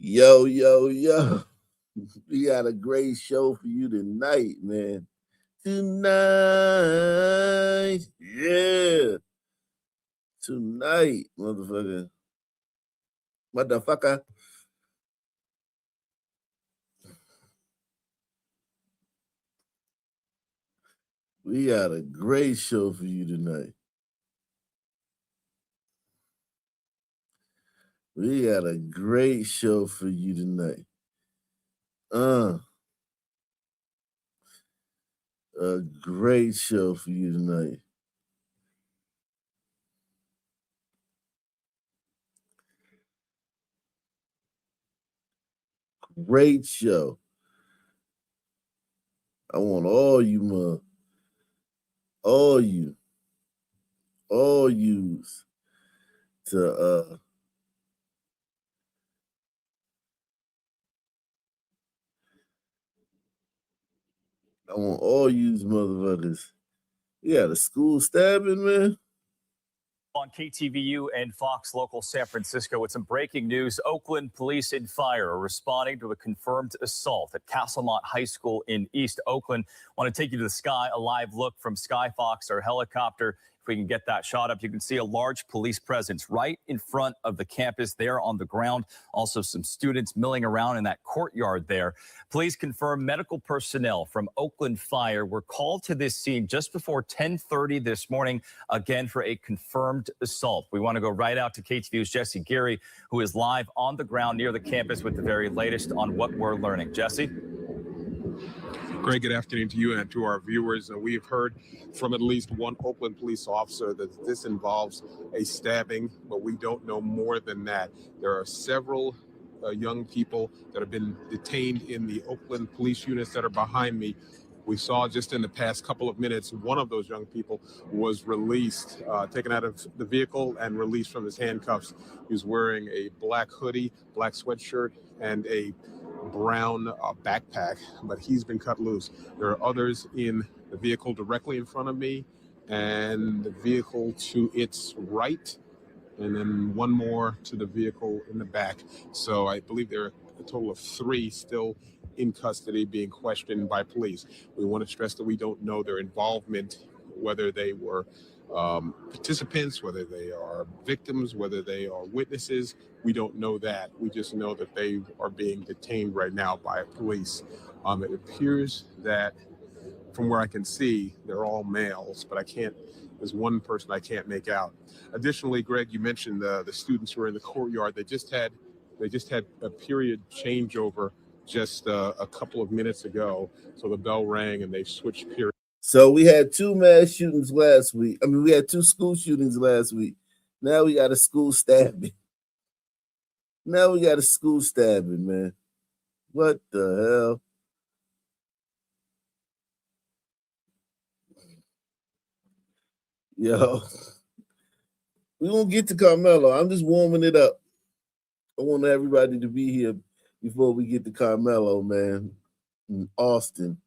Yo, yo, yo. We got a great show for you tonight, man. Tonight. Yeah. Tonight, motherfucker. Motherfucker. We got a great show for you tonight. We got a great show for you tonight. A great show for you tonight. Great show. I want all you to I want all you motherfuckers. You got a school stabbing, man. On KTVU and Fox Local San Francisco with some breaking news. Oakland police and fire are responding to a confirmed assault at Castlemont High School in East Oakland. Want to take you to the sky, a live look from Skyfox, our helicopter. If we can get that shot up, you can see a large police presence right in front of the campus there on the ground. Also some students milling around in that courtyard there. Police confirm medical personnel from Oakland Fire were called to this scene just before 10:30 this morning, again for a confirmed assault. We want to go right out to KTVU's Jesse Geary, who is live on the ground near the campus with the very latest on what we're learning. Jesse? Greg, good afternoon to you and to our viewers. We have heard from at least one Oakland police officer that this involves a stabbing, but we don't know more than that. There are several young people that have been detained in the Oakland police units that are behind me. We saw just in the past couple of minutes, one of those young people was released, taken out of the vehicle and released from his handcuffs. He was wearing a black hoodie, black sweatshirt, and a brown backpack, but he's been cut loose. There are others in the vehicle directly in front of me and the vehicle to its right, and then one more to the vehicle in the back. So I believe there are a total of 3 still in custody being questioned by police. We want to stress that we don't know their involvement, whether they were participants, whether they are victims, whether they are witnesses. We don't know that. We just know that they are being detained right now by police. It appears that from where I can see, they're all males, but there's one person I can't make out. Additionally, Greg, you mentioned the students who are in the courtyard. They just had a period changeover just a couple of minutes ago. So the bell rang and they switched periods. So we had 2 mass shootings last week. We had 2 school shootings last week. Now we got a school stabbing. Man. What the hell? Yo. We won't get to Karmelo. I'm just warming it up. I want everybody to be here before we get to Karmelo, man. In Austin.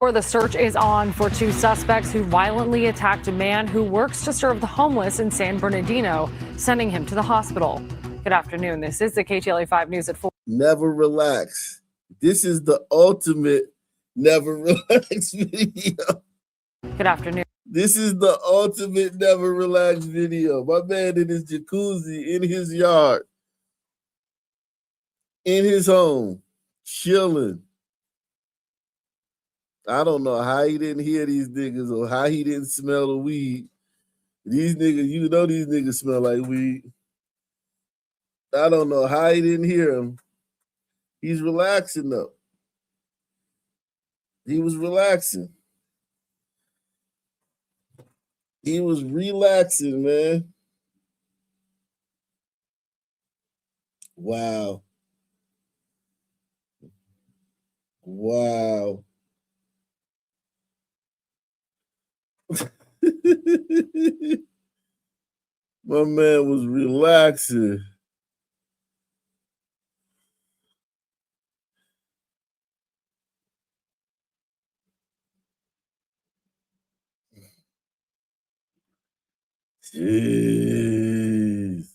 Or the search is on for 2 suspects who violently attacked a man who works to serve the homeless in San Bernardino, sending him to the hospital. Good afternoon. This is the KTLA 5 News at 4. Never relax. This is the ultimate never relax video. Good afternoon. This is the ultimate never relax video. My man in his jacuzzi, in his yard, in his home, chilling. I don't know how he didn't hear these niggas or how he didn't smell the weed. These niggas, these niggas smell like weed. I don't know how he didn't hear him. He's relaxing though. He was relaxing. He was relaxing, man. Wow. My man was relaxing. Jeez.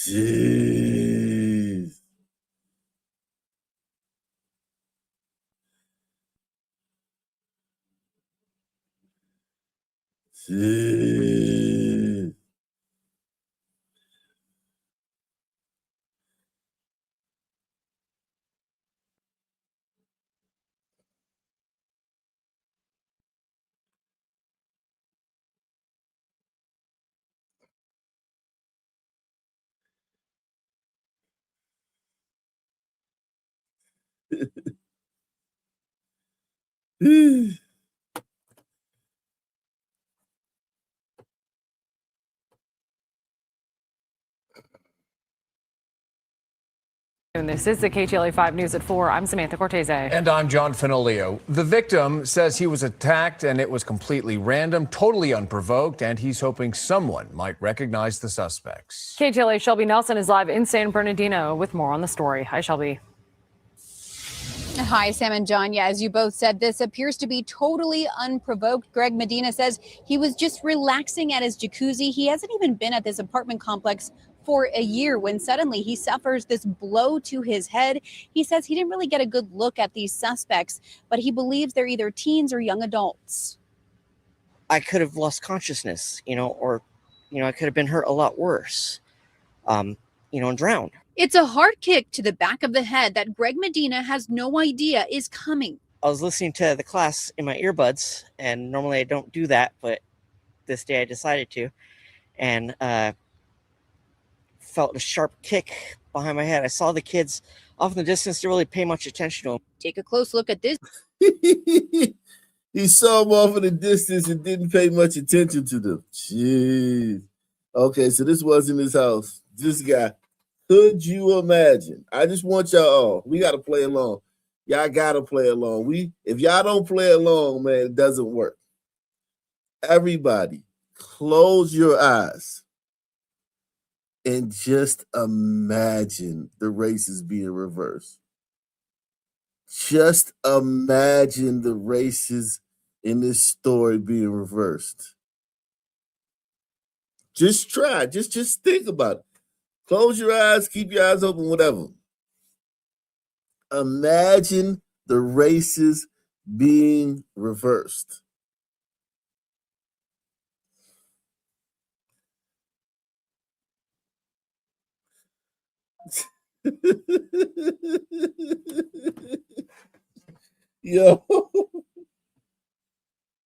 Jeez. Jeez. And this is the KTLA 5 News at 4. I'm Samantha Cortese. And I'm John Finolio. The victim says he was attacked and it was completely random, totally unprovoked, and he's hoping someone might recognize the suspects. KTLA Shelby Nelson is live in San Bernardino with more on the story. Hi, Shelby. Hi, Sam and John. Yeah, as you both said, this appears to be totally unprovoked. Greg Medina says he was just relaxing at his jacuzzi. He hasn't even been at this apartment complex for a year when suddenly he suffers this blow to his head. He says he didn't really get a good look at these suspects, but he believes they're either teens or young adults. I could have lost consciousness, or, I could have been hurt a lot worse, and drowned. It's a hard kick to the back of the head that Greg Medina has no idea is coming. I was listening to the class in my earbuds, and normally I don't do that, but this day I decided to, and felt a sharp kick behind my head. I saw the kids off in the distance, didn't really pay much attention to them. Take a close look at this. He saw them off in the distance and didn't pay much attention to them. Jeez. Okay, so this wasn't his house. This guy. Could you imagine? I just want y'all, we got to play along. Y'all got to play along. If y'all don't play along, man, it doesn't work. Everybody, close your eyes and just imagine the races being reversed. Just imagine the races in this story being reversed. Just try. Just think about it. Close your eyes, keep your eyes open, whatever. Imagine the races being reversed.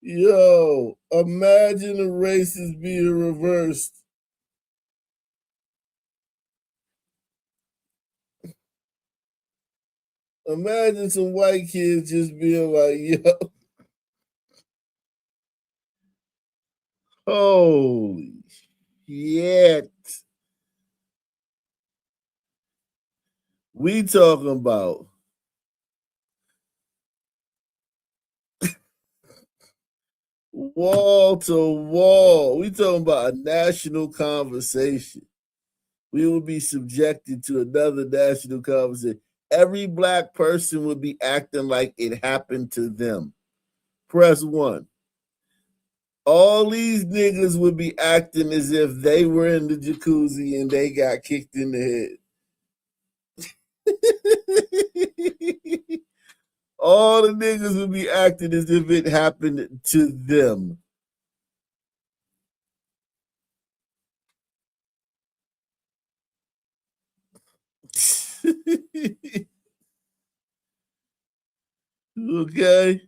Yo, imagine the races being reversed. Imagine some white kids just being like, yo, holy shit. We talking about wall to wall. We talking about a national conversation. We will be subjected to another national conversation. Every black person would be acting like it happened to them. Press 1. All these niggas would be acting as if they were in the jacuzzi and they got kicked in the head. All the niggas would be acting as if it happened to them. Okay.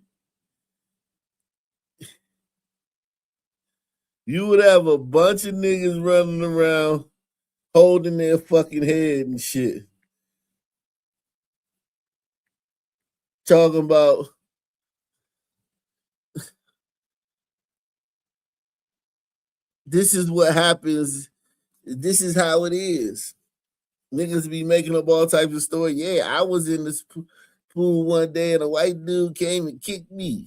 You would have a bunch of niggas running around holding their fucking head and shit. Talking about this is what happens. This is how it is. Niggas be making up all types of stories. Yeah, I was in this pool one day and a white dude came and kicked me.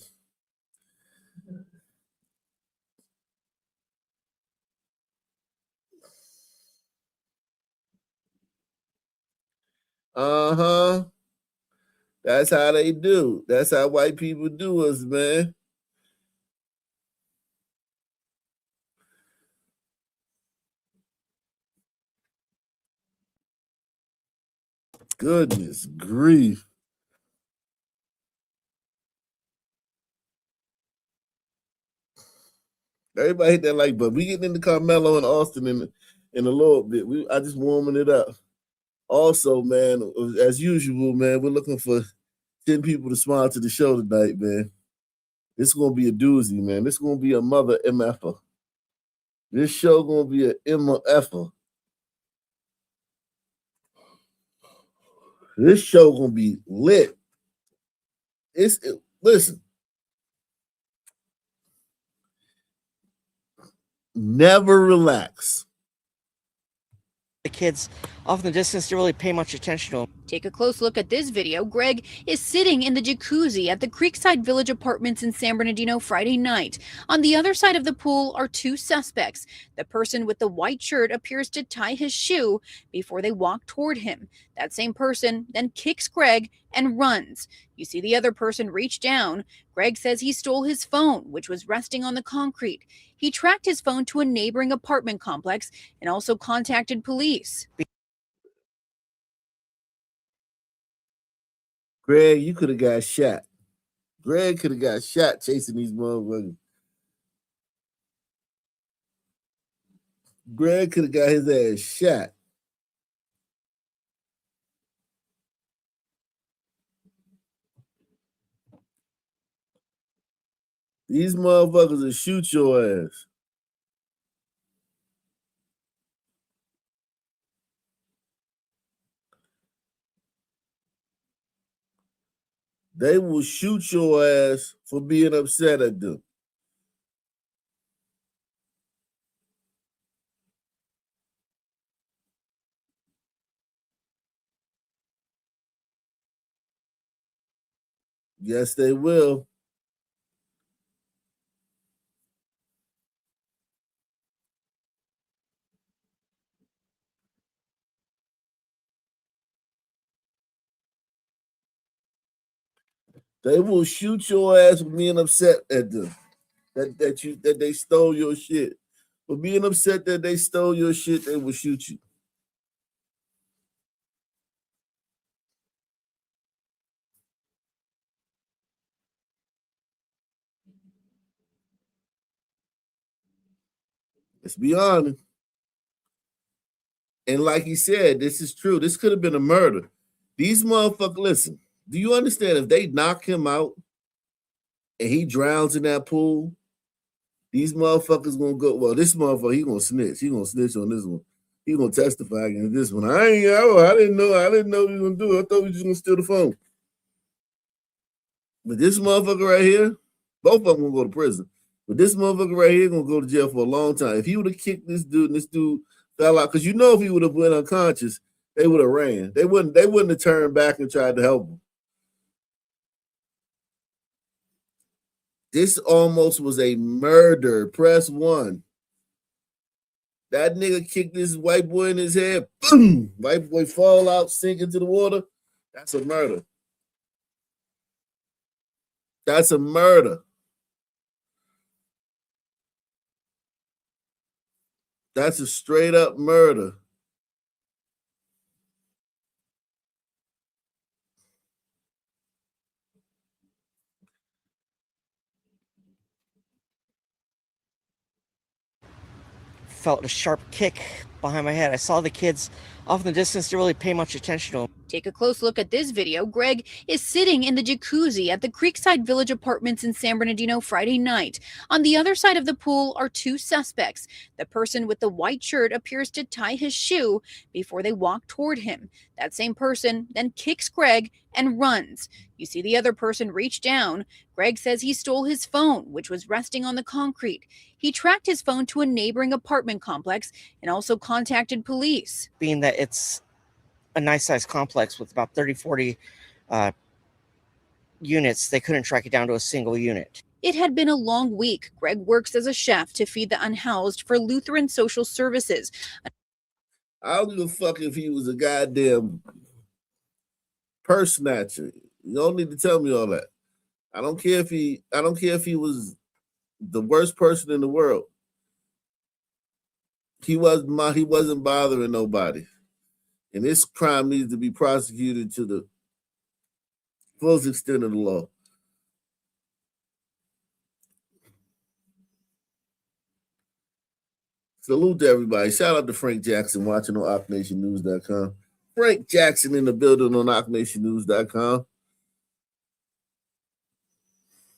Uh-huh. That's how they do. That's how white people do us, man. Goodness grief. Everybody hit that like button. We getting into Karmelo and Austin in a little bit. I just warming it up. Also, man, as usual, man, we're looking for 10 people to sponsor the show tonight, man. This is gonna be a doozy, man. This is gonna be a mother MFer. This show gonna be a MFer. This show gonna be lit. Listen. Never relax. The kids off in the distance to really pay much attention to him. Take a close look at this video. Greg is sitting in the jacuzzi at the Creekside Village Apartments in San Bernardino Friday night. On the other side of the pool are two suspects. The person with the white shirt appears to tie his shoe before they walk toward him. That same person then kicks Greg and runs. You see the other person reach down. Greg says he stole his phone, which was resting on the concrete. He tracked his phone to a neighboring apartment complex and also contacted police. Greg, you could have got shot. Greg could have got shot chasing these motherfuckers. Greg could have got his ass shot. These motherfuckers will shoot your ass. They will shoot your ass for being upset at them. Yes, they will. They will shoot your ass for being upset at them. That they stole your shit. For being upset that they stole your shit, they will shoot you. Let's be honest. And like he said, this is true. This could have been a murder. These motherfuckers, listen, do you understand if they knock him out and he drowns in that pool, these motherfuckers gonna go, well, this motherfucker, he gonna snitch. He gonna snitch on this one. He gonna testify against this one. I didn't know he was gonna do it. I thought we was just gonna steal the phone. But this motherfucker right here, both of them gonna go to prison. But this motherfucker right here gonna go to jail for a long time. If he would have kicked this dude and this dude fell out, because you know if he would have went unconscious, they would have ran. They wouldn't have turned back and tried to help him. This almost was a murder. Press 1. That nigga kicked this white boy in his head. Boom! White boy fall out, sink into the water. That's a murder. That's a murder. That's a straight up murder. Felt a sharp kick behind my head. I saw the kids off in the distance to really pay much attention to him. Take a close look at this video. Greg is sitting in the jacuzzi at the Creekside Village Apartments in San Bernardino Friday night. On the other side of the pool are two suspects. The person with the white shirt appears to tie his shoe before they walk toward him. That same person then kicks Greg and runs. You see the other person reach down. Greg says he stole his phone, which was resting on the concrete. He tracked his phone to a neighboring apartment complex and also contacted police. Being that it's a nice sized complex with about 30, 40 units, they couldn't track it down to a single unit. It had been a long week. Greg works as a chef to feed the unhoused for Lutheran Social Services. I don't give a fuck if he was a goddamn purse snatcher. You don't need to tell me all that. I don't care if he was the worst person in the world. He wasn't bothering nobody. And this crime needs to be prosecuted to the fullest extent of the law. Salute to everybody. Shout out to Frank Jackson watching on OckNationNews.com. Frank Jackson in the building on OckNationNews.com.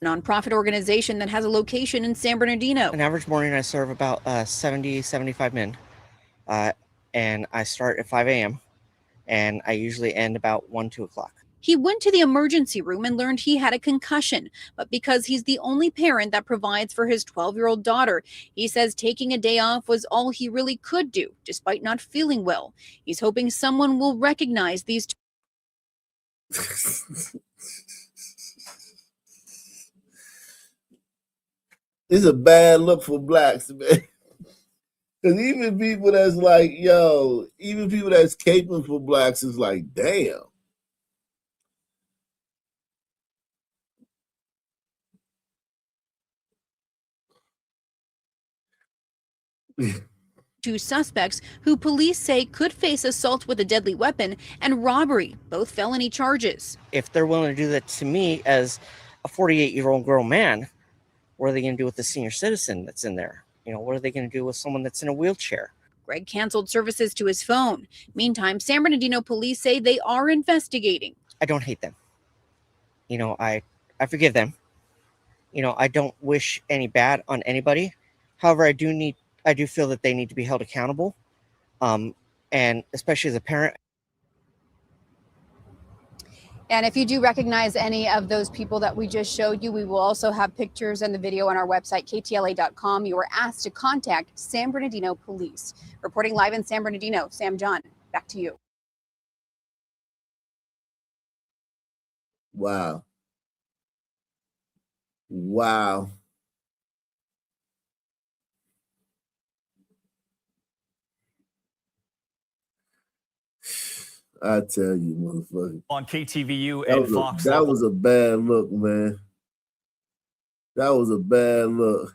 Nonprofit organization that has a location in San Bernardino. An average morning, I serve about 70, 75 men. And I start at 5 a.m. and I usually end about 1, 2 o'clock. He went to the emergency room and learned he had a concussion, but because he's the only parent that provides for his 12-year-old daughter, he says taking a day off was all he really could do, despite not feeling well. He's hoping someone will recognize these It's a bad look for blacks, man. Because even people that's like, yo, even people that's caping for blacks is like, damn. two suspects who police say could face assault with a deadly weapon and robbery, both felony charges. If they're willing to do that to me as a 48-year-old grown man, what are they going to do with the senior citizen that's in there? You know, what are they going to do with someone that's in a wheelchair? Greg canceled services to his phone. Meantime, San Bernardino police say they are investigating. I don't hate them. You know, I forgive them. You know, I don't wish any bad on anybody. However, I do feel that they need to be held accountable. And especially as a parent. And if you do recognize any of those people that we just showed you, we will also have pictures and the video on our website, ktla.com. You were asked to contact San Bernardino Police. Reporting live in San Bernardino, Sam John, back to you. Wow. Wow. I tell you, motherfucker. On KTVU and Fox. That was a bad look, man. That was a bad look.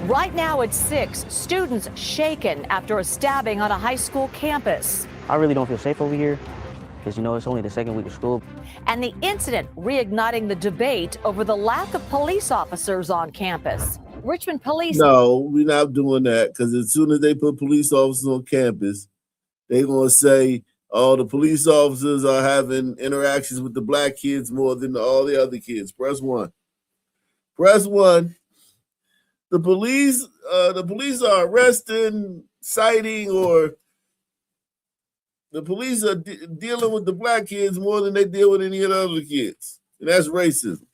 Right now at 6, students shaken after a stabbing on a high school campus. I really don't feel safe over here because, you know, it's only the second week of school. And the incident reigniting the debate over the lack of police officers on campus. Richmond police. No, we're not doing that because as soon as they put police officers on campus, they're going to say, oh, the police officers are having interactions with the black kids more than all the other kids. Press 1. Press 1. The police are arresting, citing, or the police are dealing with the black kids more than they deal with any of the other kids. And that's racism.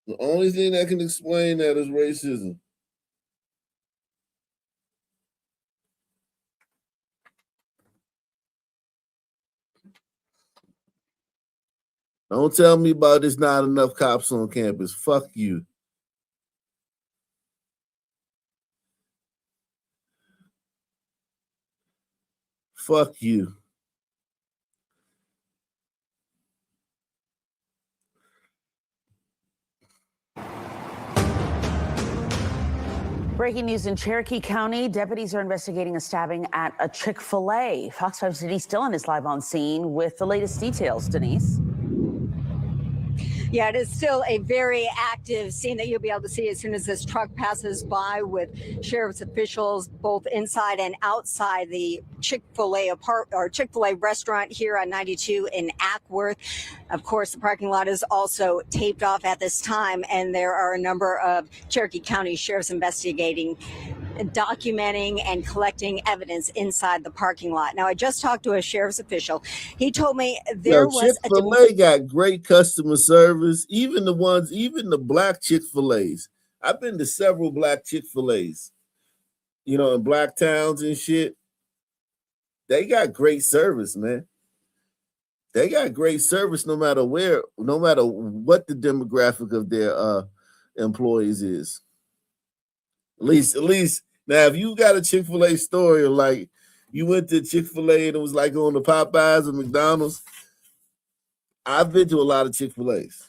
The only thing that can explain that is racism. Don't tell me about there's not enough cops on campus. Fuck you. Fuck you. Breaking news in Cherokee County. Deputies are investigating a stabbing at a Chick-fil-A. Fox 5's Denise Dillon is live on scene with the latest details. Denise. Yeah, it is still a very active scene that you'll be able to see as soon as this truck passes by with sheriff's officials both inside and outside the Chick-fil-A Chick-fil-A restaurant here on 92 in Ackworth. Of course, the parking lot is also taped off at this time, and there are a number of Cherokee County sheriffs investigating, documenting and collecting evidence inside the parking lot. Now, I just talked to a sheriff's official. He told me there was Chick-fil-A got great customer service. Even the black Chick-fil-A's. I've been to several black Chick-fil-A's, you know, in black towns and shit. They got great service, man. They got great service no matter where, no matter what the demographic of their employees is. At least now, if you got a Chick-fil-A story, or like you went to Chick-fil-A and it was like on the Popeyes or McDonald's, I've been to a lot of Chick-fil-A's.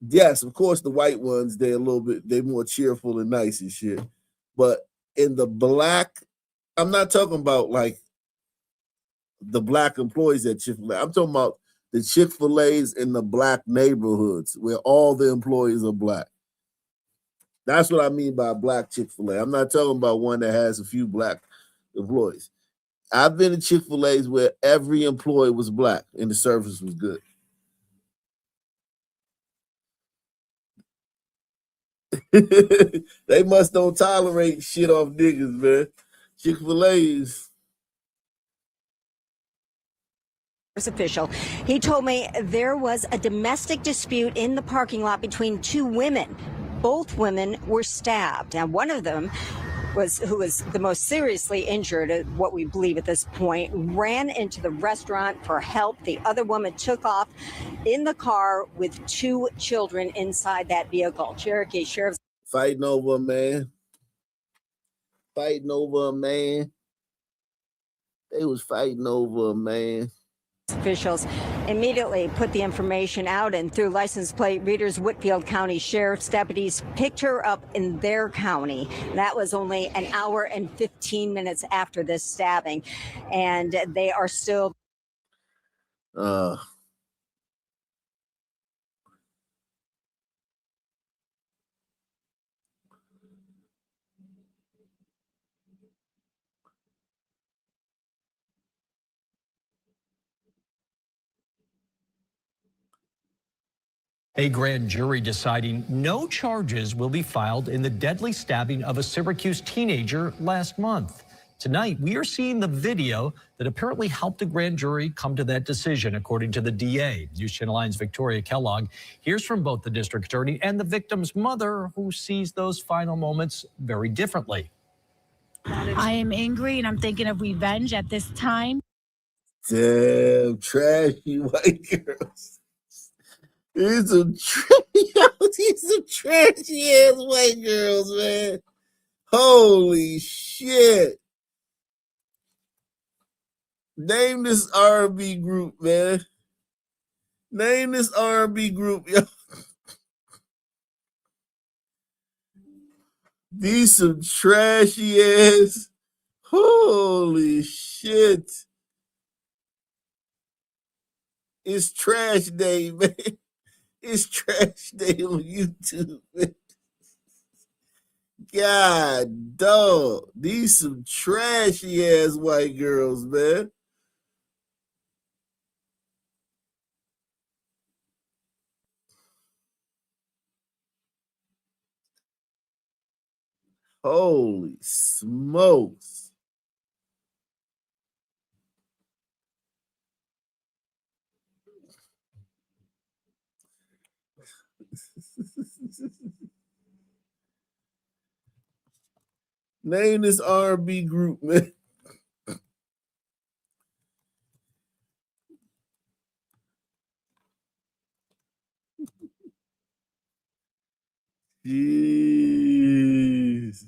Yes, of course, the white ones, they're more cheerful and nice and shit. But in the black, I'm not talking about like the black employees at Chick-fil-A. I'm talking about the Chick-fil-A's in the black neighborhoods where all the employees are black. That's what I mean by black Chick-fil-A. I'm not talking about one that has a few black employees. I've been to Chick-fil-A's where every employee was black and the service was good. They must don't tolerate shit off niggas, man. Chick-fil-A's. Official. He told me there was a domestic dispute in the parking lot between two women. Both women were stabbed. Now, one of them who was the most seriously injured, what we believe at this point, ran into the restaurant for help. The other woman took off in the car with two children inside that vehicle. Cherokee Sheriff's fighting over a man. Fighting over a man. They was fighting over a man. Officials immediately put the information out, and through license plate readers, Whitfield County Sheriff's deputies picked her up in their county. That was only an hour and 15 minutes after this stabbing, and they are still. A grand jury deciding no charges will be filed in the deadly stabbing of a Syracuse teenager last month. Tonight, we are seeing the video that apparently helped the grand jury come to that decision, according to the DA. News Channel 9's Victoria Kellogg hears from both the district attorney and the victim's mother, who sees those final moments very differently. I am angry and I'm thinking of revenge at this time. Damn, trashy white girls. These are trashy ass white girls, man. Holy shit. Name this R&B group, man. Name this R&B group, yo. These some trashy ass. Holy shit. It's trash day, man. It's trash day on YouTube, man. God, dog. These some trashy ass white girls, man. Holy smokes. Name this R&B group, man. Jeez.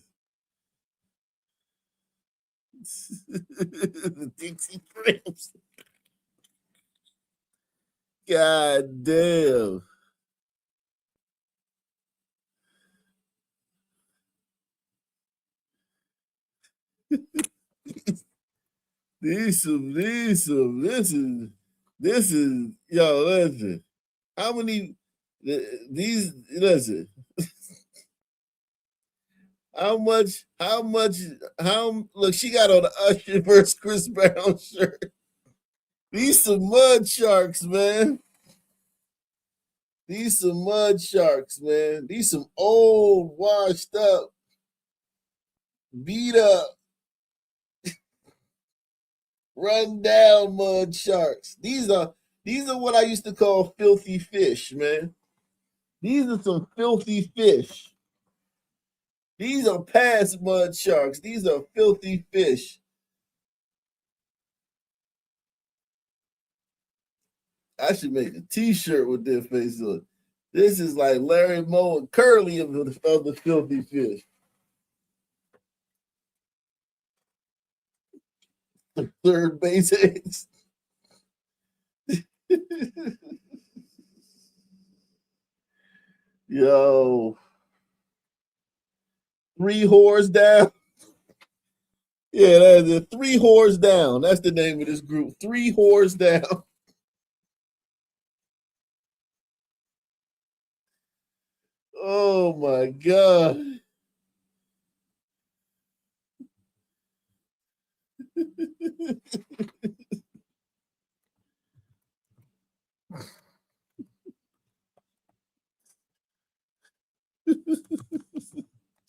The Dixie Cramps. God damn. This is, yo, listen. How many, listen. Look, she got on the Usher versus Chris Brown shirt. These some mud sharks, man. These some mud sharks, man. These some old, washed up, beat up, run down mud sharks. These are what I used to call filthy fish, man. These are some filthy fish. These are past mud sharks. These are filthy fish. I should make a T-shirt with their face on it. This is like Larry Moe and Curly of the Filthy Fish. The third base eggs. Yo. 3 whores down. Yeah, that's it. 3 whores down. That's the name of this group. 3 whores down. Oh my God.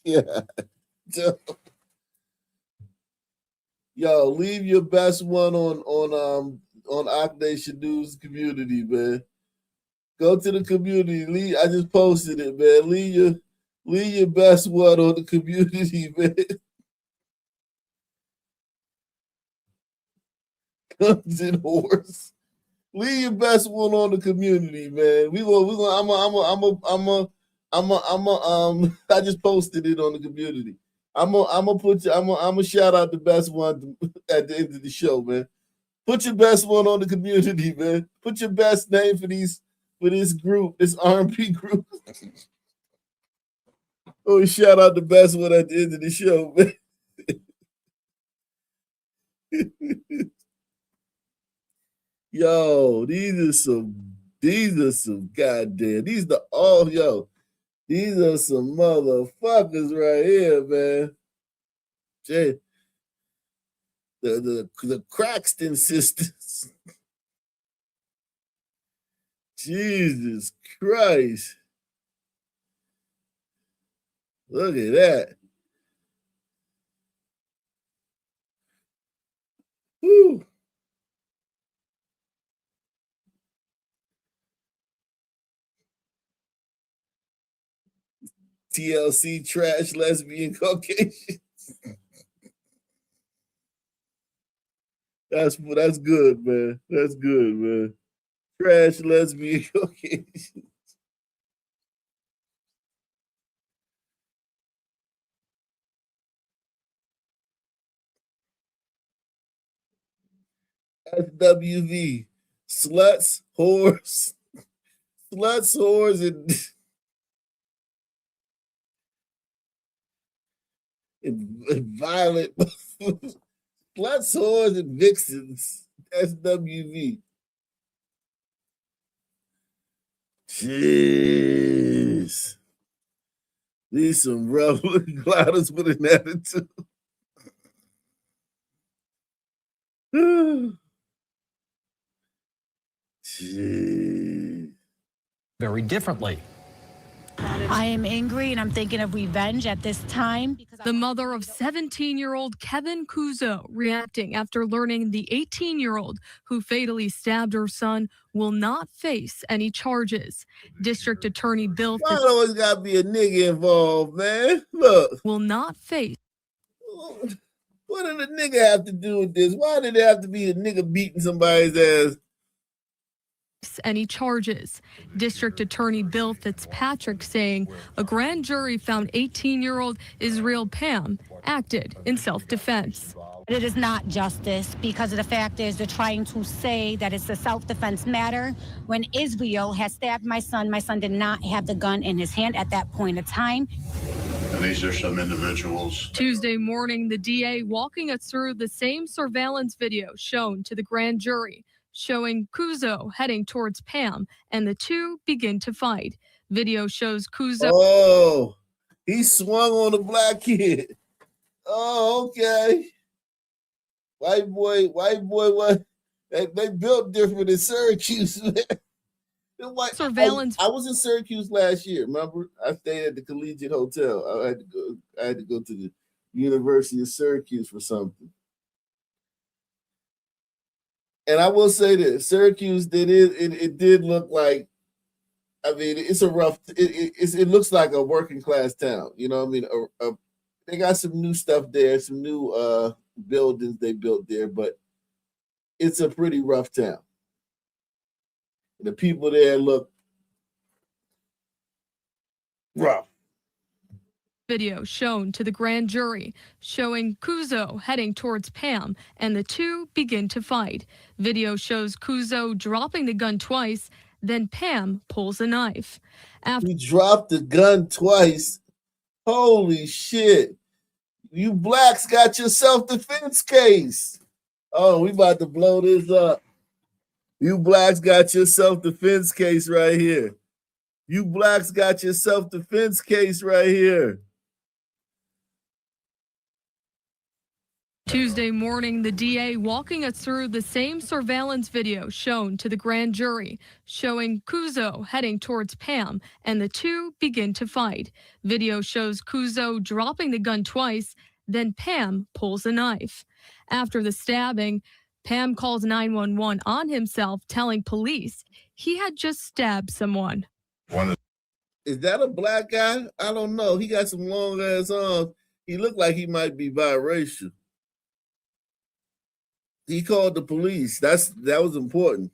Yeah. Yo, leave your best one on Akde Shadoo's community, man. Go to the community. I just posted it, man. Leave your best one on the community, man. Guns and horse. Leave your best one on the community, man. I just posted it on the community. I'm gonna shout out the best one at the end of the show, man. Put your best one on the community, man. Put your best name for this group, this R&B group. Oh, shout out the best one at the end of the show, man. Yo, these are some goddamn, these are some motherfuckers right here, man. Jay, the Craxton sisters. Jesus Christ. Look at that. Whew. TLC trash lesbian Caucasian. That's good, man. That's good, man. Trash lesbian Caucasian. SWV. Sluts, whores, and violent. Sluts, whores, and vixens. SWV. Jeez. These some rough gliders with an attitude. Jeez. Very differently. I am angry and I'm thinking of revenge at this time. The mother of 17-year-old Kevin Kuzo reacting after learning the 18-year-old who fatally stabbed her son will not face any charges. District Attorney Bill Why always gotta be a nigga involved, man? Look. Will not face. What did a nigga have to do with this? Why did it have to be a nigga beating somebody's ass? Any charges. District Attorney Bill Fitzpatrick saying a grand jury found 18-year-old Israel Pam acted in self-defense. It is not justice because of the fact is they're trying to say that it's a self-defense matter. When Israel has stabbed my son did not have the gun in his hand at that point of time. And these are some individuals. Tuesday morning, the DA walking us through the same surveillance video shown to the grand jury, showing Kuzo heading towards Pam, and the two begin to fight. Video shows Kuzo. Oh, he swung on the black kid. Oh, okay. White boy, what? They built different in Syracuse, man. Surveillance. I was in Syracuse last year. Remember, I stayed at the Collegiate Hotel. I had to go to the University of Syracuse for something. And I will say this: Syracuse it did look like. I mean, it's a rough. It looks like a working class town. You know what I mean? They got some new stuff there, some new buildings they built there, but it's a pretty rough town. The people there look rough. Video shown to the grand jury showing Kuzo heading towards Pam and the two begin to fight. Video shows Kuzo dropping the gun twice, then Pam pulls a knife. He dropped the gun twice. Holy shit. You blacks got your self-defense case. Oh, we about to blow this up. You blacks got your self-defense case right here. You blacks got your self-defense case right here. Tuesday morning, the DA walking us through the same surveillance video shown to the grand jury, showing Kuzo heading towards Pam, and the two begin to fight. Video shows Kuzo dropping the gun twice, then Pam pulls a knife. After the stabbing, Pam calls 911 on himself, telling police he had just stabbed someone. Is that a black guy? I don't know. He got some long ass arms. He looked like he might be biracial. He called the police. That was important.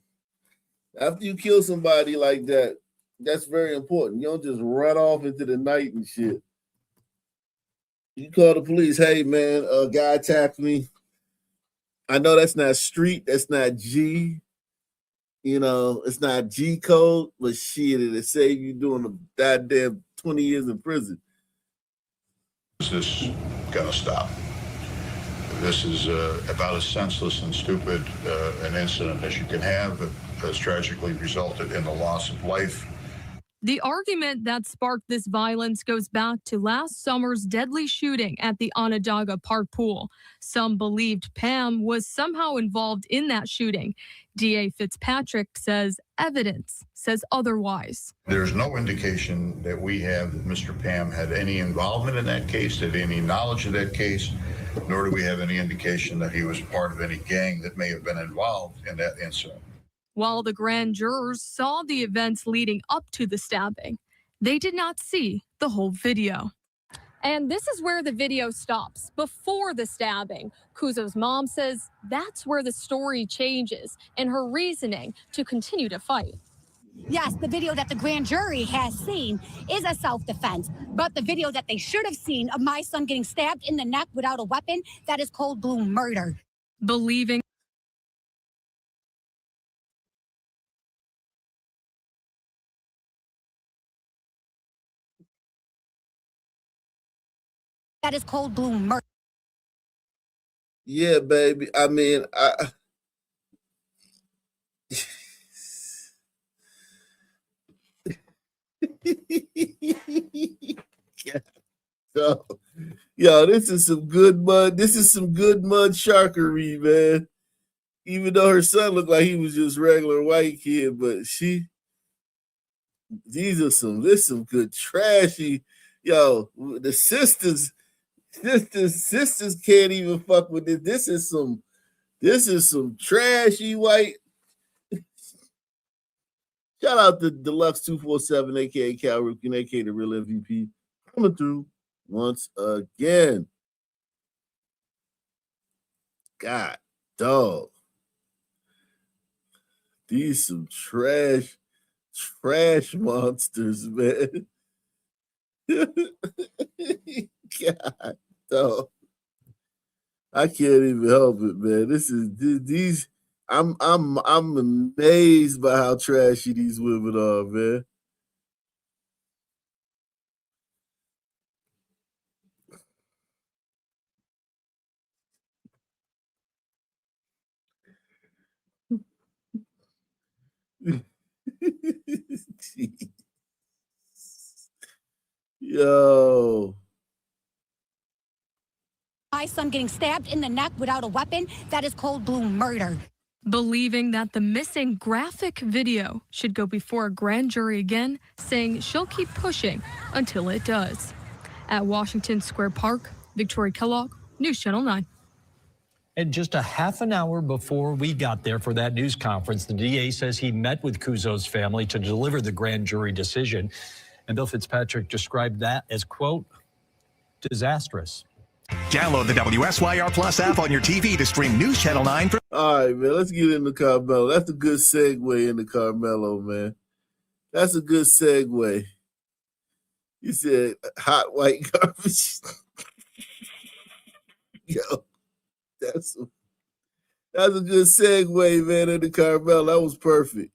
After you kill somebody like that, that's very important. You don't just run off into the night and shit. You call the police. Hey man, a guy attacked me. I know that's not street. That's not G. You know, it's not G code, but shit, it'll save you doing a goddamn 20 years in prison. Is this gonna stop? This is about as senseless and stupid an incident as you can have. It has tragically resulted in the loss of life. The argument that sparked this violence goes back to last summer's deadly shooting at the Onondaga Park pool. Some believed Pam was somehow involved in that shooting. DA Fitzpatrick says evidence says otherwise. There's no indication that we have that Mr. Pam had any involvement in that case, had any knowledge of that case, nor do we have any indication that he was part of any gang that may have been involved in that incident. While the grand jurors saw the events leading up to the stabbing, they did not see the whole video. And this is where the video stops, before the stabbing. Kuzo's mom says that's where the story changes and her reasoning to continue to fight. Yes, the video that the grand jury has seen is a self-defense, but the video that they should have seen of my son getting stabbed in the neck without a weapon, that is cold-blood murder. Believing that is cold-blood murder. Yeah, baby. I mean, Yo, this is some good mud. This is some good mud sharkery, man. Even though her son looked like he was just regular white kid, but this is some good trashy. Yo, the sisters can't even fuck with this. This is some trashy white. Shout out to Deluxe 247, aka Cal Rookin, aka the real MVP, coming through once again. God, dog. These some trash monsters, man. God, dog. I can't even help it, man. These. I'm amazed by how trashy these women are, man. Yo. My son getting stabbed in the neck without a weapon, that is cold-blood murder. Believing that the missing graphic video should go before a grand jury again, saying she'll keep pushing until it does. At Washington Square Park, Victoria Kellogg, News Channel 9. And just a half an hour before we got there for that news conference, the DA says he met with Kuzo's family to deliver the grand jury decision. And Bill Fitzpatrick described that as, quote, disastrous. Download the WSYR Plus app on your TV to stream News Channel 9 for All right, man. Let's get into Karmelo. That's a good segue into Karmelo, man. That's a good segue. You said hot white garbage. Yo, that's a good segue, man, into Karmelo. That was perfect.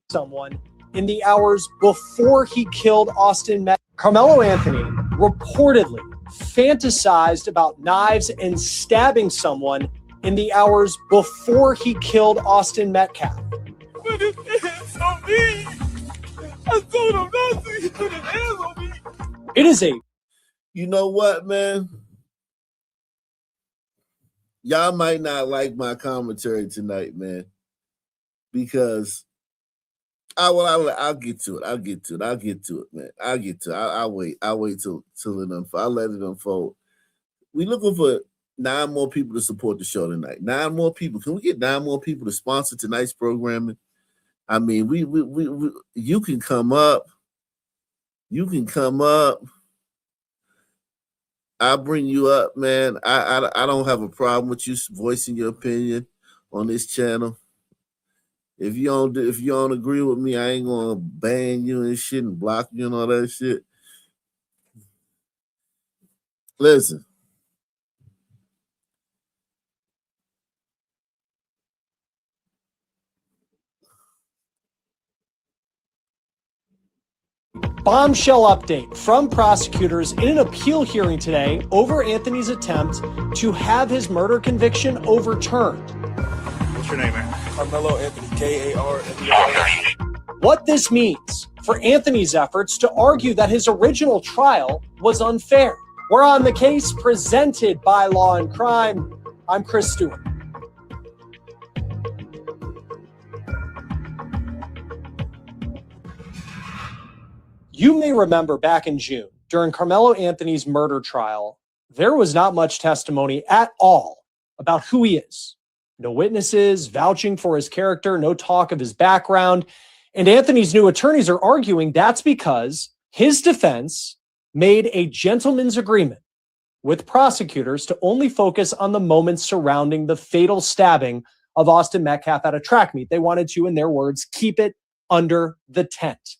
Someone in the hours before he killed Austin Metcalf. Karmelo Anthony reportedly fantasized about knives and stabbing someone in the hours before he killed Austin Metcalf. Put his hands on me. I told him not to. He put his hands on me. It is a... You know what, man? Y'all might not like my commentary tonight, man, because I'll get to it. I'll get to it, man. I'll get to it. I'll wait. I'll wait till it unfolds. I'll let it unfold. We're looking for 9 more people to support the show tonight. 9 more people. Can we get 9 more people to sponsor tonight's programming? I mean, we you can come up. You can come up. I'll bring you up, man. I don't have a problem with you voicing your opinion on this channel. If you don't agree with me, I ain't gonna ban you and shit and block you and all that shit. Listen. Bombshell update from prosecutors in an appeal hearing today over Anthony's attempt to have his murder conviction overturned. What's your name, man? Karmelo Anthony, K-A-R-M-E-L. What this means for Anthony's efforts to argue that his original trial was unfair. We're on the case presented by Law and Crime. I'm Chris Stewart. You may remember back in June, during Karmelo Anthony's murder trial, there was not much testimony at all about who he is. No witnesses vouching for his character, no talk of his background. And Anthony's new attorneys are arguing that's because his defense made a gentleman's agreement with prosecutors to only focus on the moments surrounding the fatal stabbing of Austin Metcalf at a track meet. They wanted to, in their words, keep it under the tent.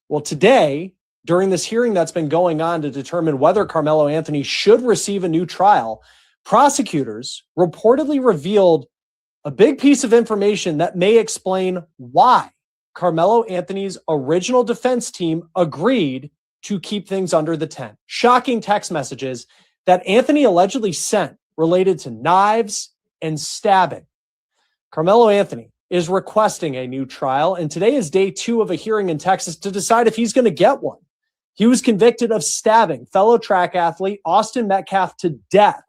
Well, today, during this hearing that's been going on to determine whether Karmelo Anthony should receive a new trial, prosecutors reportedly revealed a big piece of information that may explain why Karmelo Anthony's original defense team agreed to keep things under the tent. Shocking text messages that Anthony allegedly sent related to knives and stabbing. Karmelo Anthony is requesting a new trial, and today is day 2 of a hearing in Texas to decide if he's going to get one. He was convicted of stabbing fellow track athlete Austin Metcalf to death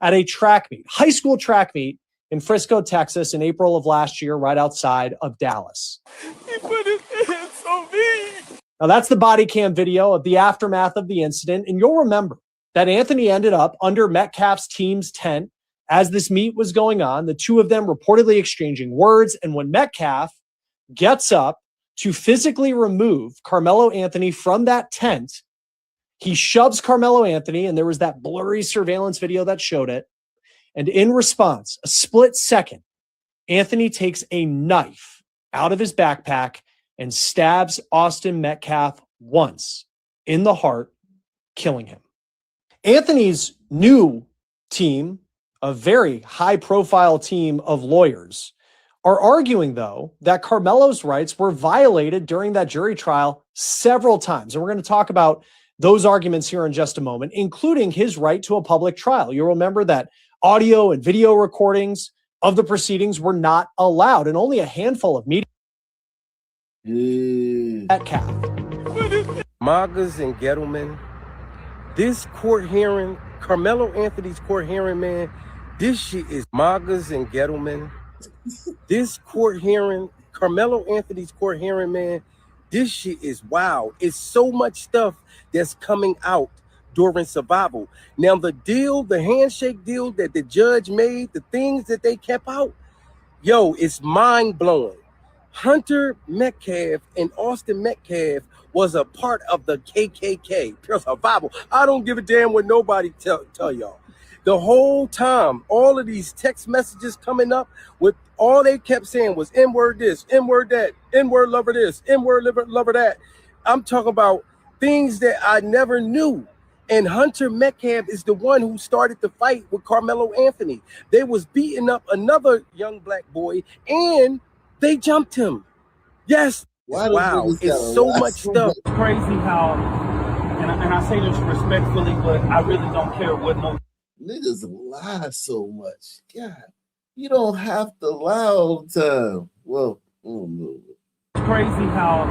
at a track meet, high school track meet in Frisco, Texas in April of last year, right outside of Dallas. He put his hands on me. Now that's the body cam video of the aftermath of the incident, and you'll remember that Anthony ended up under Metcalf's team's tent as this meet was going on, the two of them reportedly exchanging words. And when Metcalf gets up to physically remove Karmelo Anthony from that tent, he shoves Karmelo Anthony, and there was that blurry surveillance video that showed it. And in response, a split second, Anthony takes a knife out of his backpack and stabs Austin Metcalf once in the heart, killing him. Anthony's new team, a very high-profile team of lawyers, are arguing, though, that Karmelo's rights were violated during that jury trial several times. And we're going to talk about those arguments here in just a moment, including his right to a public trial. You'll remember that audio and video recordings of the proceedings were not allowed, and only a handful of media. Magas and Gettleman, this court hearing, Karmelo Anthony's court hearing, man, this shit is Magas and Gettleman. This court hearing, Karmelo Anthony's court hearing, man, this shit is wow. It's so much stuff that's coming out during survival. Now, the deal, the handshake deal that the judge made, the things that they kept out, Yo, it's mind blowing. Hunter Metcalf and Austin Metcalf was a part of the KKK, pure survival. I don't give a damn what nobody tell y'all. The whole time, all of these text messages coming up with all they kept saying was N-word this, N-word that, N-word lover this, N-word lover that. I'm talking about things that I never knew. And Hunter Metcalf is the one who started the fight with Karmelo Anthony. They was beating up another young black boy and they jumped him. Yes. Why does Wow. niggas It's gotta so lie much so stuff. much? Crazy how, and I say this respectfully, but I really don't care what no Niggas lie so much. God, you don't have to lie all the time. Well, I don't know. crazy how,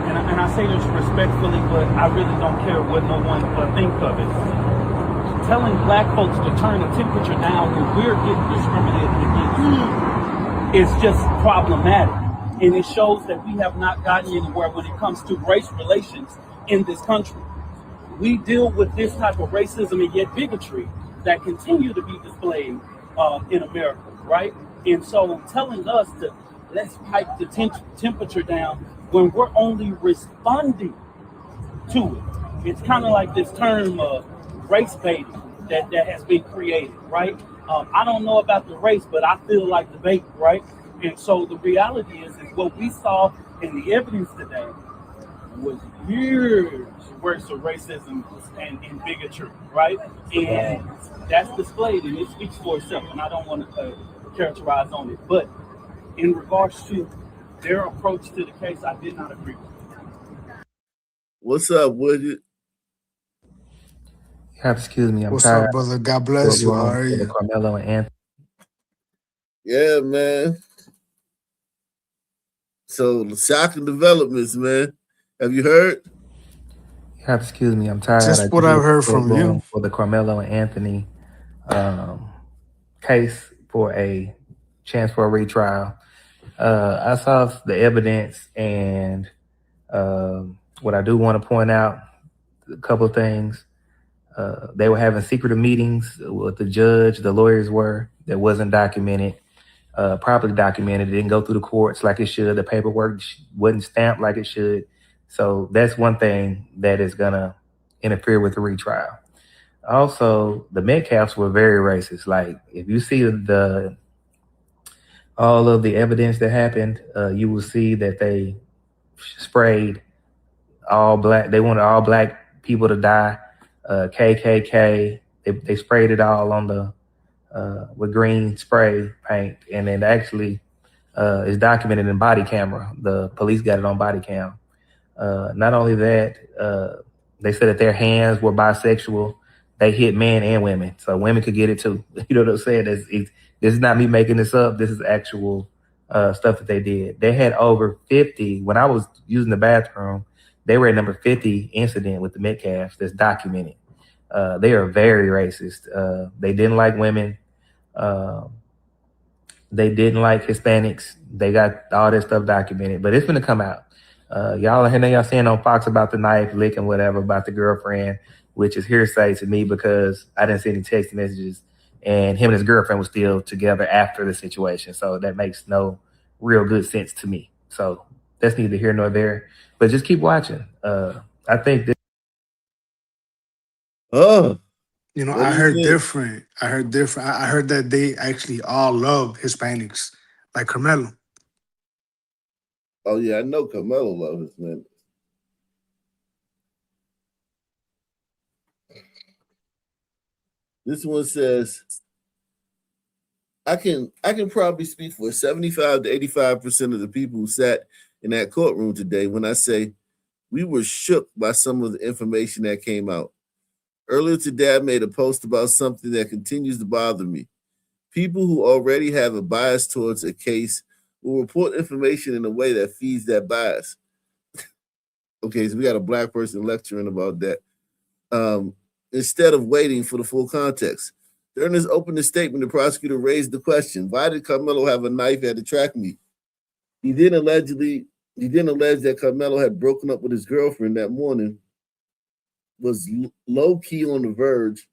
and I say this respectfully, but I really don't care what no one think of it. Telling black folks to turn the temperature down when we're getting discriminated against is just problematic. And it shows that we have not gotten anywhere when it comes to race relations in this country. We deal with this type of racism and yet bigotry that continue to be displayed in America, right? And so telling us to let's pipe the temperature down when we're only responding to it. It's kind of like this term of race baiting that has been created, right? I don't know about the race, but I feel like the bait, right? And so the reality is what we saw in the evidence today was years worth of racism and bigotry, right? And that's displayed and it speaks for itself. And I don't want to characterize on it, but in regards to their approach to the case, I did not agree with. What's up, Woody? Excuse me, I'm What's tired. up, brother? God bless you. How are you? Karmelo and Anthony. Yeah, man. So shocking developments, man. Have you heard? Excuse me, I'm tired. Just what I've heard from you. For the Karmelo and Anthony case for a chance for a retrial. I saw the evidence, and what I do want to point out, a couple of things. They were having secretive meetings with the judge, the lawyers were, that wasn't documented, properly documented. It didn't go through the courts like it should. The paperwork wasn't stamped like it should. So that's one thing that is going to interfere with the retrial. Also, the Metcalfs were very racist. Like, if you see all of the evidence that happened, you will see that they sprayed all black. They wanted all black people to die. KKK. They sprayed it all on the with green spray paint, and it actually is documented in body camera. The police got it on body cam. Not only that, they said that their hands were bisexual. They hit men and women, so women could get it too. You know what I'm saying? This is not me making this up. This is actual stuff that they did. They had over 50. When I was using the bathroom, they were at number 50 incident with the Metcalfs that's documented. They are very racist. They didn't like women. They didn't like Hispanics. They got all this stuff documented, but it's going to come out. Y'all saying on Fox about the knife lick and whatever about the girlfriend, which is hearsay to me because I didn't see any text messages, and him and his girlfriend were still together after the situation. So that makes no real good sense to me. So that's neither here nor there, but just keep watching. I think this. Oh, You know, what I do you heard think? different. I heard different. I heard that they actually all love Hispanics, like Karmelo. Oh yeah, I know Karmelo loves his man. This one says, I can probably speak for 75 to 85% of the people who sat in that courtroom today when I say we were shook by some of the information that came out. Earlier today, I made a post about something that continues to bother me. People who already have a bias towards a case will report information in a way that feeds that bias. Okay, so we got a black person lecturing about that. Instead of waiting for the full context. During his opening statement, the prosecutor raised the question, why did Karmelo have a knife at the track meet? He then alleged that Karmelo had broken up with his girlfriend that morning, was low-key on the verge.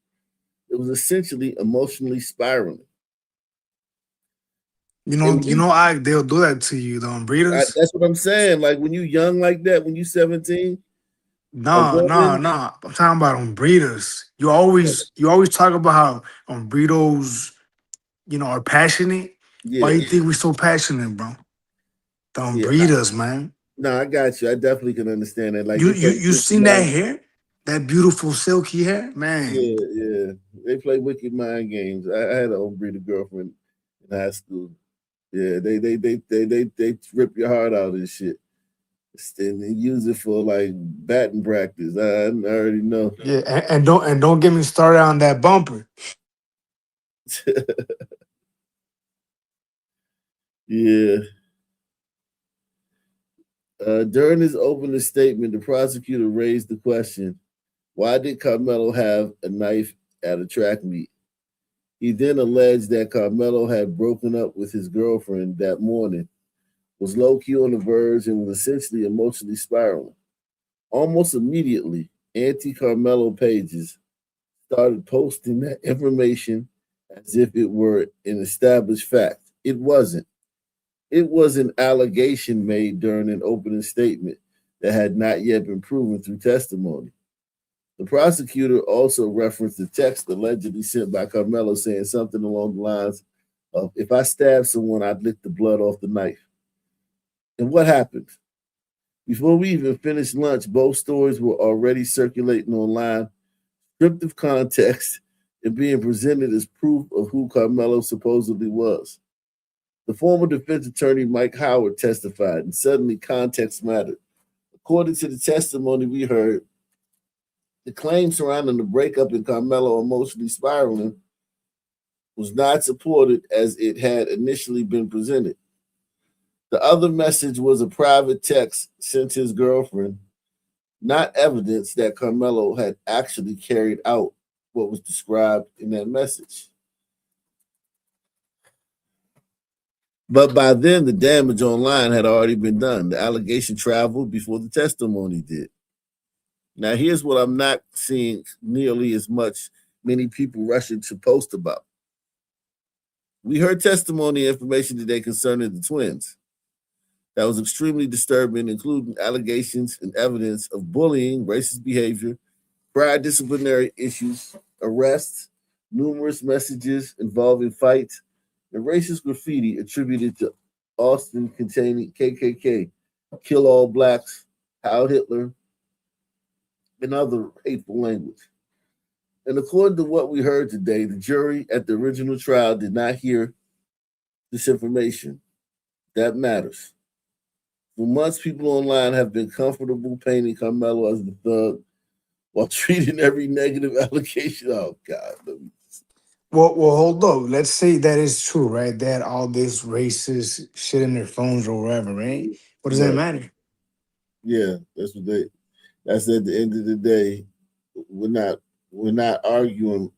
It was essentially emotionally spiraling. And they'll do that to you, the breeders. that's what I'm saying. Like when you young like that, when you 17, a No, no, woman, no. I'm talking about on breeders. You always talk about how on breeders, are passionate. Why yeah, you think we so passionate, bro? The yeah. breeders, man. No, I got you. I definitely can understand that. Like You they you play you wicked seen that mind. hair? That beautiful silky hair, man. Yeah. They play wicked mind games. I had an old breeder girlfriend in high school. Yeah, they rip your heart out and shit. And they use it for like batting practice. I already know. Yeah, and don't get me started on that bumper. Yeah. During his opening statement, the prosecutor raised the question, why did Karmelo have a knife at a track meet? He then alleged that Karmelo had broken up with his girlfriend that morning, was low-key on the verge, and was essentially emotionally spiraling. Almost immediately, anti-Karmelo pages started posting that information as if it were an established fact. It wasn't. It was an allegation made during an opening statement that had not yet been proven through testimony. The prosecutor also referenced the text allegedly sent by Karmelo saying something along the lines of, if I stabbed someone, I'd lick the blood off the knife. And what happened? Before we even finished lunch, both stories were already circulating online, stripped of context and being presented as proof of who Karmelo supposedly was. The former defense attorney Mike Howard testified, and suddenly context mattered. According to the testimony we heard, the claim surrounding the breakup and Karmelo emotionally spiraling was not supported as it had initially been presented. The other message was a private text sent his girlfriend, not evidence that Karmelo had actually carried out what was described in that message. But by then, the damage online had already been done. The allegation traveled before the testimony did. Now, here's what I'm not seeing nearly as many people rushing to post about. We heard testimony information today concerning the twins. That was extremely disturbing, including allegations and evidence of bullying, racist behavior, prior disciplinary issues, arrests, numerous messages involving fights, and racist graffiti attributed to Austin containing KKK, kill all blacks, Heil Hitler, and other hateful language. And according to what we heard today, the jury at the original trial did not hear this information. That matters. For months, people online have been comfortable painting Karmelo as the thug while treating every negative allegation. Oh, God. Well, hold up. Let's say that is true, right? They had all this racist shit in their phones or whatever, right? What does that Right. matter? Yeah, that's at the end of the day. We're not arguing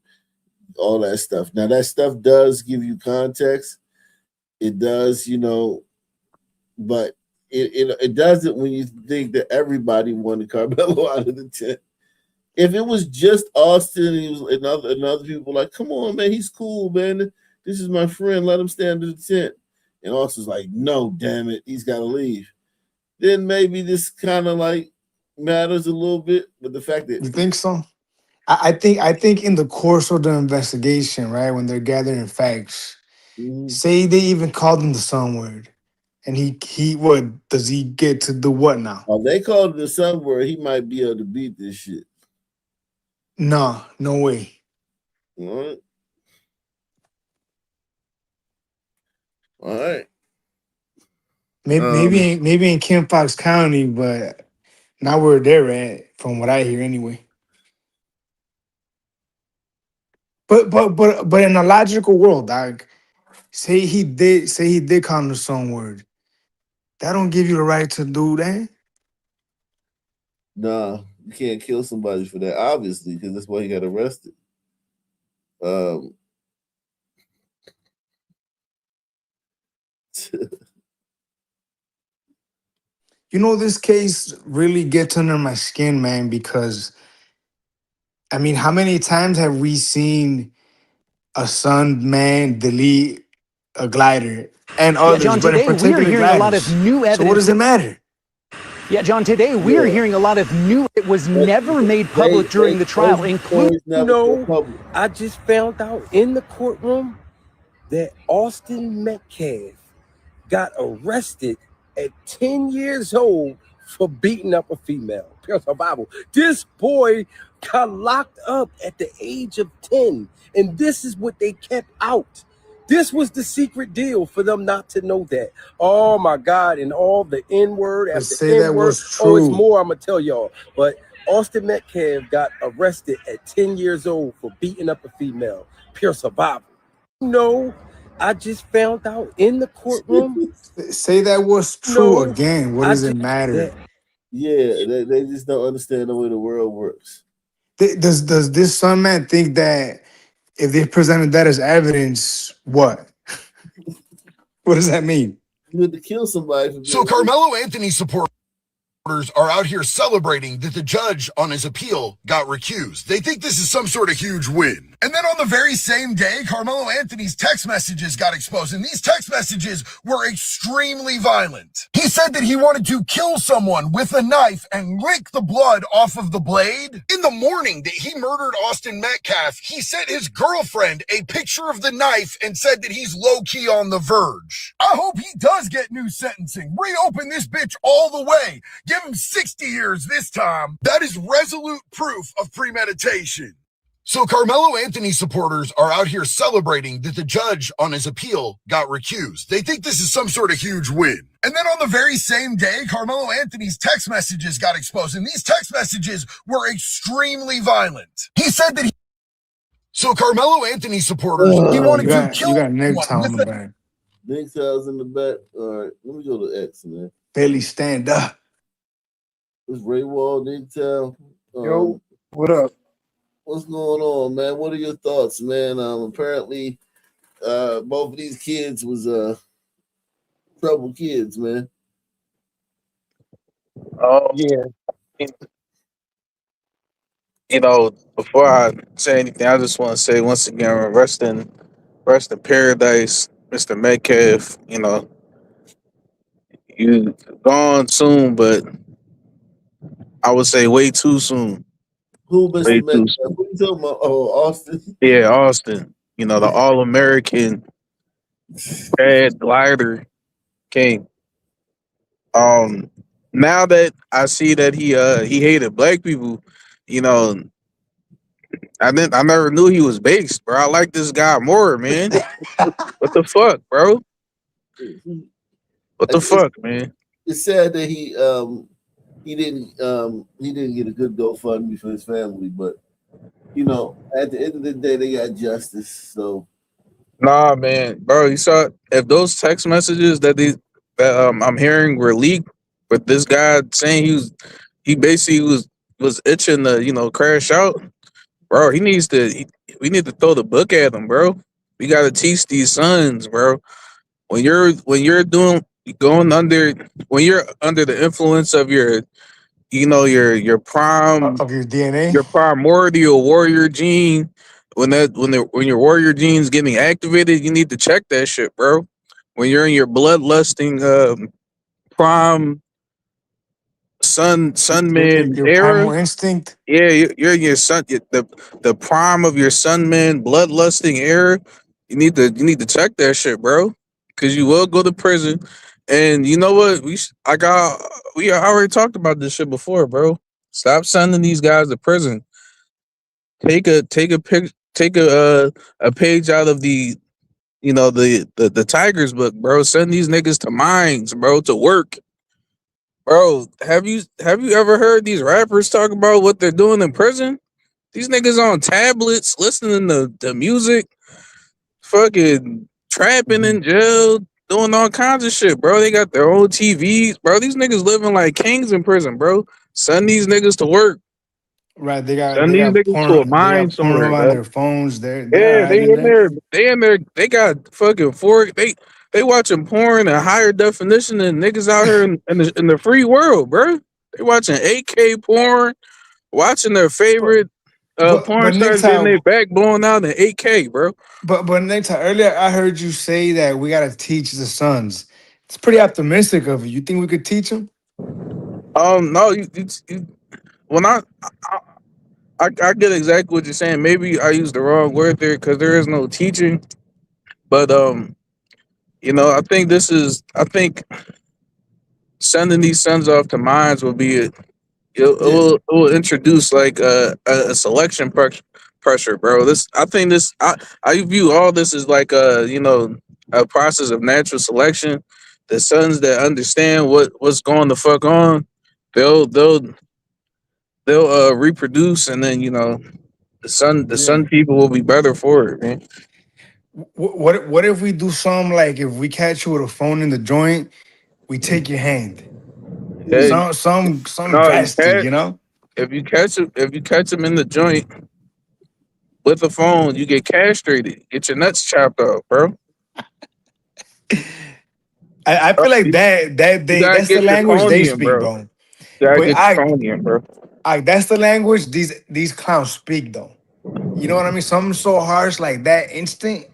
all that stuff. Now that stuff does give you context. It does, but it doesn't when you think that everybody wanted Karmelo out of the tent. If it was just Austin and other people like, come on, man, he's cool, man. This is my friend. Let him stay under the tent. And Austin's like, no, damn it, he's got to leave. Then maybe this kind of like matters a little bit. But the fact that You think so? I think in the course of the investigation, right, when they're gathering facts, say they even called him the son word, and he what does he get to do what now? They called it the son word, he might be able to beat this shit. No way. All right. Maybe in Kim Fox County, but not where they're at, from what I hear anyway. But in a logical world, dog, say he did call him the son word. That don't give you the right to do that. Nah, you can't kill somebody for that, obviously, because that's why he got arrested. This case really gets under my skin, man, because I mean, how many times have we seen a son man delete a glider and Yeah, others, John, but in today we are particular hearing a lot of gliders. new evidence. So what does it matter? Yeah, John, today we are Yeah. hearing a lot of new. It was never made public during the trial, including. No, I just found out in the courtroom that Austin Metcalf got arrested at 10 years old for beating up a female. Pure survival. This boy got locked up at the age of 10, and this is what they kept out. This was the secret deal for them not to know that. Oh my God, and all the N-word But after say that N-word. was Oh, it's true. more, I'm gonna tell y'all. But Austin Metcalf got arrested at 10 years old for beating up a female. Pure survival. No, I just found out in the courtroom. Say that was true again. What does it matter? Yeah, they just don't understand the way the world works. Does this son man think that if they presented that as evidence, what? What does that mean? You had to kill somebody. So Karmelo Anthony supporters are out here celebrating that the judge on his appeal got recused. They think this is some sort of huge win. And then on the very same day, Karmelo Anthony's text messages got exposed, and these text messages were extremely violent. He said that he wanted to kill someone with a knife and lick the blood off of the blade. In the morning that he murdered Austin Metcalf, he sent his girlfriend a picture of the knife and said that he's low-key on the verge. I hope he does get new sentencing. Reopen this bitch all the way. Give him 60 years this time. That is resolute proof of premeditation. So Karmelo Anthony supporters are out here celebrating that the judge on his appeal got recused. They think this is some sort of huge win. And then on the very same day, Karmelo Anthony's text messages got exposed, and these text messages were extremely violent. He said that So Karmelo Anthony supporters, he wanted to kill You got Nick someone on the back. Nick Towers in the back. All right, let me go to X, man. Barely stand up. It's Ray Wall, Nick Town. Yo, what up? What's going on, man? What are your thoughts, man? Apparently, both of these kids was trouble kids, man. Yeah. You know, before I say anything, I just want to say once again, rest in paradise, Mr. Metcalf. You know, you gone soon, but I would say way too soon. Who, Way Mr. too Metcalf? soon. Who you talking about? Oh, Austin. Yeah, Austin. You know, the All-American bad glider king. Now that I see that he hated black people, you know, I never knew he was based, bro. I like this guy more, man. What the fuck, bro? What the fuck, man? It's sad that he didn't get a good GoFundMe for his family, but you know, at the end of the day, they got justice. So Nah, man, bro. You saw if those text messages that I'm hearing were leaked, but this guy saying he basically was itching to crash out, bro. We need to throw the book at him, bro. We got to teach these sons, bro. When you're under the influence of your prime of your DNA, your primordial warrior gene, when your warrior gene's getting activated, you need to check that shit, bro. When you're in your bloodlusting prime sun man your era, primal instinct. yeah, you're in your the prime of your sun man bloodlusting era. You need to check that shit, bro, because you will go to prison. And you know what? We already talked about this shit before, bro. Stop sending these guys to prison. Take a page out of the Tigers book, bro. Send these niggas to mines, bro, to work. Bro, have you ever heard these rappers talk about what they're doing in prison? These niggas on tablets listening to music, fucking trapping in jail, doing all kinds of shit, bro. They got their own TVs, bro. These niggas living like kings in prison, bro. Send these niggas to work. Right, they Send these got niggas to a mine somewhere, porn on bro. their phones. They're Yeah, alright they in there. They got fucking they watching porn in higher definition than niggas out here in the free world, bro. They watching 8K porn, watching their favorite porn stars getting their back blown out in 8K, bro. But next time, earlier I heard you say that we gotta teach the sons. It's pretty optimistic of you. You think we could teach them? No, when I get exactly what you're saying. Maybe I used the wrong word there because there is no teaching. But I think sending these sons off to mines will be it will introduce like a selection pressure, bro. I view all this as like a process of natural selection. The sons that understand what's going the fuck on, they'll reproduce, and then the sun people will be better for it, man. What if we do something like if we catch you with a phone in the joint, we take your hand? Hey, Some no, drastic, you know? if you catch him in the joint with a phone, you get castrated, get your nuts chopped off, bro. I feel like that's the language they speak, bro. You gotta But get draconian, bro. that's the language these clowns speak, though. You know what I mean? Something so harsh like that instant.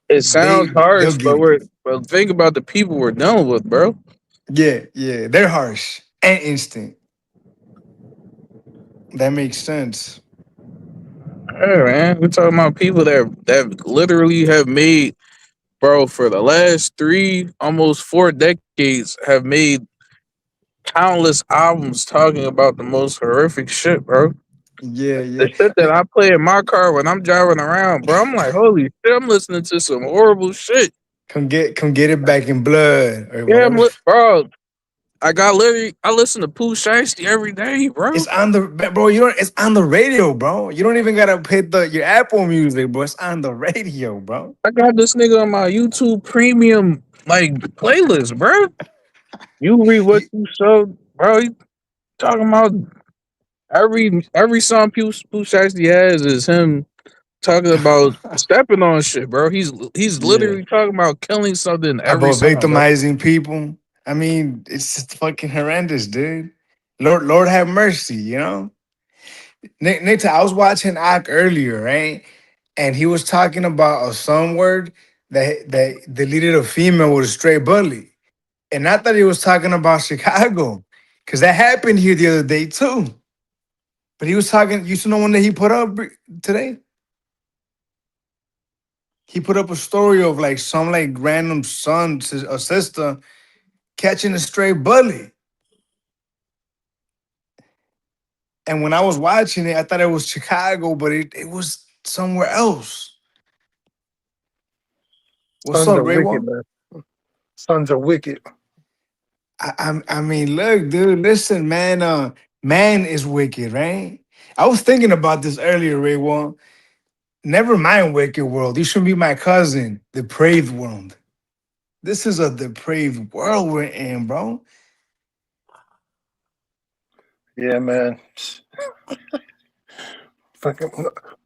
It sounds they'll harsh, get but think about the people we're dealing with, bro. Yeah, they're harsh and instant. That makes sense. Hey, man, we're talking about people that literally have made, bro, for the last 3, almost 4 decades, have made countless albums talking about the most horrific shit, bro. Yeah. The shit that I play in my car when I'm driving around, bro, I'm like, holy shit, I'm listening to some horrible shit. Come get it back in blood or whatever. Bro. I listen to Pooh Shiesty every day, bro. It's on it's on the radio, bro. You don't even gotta hit your Apple Music, bro. It's on the radio, bro. I got this nigga on my YouTube premium like playlist, bro. You read what you showed, bro. You talking about every song Pooh Shiesty has is him talking about stepping on shit, bro. He's literally talking about killing something every About song, victimizing people. I mean, it's just fucking horrendous, dude. Lord have mercy, you know? Nick, I was watching Ak earlier, right? And he was talking about a some word that deleted a female with a straight bully. And I thought he was talking about Chicago. Cause that happened here the other day too. But he was talking, you see the one that he put up today? He put up a story of like some like random son or sister catching a stray bully. And when I was watching it, I thought it was Chicago, but it was somewhere else. What's Sons up, are Ray? wicked, man. Sons are wicked. I mean, look, dude, listen, man. Man is wicked, right? I was thinking about this earlier, Ray. Never mind wicked world. You should be my cousin, depraved world. This is a depraved world we're in, bro. Yeah, man. Fucking,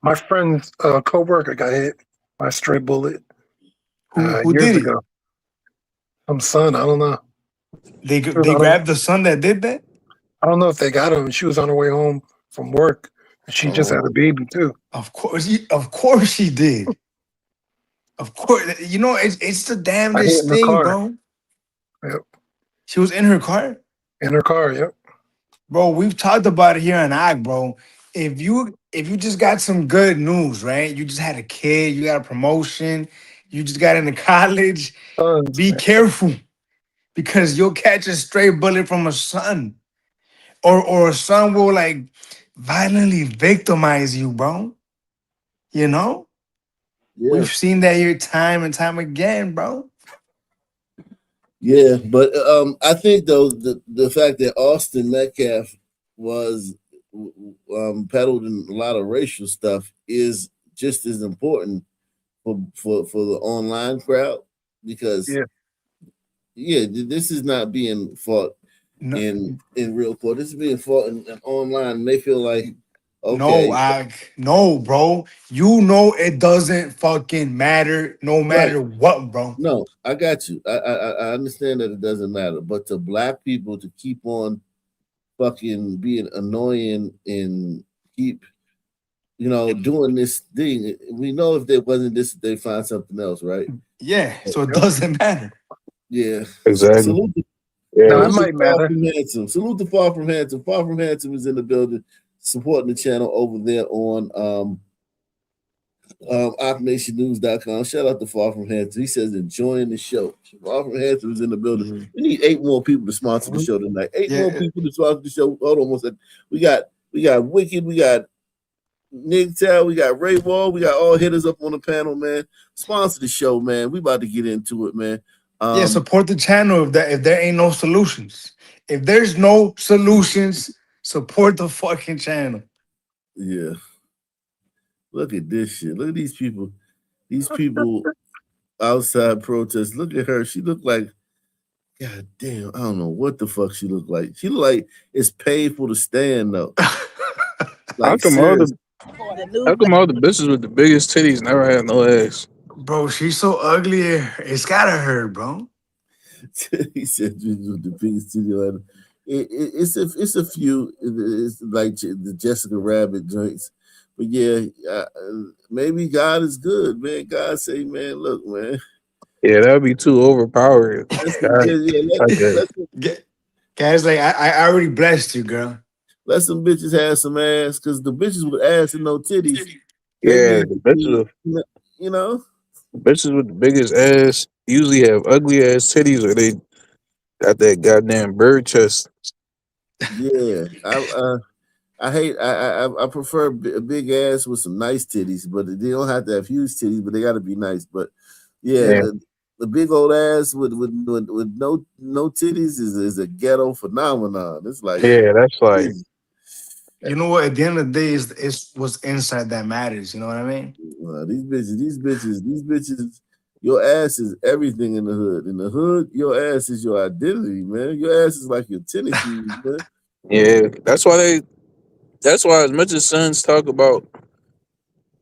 my friend's co-worker got hit by a stray bullet Who years did it? ago. Some son, I don't know. They grabbed the son that did that? I don't know if they got him. She was on her way home from work. And she just had a baby too. Of course she did. Of course, you know it's the damnedest thing, bro. Yep. She was in her car. In her car, yep. Bro, we've talked about it here on AG, bro. If you just got some good news, right? You just had a kid, you got a promotion, you just got into college. Be careful, because you'll catch a stray bullet from a son, or a son will like violently victimize you, bro. You know, we've seen that here time and time again, bro. Yeah, but I think though the fact that Austin Metcalf was peddled in a lot of racial stuff is just as important for the online crowd, because this is not being fought in real court. This is being fought in online, and they feel like, okay, No, bro. You know it doesn't fucking matter, no matter what, bro. No, I got you. I understand that it doesn't matter, but to black people to keep on fucking being annoying and keep, doing this thing. We know if there wasn't this, they find something else, right? Yeah, so it doesn't matter. Yeah, Exactly. Salute to, Yeah. No, it salute might to Far matter. From Handsome. Salute to Far From Handsome. Far From Handsome is in the building, supporting the channel over there on OpNationNews.com. Shout out to Far From Handsome. He says enjoying the show. Far From Handsome is in the building. Mm-hmm. We need 8 more people to sponsor the show tonight. 8 Yeah. more people to sponsor the show. Hold on one second. We got Wicked, we got Nick Tell, we got Ray Wall, we got all hitters up on the panel, man. Sponsor the show, man. We about to get into it, man. Yeah, support the channel if there ain't no solutions. If there's no solutions, support the fucking channel. Yeah. Look at this shit. Look at these people. These people outside protest. Look at her. She looked like, God damn, I don't know what the fuck she looked like. She looked like it's painful to stand though. How come all the bitches with the biggest titties never had no ass? Bro, she's so ugly. It's gotta hurt, bro. He said with the biggest titty. It's a few. It's like the Jessica Rabbit joints. But yeah, maybe God is good, man. God say, man, look, man. Yeah, that'd be too overpowering. Guys, like I already blessed you, girl. Let some bitches have some ass, because the bitches with ass and no titties. Yeah, the bitches with the biggest ass usually have ugly ass titties, or they got that goddamn bird chest. Yeah, I prefer a big ass with some nice titties, but they don't have to have huge titties, but they got to be nice. But yeah. The big old ass with no titties is a ghetto phenomenon. It's like, yeah, that's like, you know what? At the end of the day, it's what's inside that matters. You know what I mean? These bitches. Your ass is everything in the hood. In the hood, your ass is your identity, man. Your ass is like your tennis shoes, man. Yeah, that's why as much as sons talk about,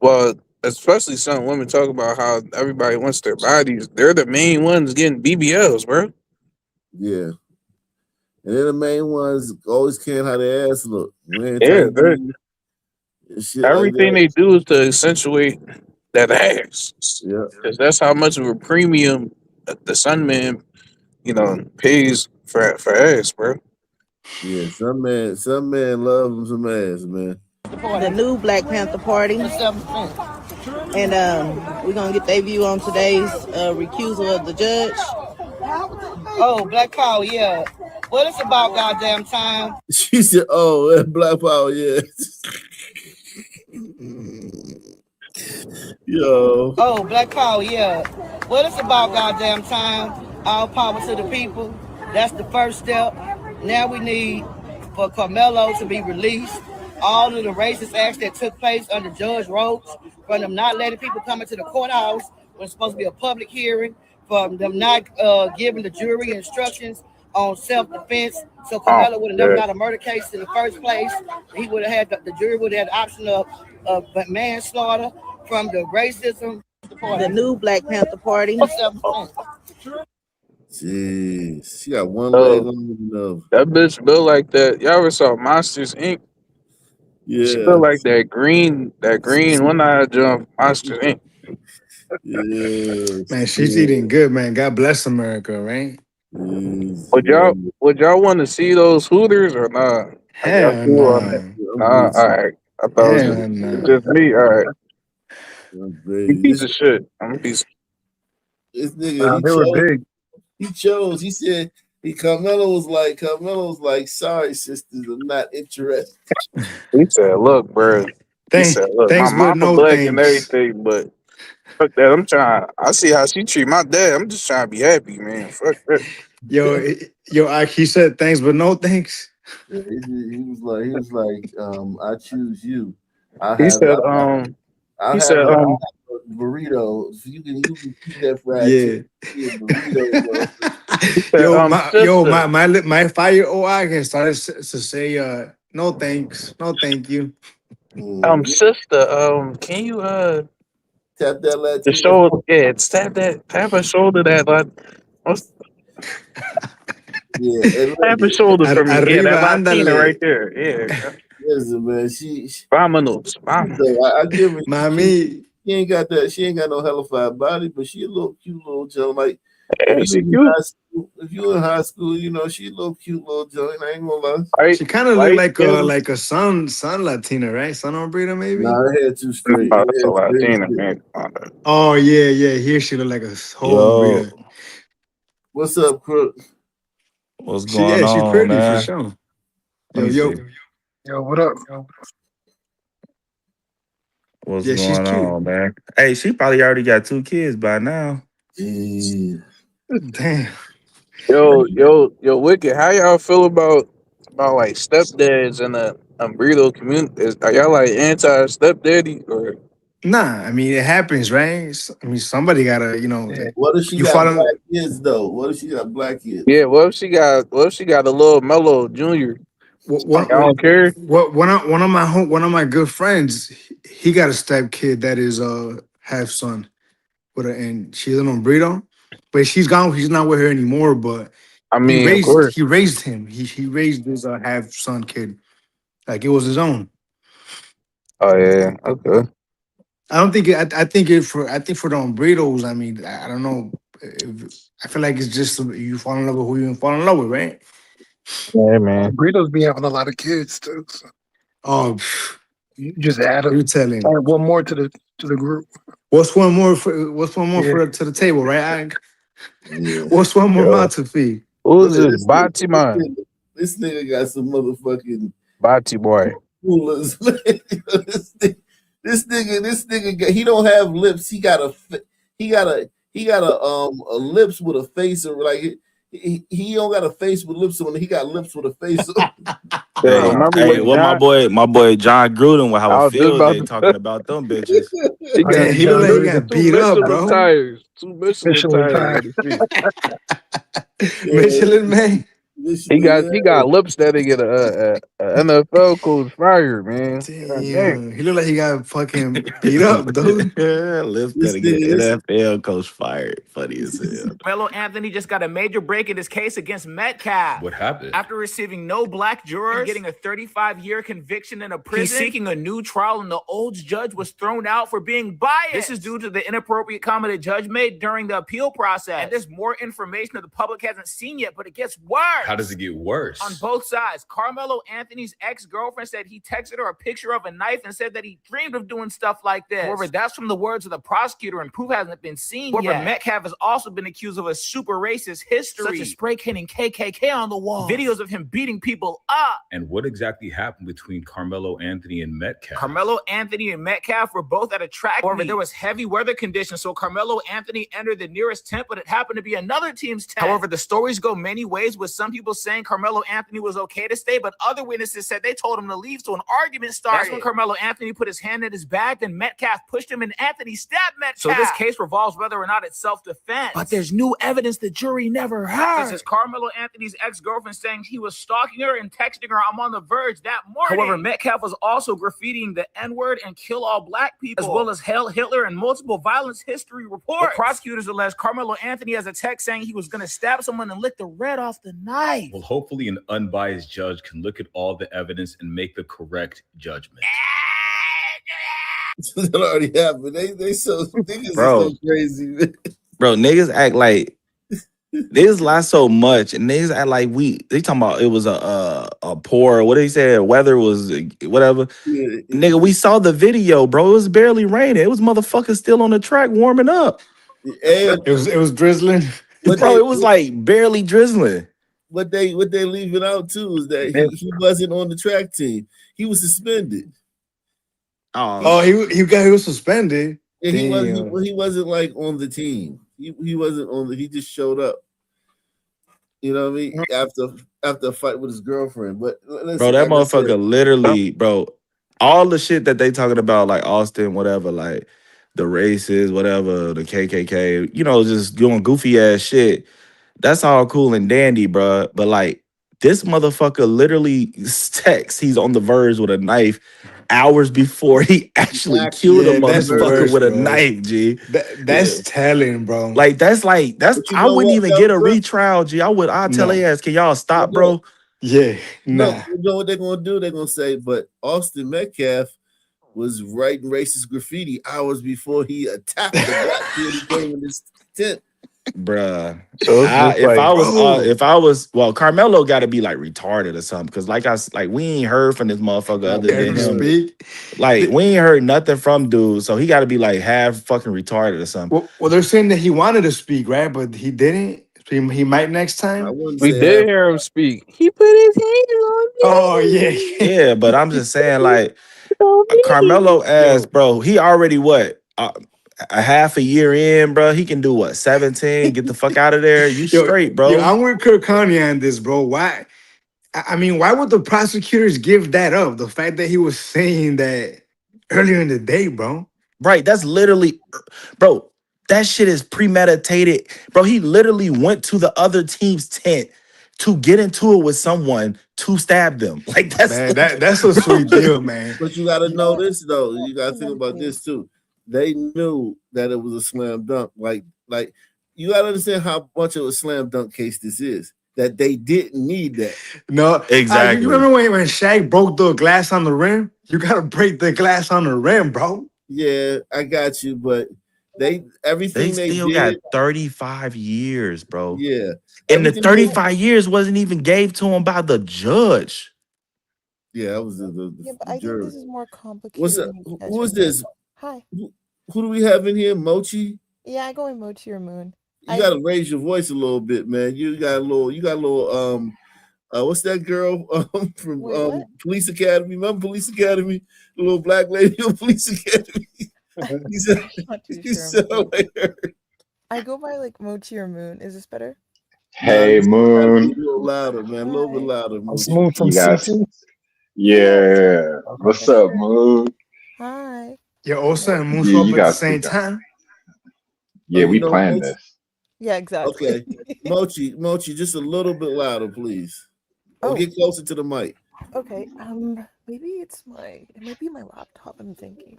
well, especially some women talk about how everybody wants their bodies, they're the main ones getting BBLs, bro. Yeah. And they're the main ones always caring how their ass look. Everything they do is to accentuate that ass. Yeah. Because that's how much of a premium the Sun Man, pays for ass, bro. Yeah, some man loves him some ass, man. The new Black Panther Party. And we're going to get their view on today's recusal of the judge. Oh, Black Power, yeah. What it's about goddamn time. She said, oh, Black Power, yeah. Yo. Oh, Black Power, yeah. What it's about goddamn time. All power to the people. That's the first step. Now we need for Karmelo to be released. All of the racist acts that took place under Judge Rhodes, from them not letting people come into the courthouse when it's supposed to be a public hearing, from them not giving the jury instructions on self-defense. So Karmelo would have never got a murder case in the first place. He would have had the jury would have had the option of manslaughter from the racism. The new Black Panther Party. Jeez, she got one leg on that bitch built like that. Y'all ever saw Monsters Inc? Yeah, she built like that green one-eyed jump, Monsters Inc. Yeah, man, she's eating good, man. God bless America, right? Would y'all want to see those Hooters or not? Hell no. Nah, all right. I thought it was just me. All right. You piece of shit. I'm a piece. This nigga, they were big. He chose. He said Carmelo was like, sorry, sisters, I'm not interested. He said, look, bro. He said, look, my mama black and everything, but fuck that. I see how she treat my dad. I'm just trying to be happy, man. Fuck that. Yo, he said thanks, but no thanks. Yeah, he was like, I choose you. He said, burrito. So you can keep that fried chicken burrito. My 5-year-old I can start to say no thanks, no thank you. Sister, can you tap that Latina? The shoulder, tap her shoulder tap her shoulder for me. That Latina right there. Yeah. Listen, man, she Vámonos. I give her. Mami. She ain't got that. She ain't got no hellified body, but she a little cute little joint. Like Yeah, she cute. if you in high school, you know she a little cute little joint. I ain't gonna lie. She kind of look like a son Latina, right? Son Ombrita, maybe. Nah, her hair too straight. Oh, that's a Latina, man. Oh yeah. Here she look like a whole Ombrita. What's up, Crook? What's going She's on, pretty for man? sure. Let me see. Yo, what up? What's Yeah, she's going cute. on, man? Hey, she probably already got 2 kids by now. Damn. Yo, Wicked, how y'all feel about like stepdads in the burrito community? Are y'all like anti stepdaddy or? Nah, I mean it happens, right? I mean somebody gotta, What if she you got follow. black kids though? What if she got black kids? Yeah, what if she got a little Mellow Junior? I don't care. One of my good friends, he got a step kid that is half son with her, and she's an Ombrito, but she's gone. He's not with her anymore. But I mean, of course. he raised him. He raised his half son kid like it was his own. Oh yeah, okay. I don't think I think for the Ombritos. I mean, I don't know. I feel like it's just you fall in love with who you fall in love with, right? Yeah, man. Burritos be having a lot of kids too. So. Oh, you just add you telling? Add one more to the group. What's one more for to the table, right? What's one more mouth to feed? Who's this? Bati man. This nigga got some motherfucking Bati boy. coolers. This nigga he don't have lips. He got a lips with a face of like he don't got a face with lips on it. He got lips with a face on. Hey, what my boy John Gruden will have a field day talking about them bitches. He look like he got beat up, bro. Tires. 2 Michelin tires. Michelin man. He got lips that he get a NFL coach fired, man. Damn. He look like he got fucking beat up, dude. Lips that get NFL coach fired. Funny as hell. Carmelo Anthony just got a major break in his case against Metcalf. What happened? After receiving no black jurors and getting a 35-year conviction in a prison, he's seeking a new trial, and the old judge was thrown out for being biased. This is due to the inappropriate comment the judge made during the appeal process. And there's more information that the public hasn't seen yet, but it gets worse. How does it get worse? On both sides, Karmelo Anthony's ex-girlfriend said he texted her a picture of a knife and said that he dreamed of doing stuff like this. However, that's from the words of the prosecutor, and proof hasn't been seen yet. Metcalf has also been accused of a super racist history, such as spray painting KKK on the wall, videos of him beating people up. And what exactly happened between Carmelo Anthony and Metcalf? Carmelo Anthony and Metcalf were both at a track meet. There was heavy weather conditions, so Carmelo Anthony entered the nearest tent, but it happened to be another team's tent. However, the stories go many ways, with some people saying Carmelo Anthony was okay to stay, but other witnesses said they told him to leave, so an argument started. That's when Carmelo Anthony put his hand in his bag, then Metcalf pushed him, and Anthony stabbed Metcalf. So this case revolves whether or not it's self-defense. But there's new evidence the jury never heard. This is Carmelo Anthony's ex-girlfriend saying he was stalking her and texting her, "I'm on the verge," that morning. However, Metcalf was also graffitiing the N-word and "kill all black people," as well as "Hail Hitler" and multiple violence history reports. The prosecutors allege Carmelo Anthony has a text saying he was going to stab someone and lick the red off the knife. Well, hopefully an unbiased judge can look at all the evidence and make the correct judgment. That already happened. They so niggas Bro. are so crazy. Bro, niggas act like niggas lie so much, and niggas act like they talking about it was a poor, what did he say? Weather was whatever. Yeah. Nigga, we saw the video, bro. It was barely raining. It was motherfuckers still on the track warming up. And it was drizzling. Bro, it was like barely drizzling. What they leaving out too is that he wasn't on the track team. He was suspended. Oh, he was suspended. Yeah, he wasn't like on the team. He wasn't on he just showed up. You know what I mean? After a fight with his girlfriend. But bro, that motherfucker literally, bro, all the shit that they talking about, like Austin, whatever, like the races, whatever, the KKK, just doing goofy ass shit. That's all cool and dandy, bro. But like this motherfucker literally texts he's on the verge with a knife hours before he actually killed a motherfucker with a knife, G. That's telling, bro. Like that's I wouldn't even get a retrial, G. I'll tell their ass, can y'all stop, bro? Yeah, No, nah. you know what they're gonna do? They're gonna say, but Austin Metcalf was writing racist graffiti hours before he attacked the black kid who came in this tent. Bruh. So it's just If like, I was well, Carmelo got to be like retarded or something, because like we ain't heard from this motherfucker Nah, other we than ain't him. heard. Speak. Like we ain't heard nothing from dude, so he got to be like half fucking retarded or something. Well, they're saying that he wanted to speak, right? But he didn't. He might next I time. wouldn't We say half. did hear him speak. He put his hands on Oh yeah. me. Yeah, but I'm just saying, like On me. Carmelo ass, Yo, bro. He already what a half a year in, bro. He can do what 17. Get the fuck out of there. You straight, yo, bro. I'm with Kirk Conley on this, bro. Why? I mean, why would the prosecutors give that up? The fact that he was saying that earlier in the day, bro. Right? That's literally, bro. That shit is premeditated, bro. He literally went to the other team's tent to get into it with someone to stab them. Like that's, Man, that's a sweet deal, man. But you got to know this though. You got to think about this too. They knew that it was a slam dunk. Like you got to understand how much of a slam dunk case this is. That they didn't need that. No, you exactly. remember when Shaq broke the glass on the rim? You gotta break the glass on the rim, bro. Yeah, I got you, but They everything they still got did. 35 years, bro. Yeah, And the everything. 35 years wasn't even gave to him by the judge. Yeah, that was the Yeah, but I think jury. this is more complicated. What's that? than you guys Who is are saying. this? Hi. Who do we have in here? Mochi. Yeah, I go in Mochi or Moon. You gotta raise your voice a little bit, man. You got a little what's that girl from Wait, what? Police Academy? Remember Police Academy? The little black lady from Police Academy. Not too You sure. sound like her. I go by like Mochi or Moon. Is this better? Hey, You gotta be Moon. a little louder, man. A little bit louder, Let's Mochi. move from You guys. CT. Yeah. What's up, Moon? Hi. Yeah, Osa and Moon Yeah, show up you at the guys same speak up. time. Yeah, You we know, planned Mochi. this. Yeah, exactly. Okay, Mochi, just a little bit louder, please. Or Oh. get closer to the mic. Okay. Maybe it might be my laptop. I'm thinking.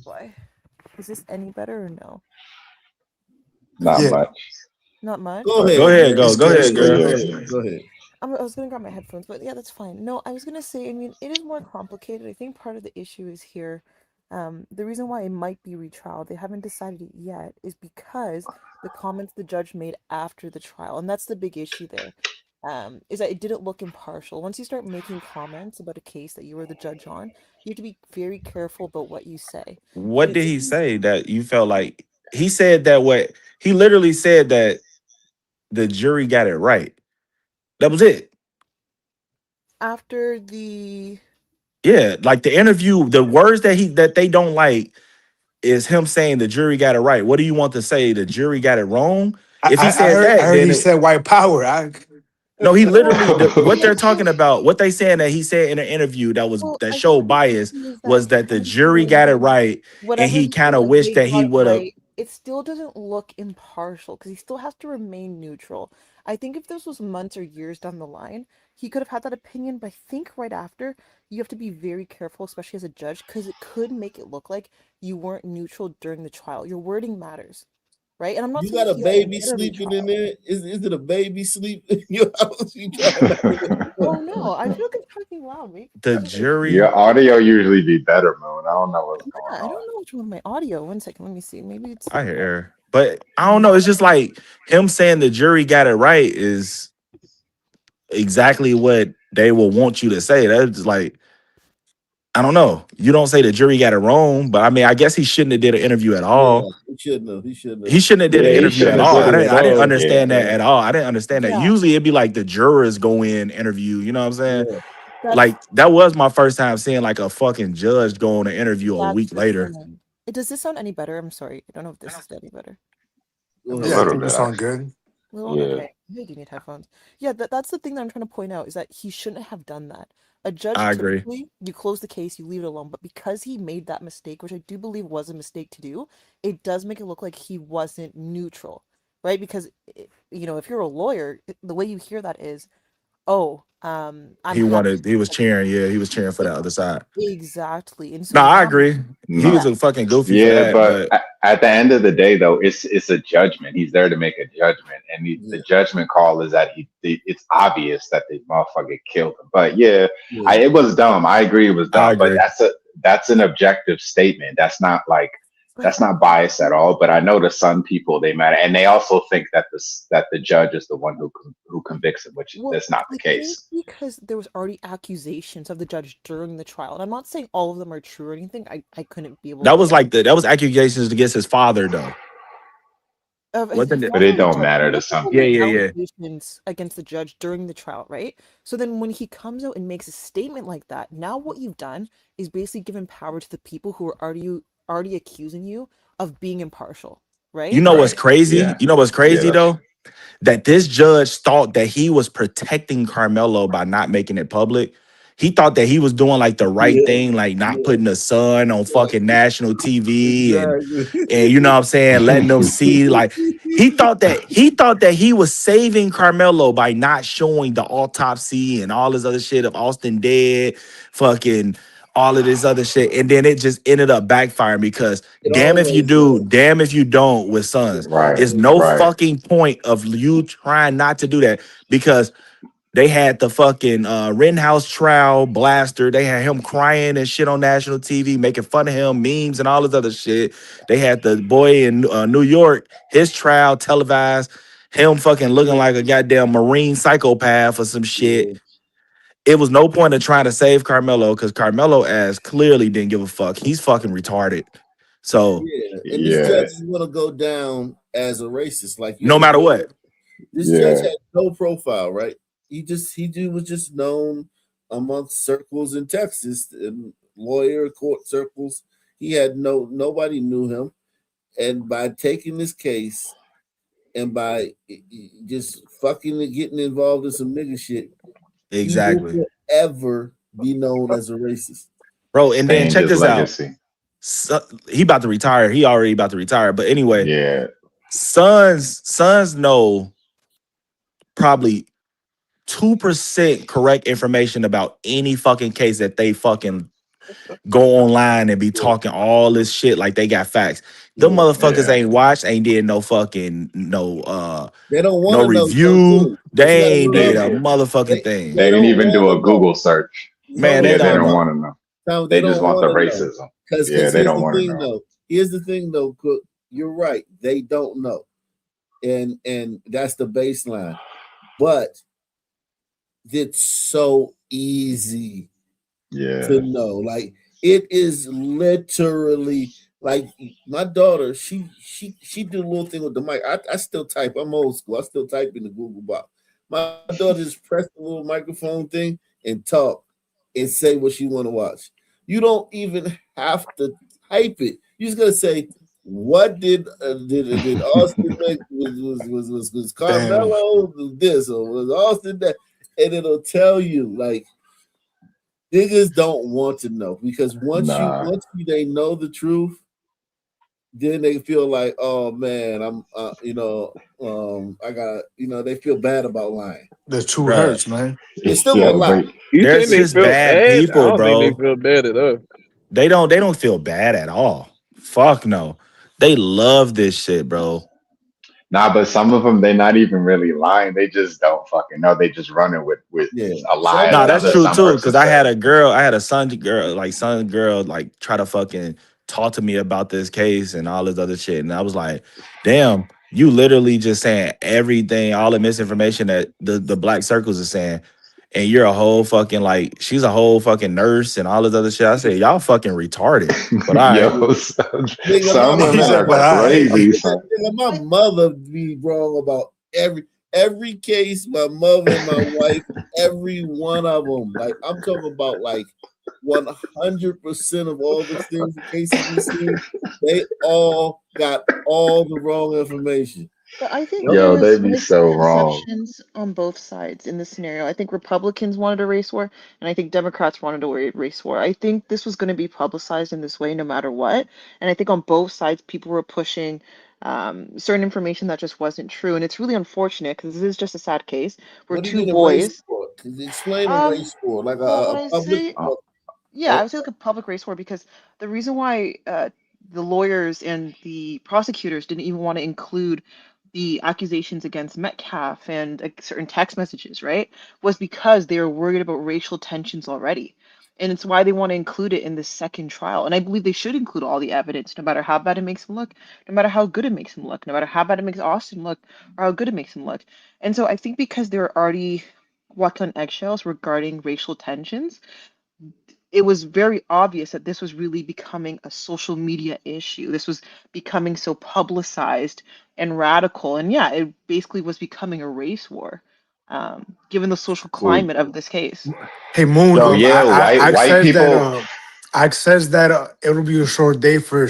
Why? Is this any better or no? Not Yeah. much. Not much. Go ahead. Go ahead, It's go good, ahead, it's good. girl. Go ahead. I was gonna grab my headphones, but yeah, that's fine. No, I was gonna say, I mean, it is more complicated. I think part of the issue is here. The reason why it might be retrial, they haven't decided it yet, is because the comments the judge made after the trial, and that's the big issue there. Is that it didn't look impartial. Once you start making comments about a case that you were the judge on, you have to be very careful about what you say. What did he say that you felt like he said that what he literally said that the jury got it right? That was it. After the Yeah, like the interview, the words that they don't like is him saying the jury got it right. What do you want to say? The jury got it wrong? If he said I that, heard then he said white power. no, he literally what they're talking about, what they saying that he said in an interview that I showed think the bias issue is that was that the even jury got it right, and whatever he he kind of said wished they that he got it would have. right, it still doesn't look impartial because he still has to remain neutral. I think if this was months or years down the line, he could have had that opinion, but I think right after, you have to be very careful, especially as a judge, because it could make it look like you weren't neutral during the trial. Your wording matters, right? And I'm not You saying got a he doesn't baby get a sleeping retrial. in there? Is it a baby sleep in your house? You trying to Oh no, I feel like I'm talking loudly. The Okay. jury. Your audio usually be better, Moon. I don't know what's going Yeah, I on. don't know what's wrong with my audio. One second, let me see. Maybe it's I hear her. But I don't know. It's just like him saying the jury got it right is exactly what they will want you to say. That's like, I don't know. You don't say the jury got it wrong, but I mean, I guess he shouldn't have did an interview at all. he shouldn't have. He shouldn't have. He shouldn't have did Yeah, an he interview at shouldn't have all. did it at I didn't all. understand Yeah. that at all. I didn't understand that. Yeah. Usually it'd be like the jurors go in interview. You know what I'm saying? That's Like that was my first time seeing like a fucking judge go on an interview a week later. concerning. Does this sound any better? I'm sorry. I don't know if this is any better. Go Yeah, I think you sound good. Well, Yeah. okay. Maybe you need headphones. Yeah, that's the thing that I'm trying to point out is that he shouldn't have done that. A judge, I agree. typically, you close the case, you leave it alone. But because he made that mistake, which I do believe was a mistake to do, it does make it look like he wasn't neutral, right? Because, if you're a lawyer, the way you hear that is, oh, He unhappy. wanted. He was cheering. Yeah, he was cheering for the other side. Exactly. And No, so I now, agree. He No. was a fucking goofy for Yeah, that, but but at the end of the day, though, it's a judgment. He's there to make a judgment, and the judgment call is that it's obvious that the motherfucker killed him. But yeah, it was dumb. I agree, it was I dumb. But agree. that's an objective statement. That's not biased at all. But I know to some people they matter, and they also think that the judge is the one who convicts him, which well, that's not I the think case. because there was already accusations of the judge during the trial, and I'm not saying all of them are true or anything. I couldn't be able that to was like that was accusations against his father, though. Wasn't his it? But father it and the don't judge. matter to Most of some them Yeah, were people. yeah, yeah. allegations against the judge during the trial, right? So then when he comes out and makes a statement like that, now what you've done is basically given power to the people who are already accusing you of being impartial, You right? know what's Right. crazy? Yeah. You know what's Yeah. crazy though? That this judge thought that he was protecting Carmelo by not making it public. He thought that he was doing like the right Yeah, thing, like not yeah, putting the son on yeah, fucking national TV and you know exactly. what I'm saying, letting them see like he thought that he was saving Carmelo by not showing the autopsy and all this other shit of Austin dead, fucking all of this other shit. And then it just ended up backfiring because It damn if you always do, does. damn if you don't with It Sons. Right. It's always no does. Right. fucking point of you trying not to do that because they had the fucking Rittenhouse trial blaster. They had him crying and shit on national TV, making fun of him, memes and all this other shit. They had the boy in New York, his trial televised, him fucking looking like a goddamn marine psychopath or some shit. Yeah, It was no point of trying to save Carmelo because Carmelo ass clearly didn't give a fuck. He's fucking retarded. So yeah. And this Yeah. judge is gonna go down as a racist. Like you no have to matter realize what, this judge Yeah. had no profile, right? Was just known amongst circles in Texas and lawyer court circles. He had nobody knew him. And by taking this case and by just fucking and getting involved in some nigga shit, he will exactly, forever be known as a racist. bro. And then Stained check his this out. legacy. He about to retire. He already about to retire. But anyway, Yeah. Sons know probably 2% correct information about any fucking case that they fucking go online and be talking all this shit like they got facts. Them Yeah. motherfuckers Yeah. ain't watched, ain't did no fucking They don't want no to know some review. too. But you got to They ain't did a remember, motherfucking thing. They they didn't don't even do want a to know. Google search. Man, they Yeah, they don't don't know. want to know. No, they They just don't want the want to know. racism. Because Yeah, they here's don't the want to thing know. though. Here's the thing though, Cook. You're right. They don't know. And that's the baseline. But it's so easy Yeah. to know. Like it is literally like my daughter, she did a little thing with the mic. I still type. I'm old school. I still type in the Google box. My daughter just press the little microphone thing and talk and say what she want to watch. You don't even have to type it. You just gotta say, what did Austin make? Was Damn. Carmelo this or was Austin that? And it'll tell you like niggas don't want to know because Nah. they know the truth, then they feel like, oh man, I'm I got they feel bad about lying. The truth Bruh. hurts, man. They're still Yeah, gonna lie. but You think There's they just feel bad bad? I people, don't think they bro. feel bad at all. They don't feel bad at all. Fuck no. They love this shit, bro. nah, but some of them they're not even really lying. They just don't fucking know. They just running with Yeah. a lie No, that's true some too. person Cause I said. had a son girl, like try to fucking talk to me about this case and all this other shit. And I was like, damn, you literally just saying everything, all the misinformation that the black circles are saying. And you're a whole fucking like, she's a whole fucking nurse and all this other shit. I said, y'all fucking retarded. But all right. Yo, Nigga, some my He women said, are but mother, I. crazy. nigga, my mother be wrong about every case. My mother and my wife, every one of them. Like I'm talking about like 100% of all the things the cases we see, they all got all the wrong information. But I think Yep. there Yo, they was be so wrong. misconceptions on both sides in this scenario. I think Republicans wanted a race war, and I think Democrats wanted a race war. I think this was going to be publicized in this way no matter what. And I think on both sides, people were pushing certain information that just wasn't true. And it's really unfortunate because this is just a sad case where What do you two need a race boys. for? Explain a race war, like Well, when a I public. say, yeah, I would say like a public race war because the reason why the lawyers and the prosecutors didn't even want to include the accusations against Metcalf and certain text messages, right, was because they were worried about racial tensions already. And it's why they want to include it in the second trial. And I believe they should include all the evidence, no matter how bad it makes him look, no matter how good it makes him look, no matter how bad it makes Austin look, or how good it makes him look. And so I think because they're already walking on eggshells regarding racial tensions, it was very obvious that this was really becoming a social media issue. This was becoming so publicized and radical. And yeah, it basically was becoming a race war, given the social Well, climate of this case. Hey Moon, well, yeah, I white says that people. I says that it'll be a short day for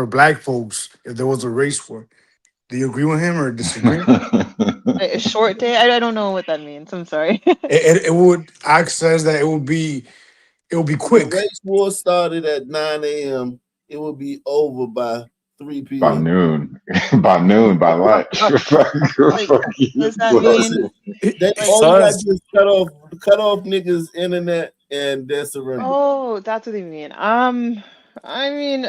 black folks if there was a race war. Do you agree with him or disagree? A short day? I don't know what that means. I'm sorry. It would. I says that it will be The quick. race war started at 9 a.m. It will be over by 3 By p.m. noon, by lunch. Fuck Like, what does that mean? They Like, all you got to do is cut off niggas' internet and they're surrendered. oh, that's what they mean. I mean,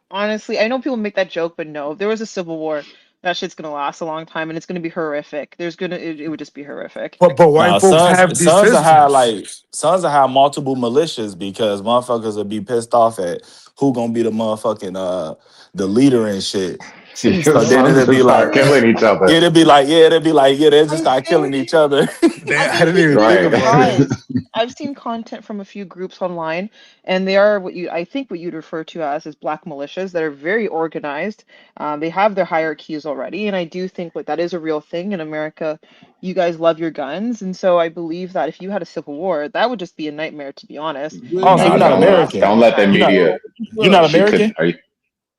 honestly, I know people make that joke, but no, if there was a civil war, that shit's gonna last a long time and it's gonna be horrific. It would just be horrific. But Nah, white folks have these sons will have systems. sons will have multiple militias because motherfuckers will be pissed off at who gonna be the motherfucking the leader and shit. Your So then sons it'll just be start like killing each other. it'll be like they just I start killing think each other. I didn't even you'd be think Right. about it. surprised. I've seen content from a few groups online, and they are I think what you'd refer to as black militias that are very organized. They have their hierarchies already, and I do think that is a real thing in America. You guys love your guns, and so I believe that if you had a civil war, that would just be a nightmare, to be honest. Oh, And so I you're Nah, think not it would last a American. don't long let the time. media. You're not She could. American? Are you,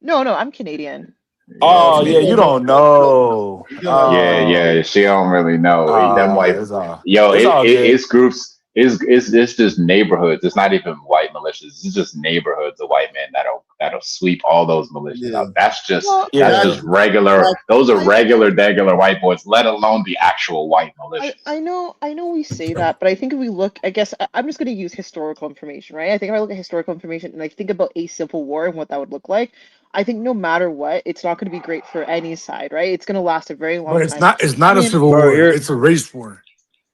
No, no, I'm Canadian. yeah, Oh me yeah, you neither. don't know. Yeah. She don't really know. Them white. It's all good. It's groups. It's just neighborhoods. It's not even white militias. It's just neighborhoods of white men that'll sweep all those militias out. That's Well, just regular. Those are regular white boys. Let alone the actual white militias. I know we say that, but I think if we look, I guess I'm just going to use historical information, right? I think if I look at historical information and I think about a civil war and what that would look like, I think no matter what, it's not going to be great for any side, right? It's going to last a very long But it's time. not. It's I not a mean, civil war. It's a race war.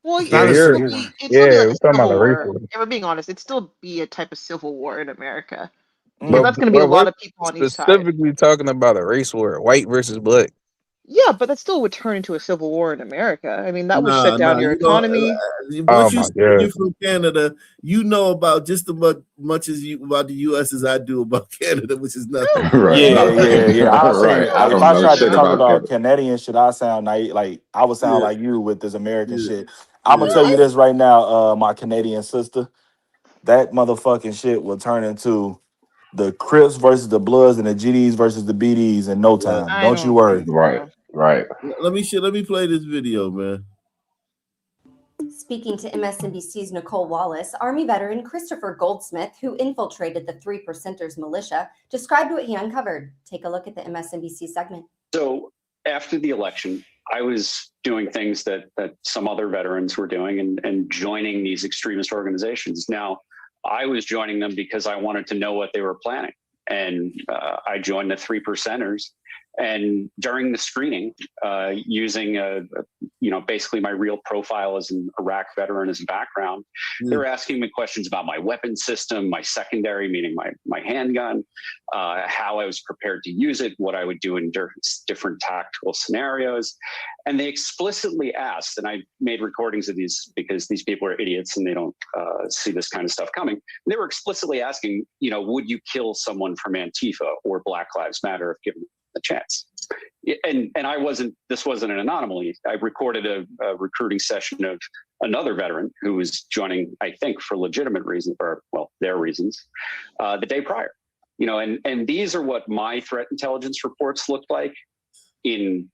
well, It's not a it'd civil still war. be like we're a talking about civil the race war. war. If we're being honest, it'd still be a type of civil war in America because But that's going to be a but lot we're of people on each side. specifically talking about a race war, white versus black. Yeah, but that still would turn into a civil war in America. I mean, that would shut down Nah. your You know, economy. Oh once you my say god. you're from Canada, you know about just as much as you about the U.S. as I do about Canada, which is nothing. Right. Nothing. Yeah. I Right. say I if don't I know tried to shit talk about about Canada. Canadian shit, I would sound Yeah, like you with this American yeah, shit. I'm gonna yeah. tell you this right now, my Canadian sister. That motherfucking shit will turn into the Crips versus the Bloods and the GDs versus the BDs in no Right. time. I Don't you don't worry. think so. Right. Let me play this video, man. Speaking to MSNBC's Nicole Wallace, Army veteran Christopher Goldsmith, who infiltrated the Three Percenters militia, described what he uncovered. Take a look at the MSNBC segment. So after the election, I was doing things that some other veterans were doing and joining these extremist organizations. Now, I was joining them because I wanted to know what they were planning. And I joined the Three Percenters. And during the screening, using basically my real profile as an Iraq veteran as a background, they were asking me questions about my weapon system, my secondary, meaning my handgun, how I was prepared to use it, what I would do in different tactical scenarios. And they explicitly asked, and I made recordings of these because these people are idiots and they don't see this kind of stuff coming. They were explicitly asking, would you kill someone from Antifa or Black Lives Matter if given a chance? And this wasn't an anomaly. I recorded a recruiting session of another veteran who was joining, I think, for legitimate reasons, or their reasons, the day prior. And these are what my threat intelligence reports looked like in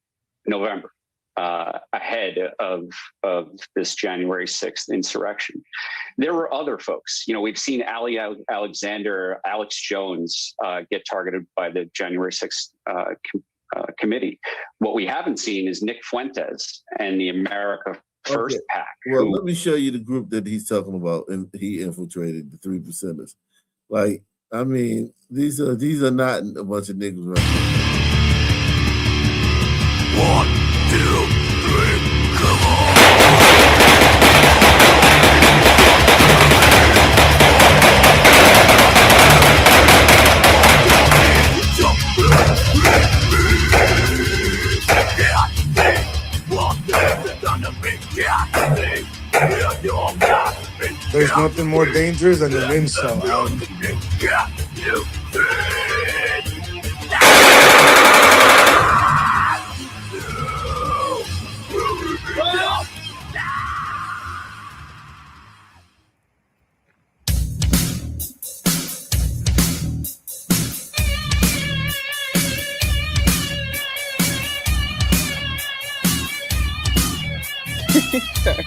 November, ahead of this January 6th insurrection. There were other folks. We've seen Ali Alexander, Alex Jones get targeted by the January 6th committee. What we haven't seen is Nick Fuentes and the America first pack. Well, who let me show you the group that he's talking about, and he infiltrated the 3%ers. Like, I mean, these are not a bunch of niggas right now. 1, 2, 3, come on. There's nothing more dangerous than an incel out. Sorry.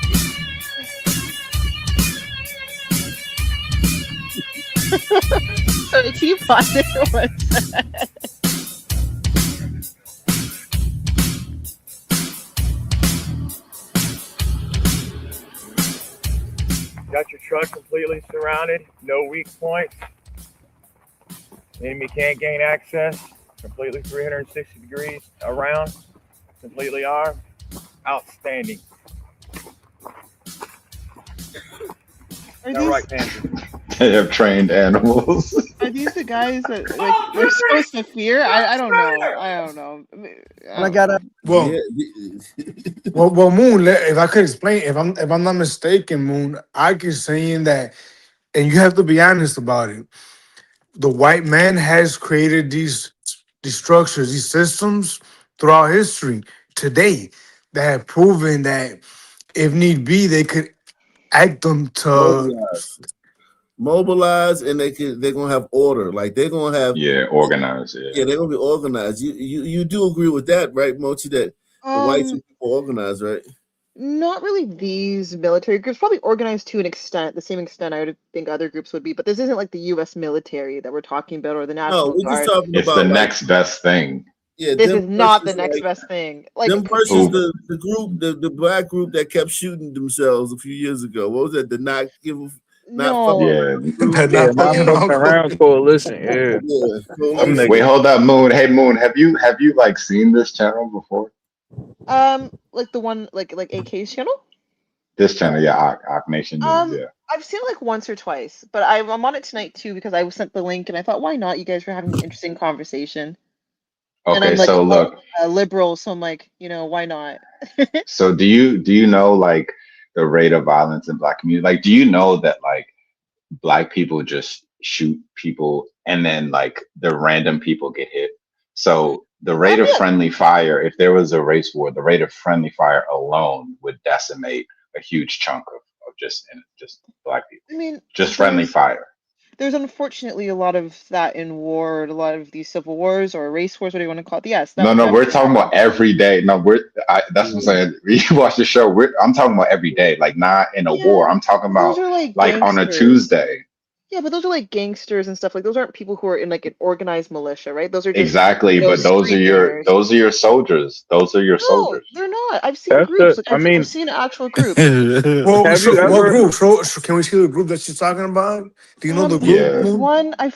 Sorry, can you pause it for 1 second? Got your truck completely surrounded, no weak points. Enemy can't gain access. Completely 360 degrees around. Completely armed. Outstanding. Now right, Panther. They have trained animals. Are these the guys that like we're supposed to fear? I don't know. I got a well, Moon. If I could explain, if I'm not mistaken, Moon, I keep saying that, and you have to be honest about it. The white man has created these structures, these systems throughout history. Today, that have proven that if need be, they could act them to mobilize, and they're gonna have order. Like they're gonna have organized. Yeah, they're gonna be organized. You do agree with that, right, Mochi? That the white people organized, right? Not really these military groups, probably organized to an extent, the same extent I would think other groups would be, but this isn't like the US military that we're talking about or the National we're Guard. just talking It's about the like, next best thing. Yeah, This them is not the versus, next like, best thing. Like them versus the group, the black group that kept shooting themselves a few years ago. What was that? The not give a not fucking around group? Yeah, not fucking around coalition. Yeah. Coalition. Wait, hold up, Moon. Hey, Moon, have you like seen this channel before? Like the one like AK's channel? This channel, yeah, Ock Nation News, yeah. I've seen it like once or twice, but I'm on it tonight too because I was sent the link and I thought, why not? You guys were having an interesting conversation. And Okay, I'm like so look. a liberal, so I'm like, why not? So do you know like the rate of violence in black community? Like, do you know that like black people just shoot people and then like the random people get hit? So the rate of friendly fire, if there was a race war, the rate of friendly fire alone would decimate a huge chunk of just black people. I mean, just friendly fire. There's unfortunately a lot of that in war, a lot of these civil wars or race wars, whatever you want to call it. Yes. No, we're talking about every day. No, that's what I'm saying. You watch the show. I'm talking about every day, like not in a war. I'm talking about like on a Tuesday. Yeah, but those are like gangsters and stuff. Like those aren't people who are in like an organized militia, right? Those are just, exactly. But those are your soldiers. Those are your soldiers. They're not. I've seen groups. I've seen actual groups. Well, what group? So can we see the group that she's talking about? Do you know the group? There's one I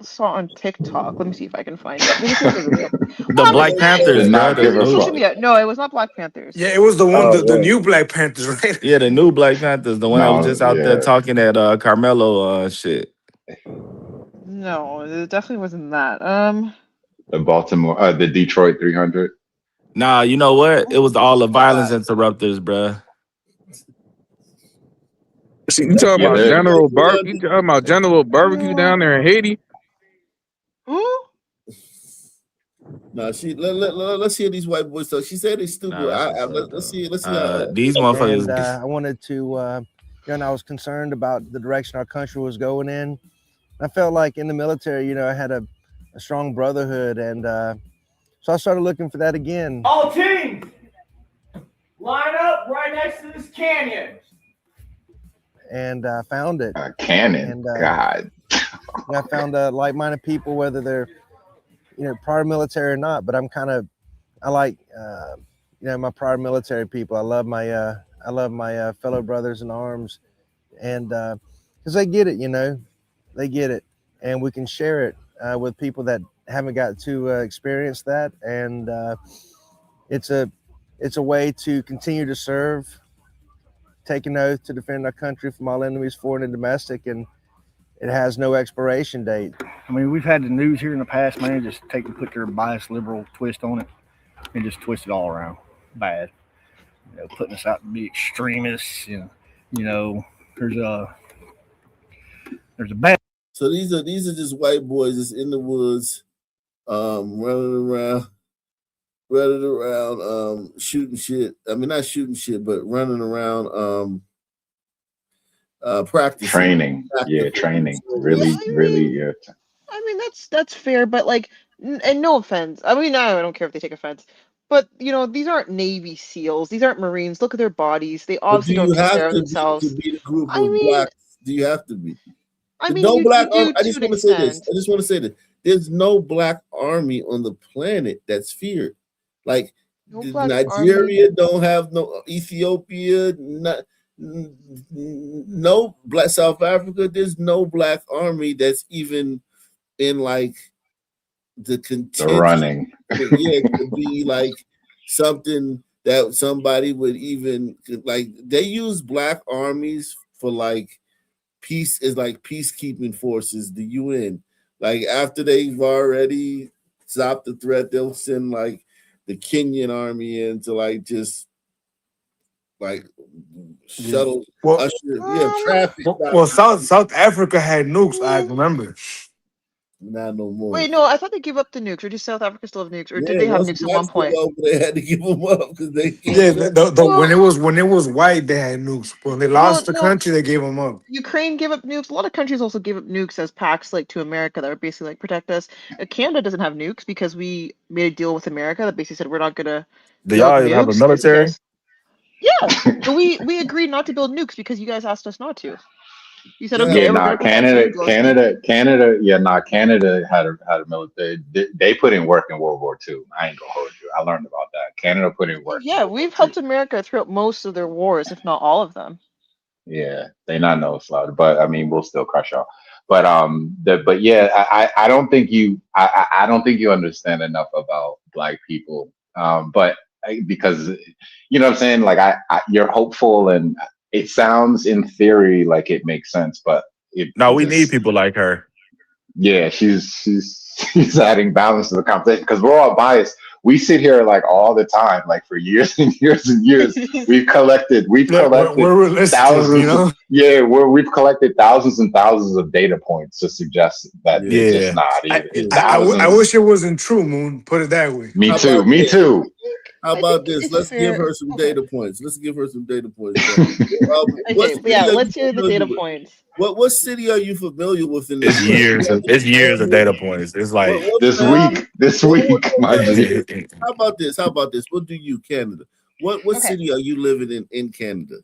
saw on TikTok. Let me see if I can find it. The Black Panthers. Social media. No, it was not Black Panthers. Yeah, it was the one, the new Black Panthers, right? Yeah, the new Black Panthers, the one that was just out there talking at Karmelo shit. No, it definitely wasn't that. The Detroit 300. Nah, you know what? It was all the violence interrupters, bruh. See, you talking about General Barbecue? You talking about General Barbecue down there in Haiti? Nah, let's hear these white boys talk. She said it's stupid. Let's see. Let's see. These motherfuckers. And I wanted to, and I was concerned about the direction our country was going in. I felt like in the military, I had a strong brotherhood, and so I started looking for that again. All teams, line up right next to this canyon. And I found it. Cannon. And, God. I found like-minded people, whether they're, prior military or not. But I like, my prior military people. I love my I love my fellow brothers in arms, and because they get it, they get it, and we can share it with people that haven't got to experience that, and it's a way to continue to serve, take an oath to defend our country from all enemies, foreign and domestic, and it has no expiration date. I mean, we've had the news here in the past, man, just put their biased liberal twist on it and just twist it all around bad. Putting us out to be extremists. There's a bad. So these are just white boys just in the woods, running around, shooting shit. I mean, not shooting shit, but running around, practicing. Training. Really, yeah. I mean, that's fair, but like, and no offense. I mean, I don't care if they take offense, but these aren't Navy SEAls. These aren't Marines. Look at their bodies. They obviously don't take care of themselves. To be the group of blacks? Do you have to be? I mean, no black. you do I just want to say this. I just want to say that there's no black army on the planet that's feared. Like Nigeria don't have no, Ethiopia, no black, South Africa. There's no black army that's even in like the running. Yeah, to be like something that somebody would even like. They use black armies for like peace, is like peacekeeping forces, the UN. Like after they've already stopped the threat, they'll send like the Kenyan army in to like just like shuttle traffic. Well, South Africa had nukes, I remember. Not no more. Wait, no, I thought they gave up the nukes, or does South Africa still have nukes, or did they have nukes at one point? They had to give them up because they when it was white, they had nukes. When they lost the country, they gave them up. Ukraine gave up nukes. A lot of countries also gave up nukes as pacts, like to America, that would basically like protect us. Canada doesn't have nukes because we made a deal with America that basically said we're not gonna. Do y'all even have a military? Yeah, but we agreed not to build nukes because you guys asked us not to. You said, okay, Canada had a military. They put in work in World War II. I ain't gonna hold you. I learned about that. Canada put in work. Yeah, we've helped America throughout most of their wars, if not all of them. Yeah, they not no slaughter, but I mean, we'll still crush y'all. But I don't think you understand enough about black people. Because you know what I'm saying, like you're hopeful and it sounds in theory like it makes sense, but we need people like her. Yeah, she's adding balance to the conversation because we're all biased. We sit here like all the time, like for years and years and years. We've collected thousands. We've collected thousands and thousands of data points to suggest that it's just not. I wish it wasn't true, Moon. Put it that way. Me too. How about this? Let's give her some data points. Let's hear the data points. What city are you familiar with? In it's years of data points. It's like this week. How about this? What do you, Canada? What city are you living in Canada?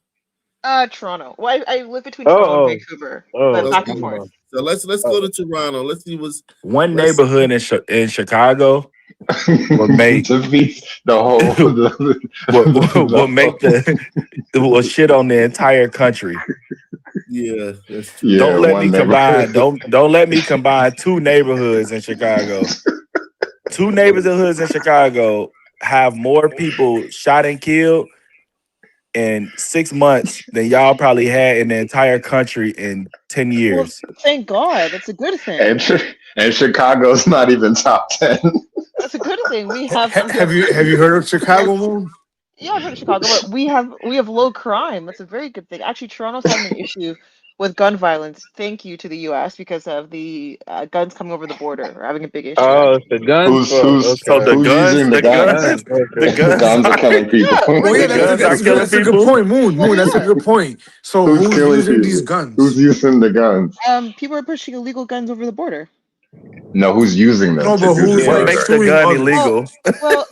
Toronto. Well, I live between Toronto and Vancouver, but back and forth. So let's go to Toronto. Let's see what's one neighborhood in Chicago will make the whole will make will shit on the entire country. Yeah, that's true. Don't let me combine. Don't let me combine two neighborhoods in Chicago. Two neighborhoods in Chicago have more people shot and killed in 6 months than y'all probably had in the entire country in 10 years. Well, thank God. That's a good thing. And Chicago's not even top 10. That's a good thing. We have. Have you heard of Chicago, Moon? Yeah, I've heard of Chicago, but we have low crime. That's a very good thing. Actually, Toronto's having an issue with gun violence. Thank you to the U.S. because of the guns coming over the border. We're having a big issue. Oh, it's the guns. The guns are killing people. That's a good point, Moon. That's a good point. So who's using these guns? Who's using the guns? People are pushing illegal guns over the border. No, who's using them No, to but do the who's What like makes murder? the shooting gun others? illegal? Well,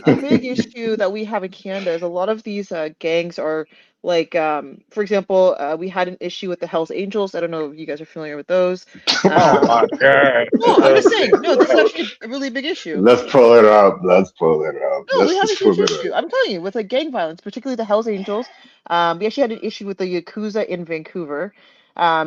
a big issue that we have in Canada is a lot of these gangs are like, for example, we had an issue with the Hells Angels. I don't know if you guys are familiar with those. Oh my god. No, I'm just saying. No, this is actually a really big issue. Let's pull it up. Let's pull it up. No, we Let's have a just pull huge it up. issue. I'm telling you, with like gang violence, particularly the Hells Angels. We actually had an issue with the Yakuza in Vancouver.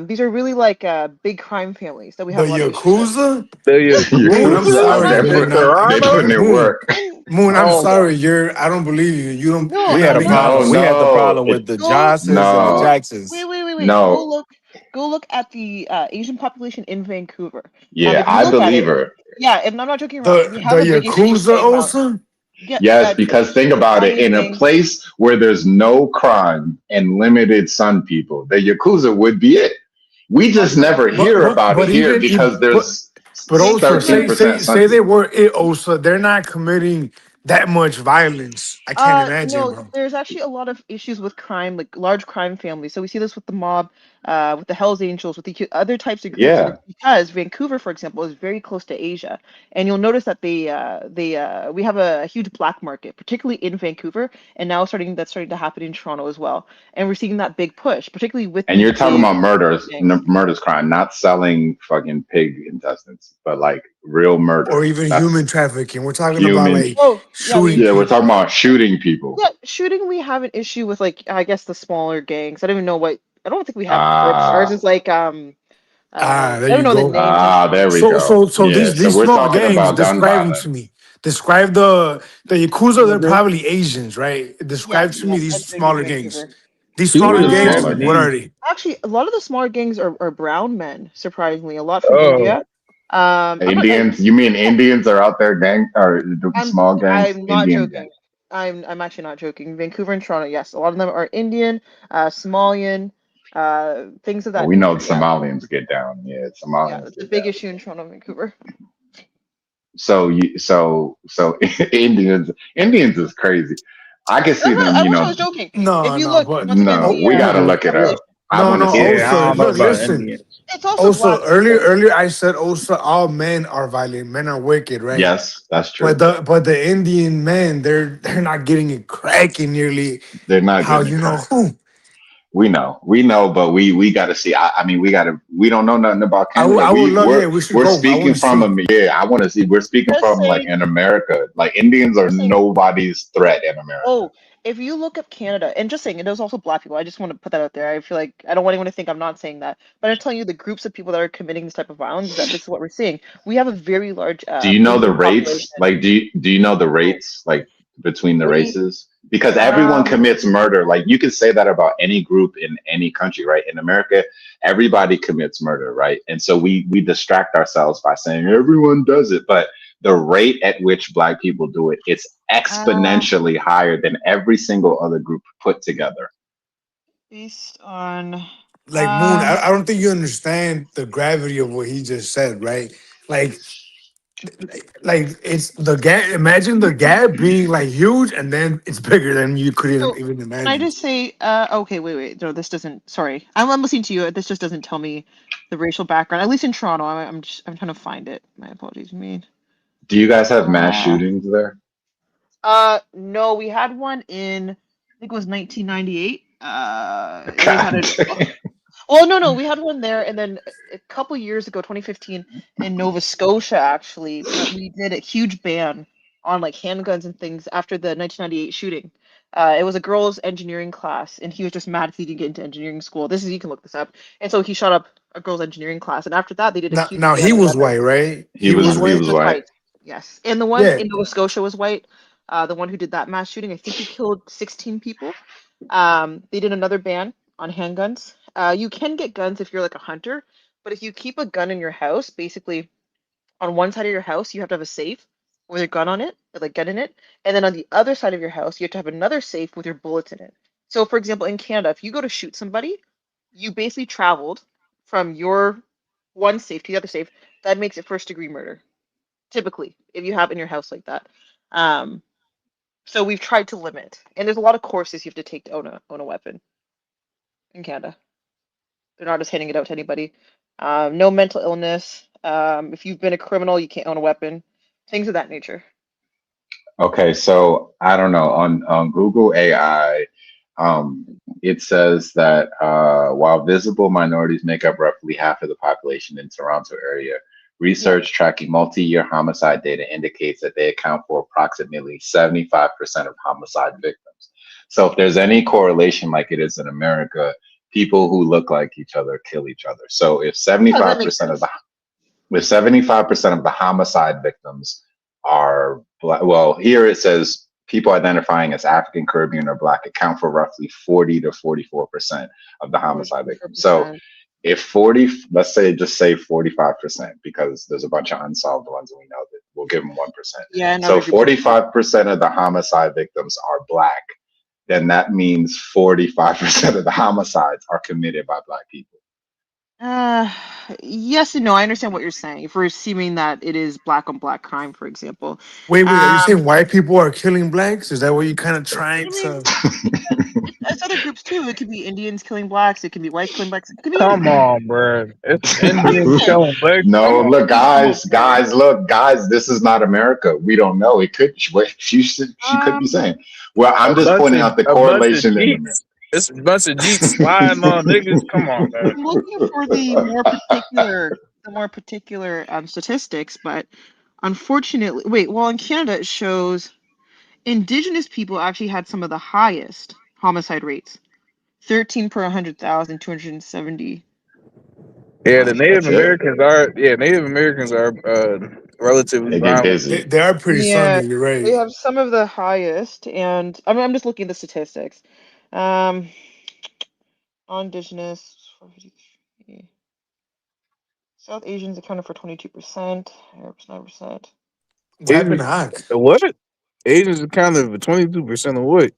These are really like big crime families that we The have a lot of issues with. Yakuza? Yes, Moon, I'm Yakuza. Oh, sorry, they you're put not. they putting in Moon, work. Moon, I'm Oh, sorry. I don't believe you. You don't. no, We I had a think you No, problem. just. We had the no, problem with the go Johnsons and the no, Jacksons. wait. no. Go look at the Asian population in Vancouver. Yeah, If you I look at believe it, her. yeah, and I'm not joking around. We The have a big issue with Yakuza gang violence. also. Yeah, Yes, because think about it. Chinese In a gangs. place where there's no crime and limited sun people, the Yakuza would be it. We just never hear about it But here even because there's but also say 13% sun they people. were it also. They're not committing that much violence. I can't imagine, No, bro. there's actually a lot of issues with crime, like large crime families. So we see this with the mob, with the Hells Angels, with the other types of groups, and Yeah. it's because Vancouver, for example, is very close to Asia, and you'll notice that we have a huge black market, particularly in Vancouver, and now that's starting to happen in Toronto as well, and we're seeing that big push, particularly with And these you're talking big about murders, gangs. murders crime, not selling fucking pig intestines, but like real Or murder. even human That's trafficking. We're talking about human. like Oh, yeah, shooting Yeah, we're talking people. about shooting people. yeah, shooting. We have an issue with like I guess the smaller gangs. I don't even know what. I don't think we have Crips. Ours Ah, is like There I don't you know the go. names of some of there them. we go. So Yeah, so these we're small talking gangs. about gun Describing to violence. me. Describe the Yakuza. They're probably Asians, right? Describe Yes, to me that's these big in smaller gangs. Vancouver. These Who smaller are the gangs. smaller What names? are they? Actually, a lot of the smaller gangs are brown men, surprisingly, a lot from Oh, India. I'm not. Indians? You mean Indians are out there gang or doing small gangs? I'm not Indian joking. gangs. I'm actually not joking. Vancouver and Toronto, yes, a lot of them are Indian, Somalian, things of Well, that we know nature. the Yeah, Somalians get down. Yeah, yeah, Somalians it's a get big down. issue in Toronto, and Vancouver. So Indians is crazy. I can see them, I wish I was joking. If you No, look but once again, no, the we gotta oh, look it population. up. I no, want to no. see it. yeah, I Also, don't know look, about listen. Indians. It's also Also, black people. earlier I said also all men are violent. Men are wicked, right? Yes, that's But true. the Indian men, they're not getting it cracking nearly They're not how getting it you know cracked. who. We know, but we got to see. I mean, we don't know nothing about Canada. I would love. Yeah, we should We're go. I want speaking to from see. I want to see. We're speaking Just from like saying. in America. Like Indians are Just saying. nobody's threat in America. Oh, if you look up Canada, and just saying, it is also black people. I just want to put that out there. I feel like I don't want anyone to think I'm not saying that, but I'm telling you, the groups of people that are committing this type of violence, that this is what we're seeing. We have a very large Do you know the Indian rates? population. Like, do you know the rates like between the We races? Because everyone um commits murder. Like you can say that about any group in any country, right? In America, everybody commits murder, right? And so we distract ourselves by saying everyone does it, but the rate at which Black people do it, it's uh exponentially higher than every single other group put together. based on Like Moon, I don't think you understand the gravity of what he just said, right? Like it's the gap. Imagine the gap being like huge, and then it's bigger than you could So even can I imagine. just say, okay, wait, no, this doesn't. Sorry, I'm listening to you. This just doesn't tell me the racial background. At least in Toronto, I'm trying to find it. My apologies, me. Do you guys have mass Uh, shootings there? no, we had one in, I think it was 1998. It was at God a. damn. Well, no, we had one there, and then a couple years ago, 2015, in Nova Scotia, actually, we did a huge ban on like handguns and things after the 1998 shooting. It was a girls' engineering class, and he was just mad because he didn't get into engineering school. You can look this up. And so he shot up a girls' engineering class, and after that, they did a huge Now ban he on was weapons. white, right? He He was was Yes, he white. he was was white. white. Yes, and the one Yeah. in Nova Scotia was white. The one who did that mass shooting, I think he killed 16 people. They did another ban on handguns. You can get guns if you're like a hunter, but if you keep a gun in your house, basically on one side of your house you have to have a safe with your gun on it, or like gun in it, and then on the other side of your house you have to have another safe with your bullets in it. So, for example, in Canada, if you go to shoot somebody, you basically traveled from your one safe to the other safe. That makes it first degree murder, typically, if you have it in your house like that. Um, so we've tried to limit, and there's a lot of courses you have to take to own a weapon in Canada. They're not just handing it out to anybody. No mental illness. If you've been a criminal, you can't own a weapon. Things of that nature. Okay, so I don't know on Google AI, it says that while visible minorities make up roughly half of the population in Toronto area, research tracking multi-year homicide data indicates that they account for approximately 75% of homicide victims. So if there's any correlation like it is in America, people who look like each other kill each other. So if 75% of the with 75% of the homicide victims are black. Well, here it says people identifying as African, Caribbean, or Black account for roughly 40 to 44% of the homicide victims. So if 40, let's say, just say 45%, because there's a bunch of unsolved ones and we know that we'll give them 1%. Yeah, no, So 45% of the homicide victims are Black, then that means 45% of the homicides are committed by Black people. Yes and no. I understand what you're saying. If we're assuming that it is black on black crime, for example. Wait, are you saying white people are killing blacks? Is that what you kind of trying to? It's other groups too. It could be Indians killing blacks. It could be whites killing blacks. It could be Come on, bro. It's Indians killing blacks. No, look, guys, look, guys, this is not America. We don't know. It could, she could be saying. Well, I'm just pointing out the correlation in America. It's a bunch of Jeeps sliding on niggas. Come on, man. I'm looking for the more particular statistics, but unfortunately, well, in Canada it shows Indigenous people actually had some of the highest homicide rates, 13 per 100,000, 270. Yeah, the Native Americans are relatively violent. They are pretty sunny. You're right. They have some of the highest, and I'm just looking at the statistics. Indigenous, South Asians accounted for 22%, Arabs 9%. What happened to Hawk? What? Asians accounted for 22% of what?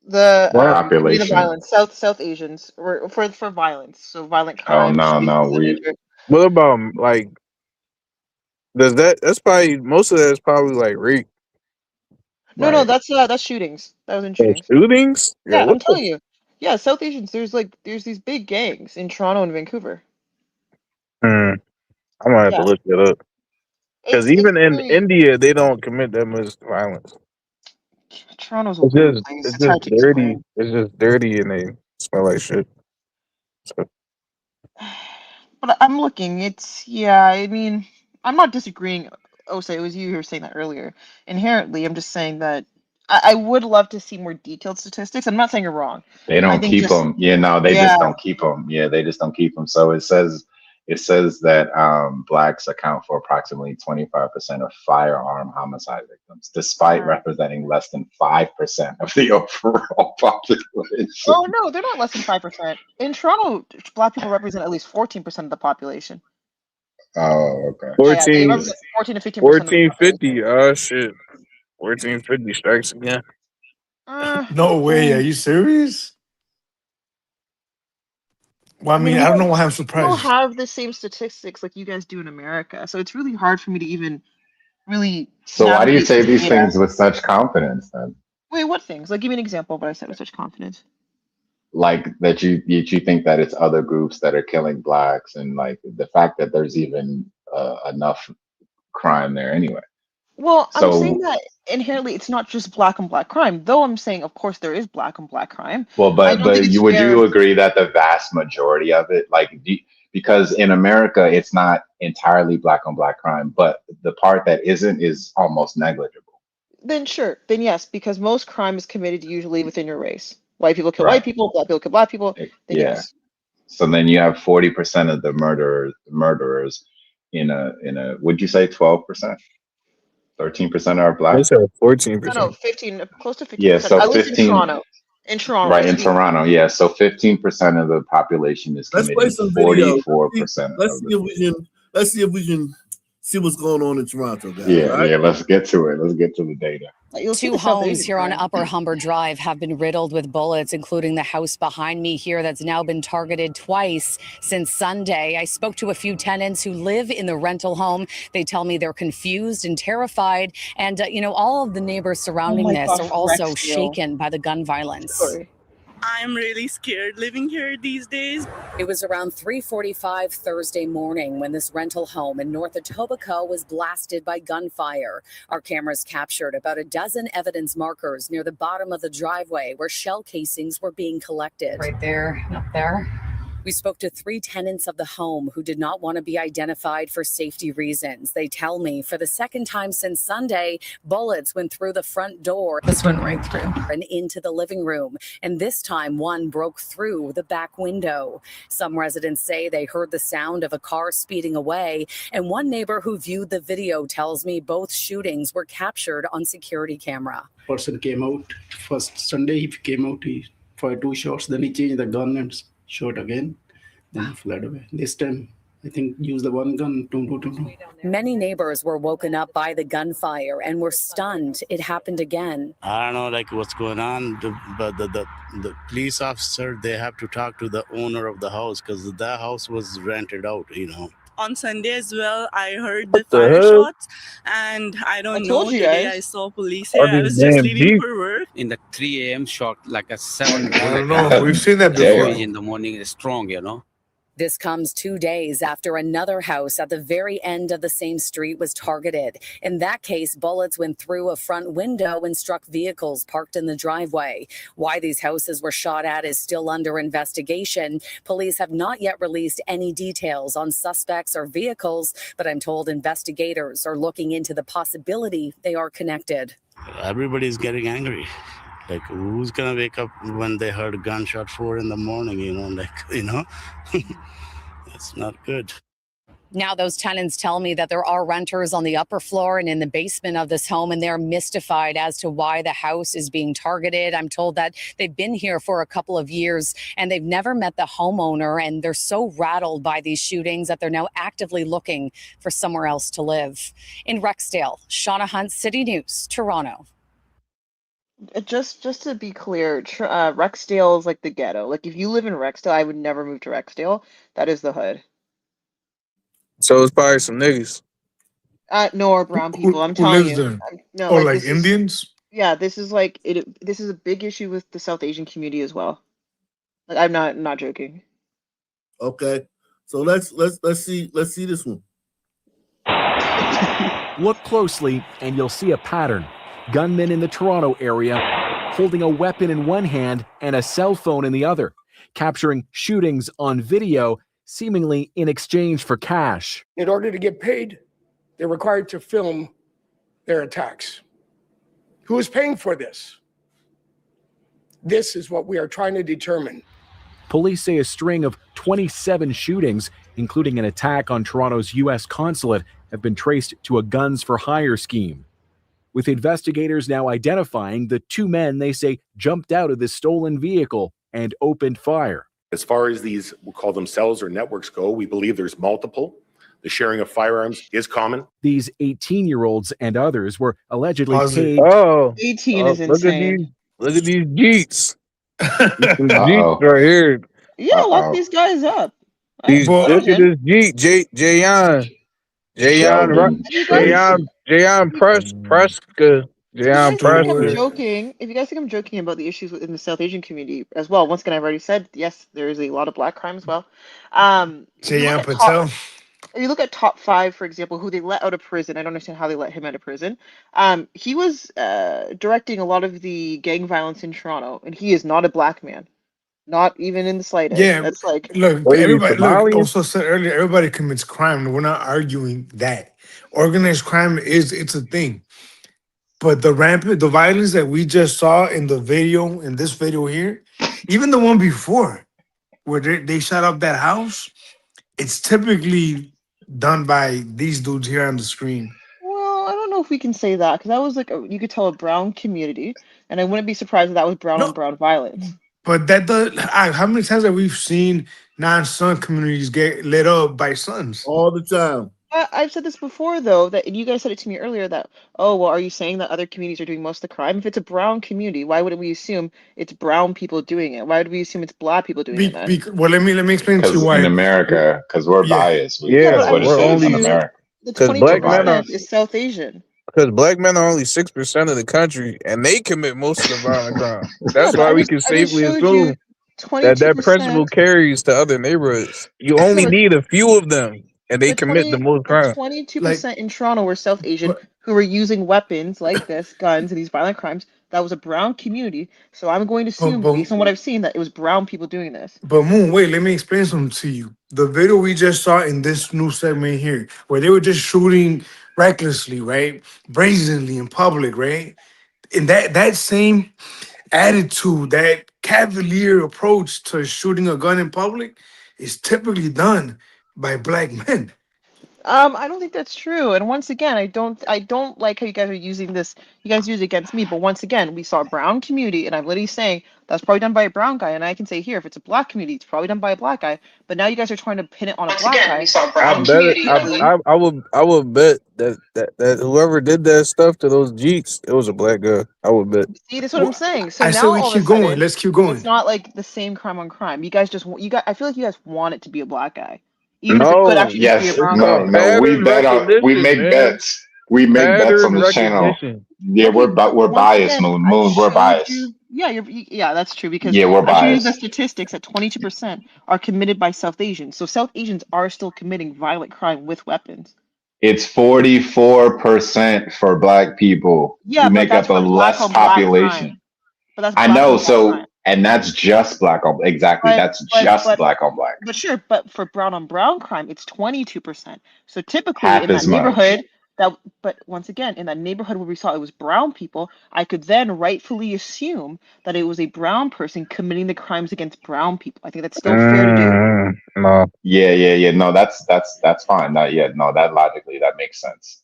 The population. The violence. South Asians for violence. So violent Oh crimes. What about like? That's probably most of that is probably like rape. No, that's shootings. That was in shootings. Shootings? Yeah, I'm telling you. Yeah, South Asians. There's these big gangs in Toronto and Vancouver. I'm gonna have to look it up. Because even in India, they don't commit that much violence. Toronto's a weird place. It's just dirty. It's just dirty, and they smell like shit. So. But I'm looking. I mean, I'm not disagreeing. Osa, it was you who were saying that earlier. Inherently, I'm just saying that I would love to see more detailed statistics. I'm not saying you're wrong. They don't keep them. Just don't keep them. Yeah, they just don't keep them. So it says that Blacks account for approximately 25% of firearm homicide victims, despite representing less than 5% of the overall population. Oh no, they're not less than 5%. In Toronto, Black people represent at least 14% of the population. Oh, okay. 14 to 15%. 1450. Oh shit. 1450 strikes again. No way. Are you serious? Well, I mean, I don't know why I'm surprised. We don't have the same statistics like you guys do in America, so it's really hard for me to even really. So why do you say these things with such confidence then? Wait, what things? Like, give me an example of what I said with such confidence. Like that you think that it's other groups that are killing Blacks, and like the fact that there's even enough crime there anyway. Well, I'm saying that inherently it's not just black on black crime, though I'm saying, of course, there is black on black crime. Well, but would you agree that the vast majority of it, because in America, it's not entirely black on black crime, but the part that isn't is almost negligible. Then sure, then yes, because most crime is committed usually within your race. White people kill white people, black people kill black people. Then yes. So then you have 40% of the murderers in a. Would you say 12%? 13% are Black. I said 14%. No, 15, close to 15%. Yeah, so at least 15 in Toronto. In Toronto, right? In Toronto, yeah. So 15% of the population is committing 44%. Let's see if we can see what's going on in Toronto, guys. Yeah, let's get to it. Let's get to the data. Two homes here on Upper Humber Drive have been riddled with bullets, including the house behind me here that's now been targeted twice since Sunday. I spoke to a few tenants who live in the rental home. They tell me they're confused and terrified. And, all of the neighbors surrounding this are also shaken by the gun violence. I'm really scared living here these days. It was around 3:45 Thursday morning when this rental home in North Etobicoke was blasted by gunfire. Our cameras captured about a dozen evidence markers near the bottom of the driveway where shell casings were being collected. Right there, up there. We spoke to 3 tenants of the home who did not want to be identified for safety reasons. They tell me for the second time since Sunday, bullets went through the front door. This went right through. And into the living room. And this time one broke through the back window. Some residents say they heard the sound of a car speeding away. And one neighbor who viewed the video tells me both shootings were captured on security camera. Person came out. First Sunday he came out, he fired 2 shots, then he changed the gun and shot again, then he fled away. This time, I think, used the one gun. Many neighbors were woken up by the gunfire and were stunned. It happened again. I don't know like what's going on, but the police officer, they have to talk to the owner of the house because the house was rented out, you know. On Sunday as well, I heard the fire shots, and I don't know. The day I saw police here, I was just leaving for work. In the 3 a.m. shot, like a 7. I don't know. We've seen that before. In the morning, it's strong, you know. This comes 2 days after another house at the very end of the same street was targeted. In that case, bullets went through a front window and struck vehicles parked in the driveway. Why these houses were shot at is still under investigation. Police have not yet released any details on suspects or vehicles, but I'm told investigators are looking into the possibility they are connected. Everybody's getting angry. Like, who's gonna wake up when they heard a gunshot 4 in the morning, you know, like, you know? It's not good. Now those tenants tell me that there are renters on the upper floor and in the basement of this home, and they're mystified as to why the house is being targeted. I'm told that they've been here for a couple of years and they've never met the homeowner, and they're so rattled by these shootings that they're now actively looking for somewhere else to live. In Rexdale, Shauna Hunt, City News, Toronto. Just to be clear, Rexdale is like the ghetto. Like if you live in Rexdale, I would never move to Rexdale. That is the hood. So it's probably some niggas. No, or brown people. I'm Who telling lives you. there? No, Or like this is- Indians? yeah, this is like it. This is a big issue with the South Asian community as well. Like I'm not joking. Okay, so let's see this one. Look closely and you'll see a pattern. Gunmen in the Toronto area holding a weapon in one hand and a cell phone in the other, capturing shootings on video, seemingly in exchange for cash. In order to get paid, they're required to film their attacks. Who is paying for this? This is what we are trying to determine. Police say a string of 27 shootings, including an attack on Toronto's U.S. consulate, have been traced to a guns for hire scheme, with investigators now identifying the 2 men they say jumped out of the stolen vehicle and opened fire. As far as these, we'll call them cells or networks go, we believe there's multiple. The sharing of firearms is common. These 18-year-olds and others were allegedly paid. Oh, 18 is insane. Look at these Jeets. Some Jeets right here. Yeah, lock these guys up. Look at this Jeet, Jayon Preska. If you guys think I'm joking about the issues within the South Asian community as well, once again, I've already said, yes, there is a lot of black crime as well. If you look at top 5, for example, who they let out of prison, I don't understand how they let him out of prison. He was directing a lot of the gang violence in Toronto, and he is not a black man. Not even in the slightest. Yeah, That's like everybody also said earlier, everybody commits crime. We're not arguing that. Organized crime it's a thing. But the violence that we just saw in the video, in this video here, even the one before, where they shot up that house, it's typically done by these dudes here on the screen. Well, I don't know if we can say that, because that was like you could tell a brown community, and I wouldn't be surprised if that was brown on brown violence. But how many times have we seen non-son communities get lit up by sons? All the time. I've said this before, though, that you guys said it to me earlier that, oh, well, are you saying that other communities are doing most of the crime? If it's a brown community, why wouldn't we assume it's brown people doing it? Why would we assume it's black people doing it then? Well, let me explain to you why. In America, because we're biased. Yeah, that's what it we're is only in America. The 22% is South Asian. Because black men are only 6% of the country, and they commit most of the violent crime. Yeah, That's but why we I can just safely showed assume you that 22%. principle carries to other neighborhoods. You Yeah, only but need a few of them, and they but commit the most crime. 22% in Toronto were South Asian who were using weapons like this, guns, and these violent crimes. That was a brown community. So I'm going to assume, based on what I've seen, that it was brown people doing this. But Moon, wait, let me explain something to you. The video we just saw in this new segment here, where they were just shooting recklessly, right? Brazenly in public, right? And that same attitude, that cavalier approach to shooting a gun in public is typically done by black men. I don't think that's true. And once again, I don't like how you guys are using this. You guys use it against me, but once again, we saw a brown community, and I'm literally saying that's probably done by a brown guy. And I can say here, if it's a black community, it's probably done by a black guy. But now you guys are trying to pin it on a Once black again, guy. we saw I brown bet it. community. I would bet that whoever did that stuff to those Jeeks, it was a black guy. I would bet. See, that's what I'm saying. So I said now we all of a keep going. sudden, Let's keep it's going. not like the same crime on crime. You guys I feel like you guys want it to be a black guy, even if it could No, actually just be a Yes, brown no, guy. no. We pattern bet on. We recognition, make man. bets. We make bets on Pattern this channel. recognition. Yeah, Okay, we're once biased, again, Moon. I Moon, we're showed biased. you. Yeah, yeah, that's true because Yeah, we're I showed you the biased. statistics that 22% are committed by South Asians. So South Asians are still committing violent crime with weapons. It's 44% for black people. Yeah, We but make that's up a for black less on black population. crime. But that's I black know. on black crime. So, and that's just black on. Exactly. But That's just black on black. but sure, but for brown on brown crime, it's 22%. So typically Half in that as much. neighborhood, but once again, in that neighborhood where we saw it was brown people, I could then rightfully assume that it was a brown person committing the crimes against brown people. I think that's still fair to do. No. Yeah. No, that's fine. No, that logically that makes sense.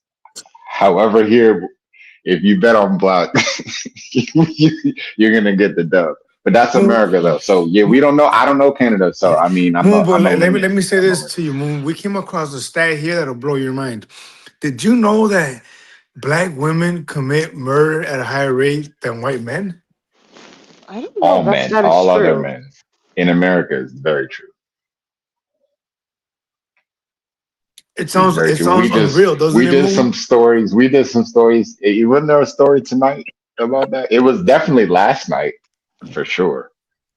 However, here, if you bet on black, you're gonna get the dub. But that's America, though. So yeah, we don't know. I don't know Canada, so I mean, Moon, but let me say this to you, Moon. We came across a stat here that'll blow your mind. Did you know that black women commit murder at a higher rate than white men? I don't know all if men, that is all other true. men in America is very true. It sounds Very true. unreal, doesn't we it, did Moon? some stories. We did some stories. Wasn't there a story tonight about that? It was definitely last night for sure.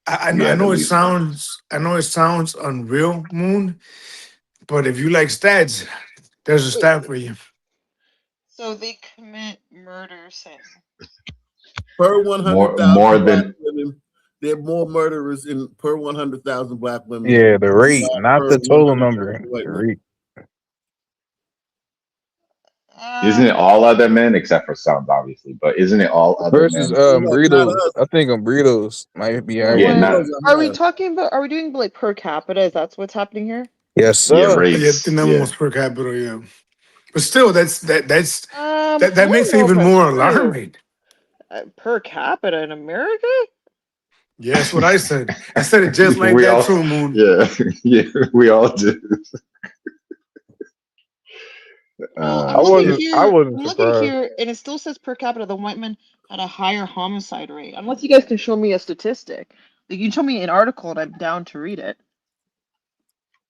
I know it sounds unreal, Moon, but if you like stats, there's a stat for you. So they commit murder since Per 100,000 more black than women, there are more murderers in per 100,000 black women. Yeah, the rate, than not per the total 100,000 number. white The men. rate. isn't it all other men except for some, obviously? But isn't it all other Versus men? No, not burritos. us. I think burritos might be Wait, higher. Yeah, what? not Are we talking about? Are we doing like per capita? Is that what's happening here? Yes, yeah, sir. Yeah, rates. tenemos per capita, yeah. But still, that I makes don't it know if even that's more true. alarming. Per capita in America? Yeah, that's what I said. I said it just like we that all, too, Moon. yeah, we all do. I'm looking here. I wasn't I'm looking surprised. here, and it still says per capita the white men had a higher homicide rate. Unless you guys can show me a statistic, like you can show me an article, and I'm down to read it.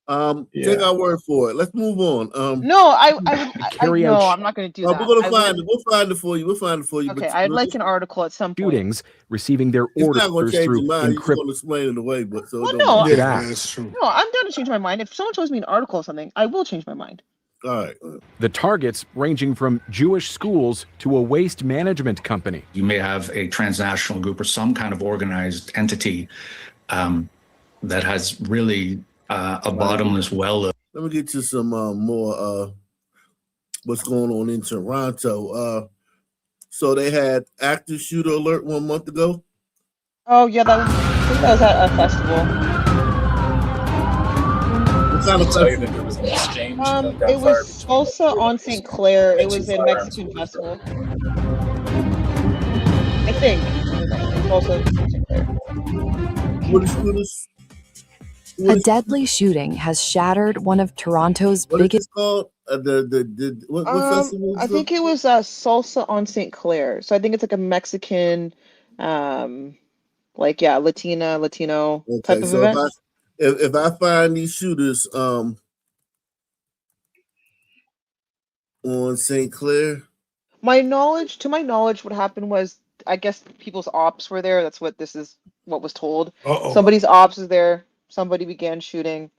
Take our word for it. Let's move on. No, I would. no, I'm not going to do that. We're gonna I find would- it. We'll find it for you. We'll find it for you. Okay, but I'd like an article at some point. Shootings receiving their It's not gonna orders change through your mind. You're just encrypted gonna explain it away. But so it don't No, matter. that's true. No, I'm down to change my mind. If someone shows me an article or something, I will change my mind. All right. The targets ranging from Jewish schools to a waste management company. You may have a transnational group or some kind of organized entity that has really a bottomless well of. Let me get you some more what's going on in Toronto. So they had active shooter alert 1 month ago. Oh yeah, I think that was at a festival. What kind of festival? There was an exchange. It was Salsa on St. Clair. It was a Mexican festival. I think. Salsa on St. Clair. What is shooters? A deadly shooting has shattered one of Toronto's What is biggest. this called? What festival? I think it was Salsa on St. Clair. So I think it's like a Mexican, Latino type of so event. if I find these shooters on St. Clair. My knowledge, what happened was, I guess people's ops were there. That's what was told. Uh-oh. Somebody's ops is there. Somebody began shooting.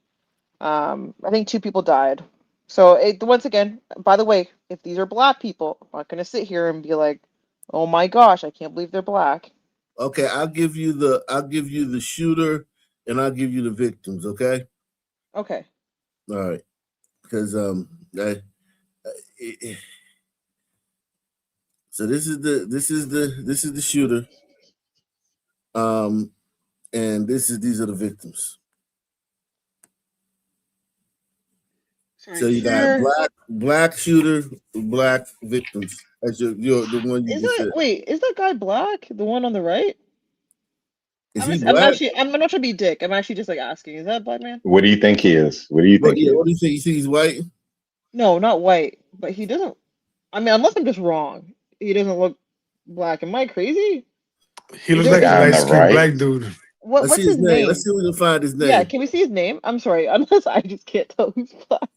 I think 2 people died. So once again, by the way, if these are black people, I'm not gonna sit here and be like, oh my gosh, I can't believe they're black. Okay, I'll give you the shooter, and I'll give you the victims. Okay. Okay. All right. Because so this is the shooter. And these are the victims. Sorry, So you got black shooter, black victims. That's your the one you just said. Wait, is that guy black? The one on the right? Is I'm he just, I'm black? actually I'm not trying to be a dick. I'm actually just like asking. Is that a black man? What do you think he is? What do you think he is? What do you think? You think he's white? No, not white. But he doesn't. I mean, unless I'm just wrong, he doesn't look black. Am I crazy? He looks like a light-skinned black dude. What's his name? Let's see if we can find his name. Yeah, can we see his name? I'm sorry, unless I just can't tell who's black.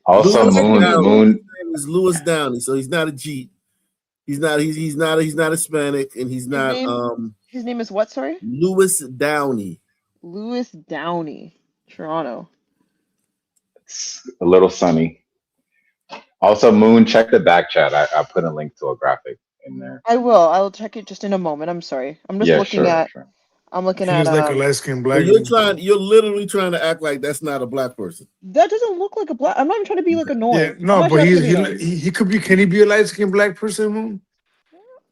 Also, His Moon. name is Lewis Downey, so he's not a Jeep. He's not Hispanic, and he's not His name is what? Sorry. Lewis Downey. Lewis Downey, Toronto. It's a little sunny. Also, Moon, check the back chat. I put a link to a graphic in there. I will. I will check it just in a moment. I'm sorry. I'm just looking at. Sure. I'm looking He at. looks like a light-skinned black So you're literally trying to act like that's not a black person. That doesn't look like a black. I'm not even trying to be like annoying. Yeah, no, but he could be. Can he be a light-skinned black person, Moon?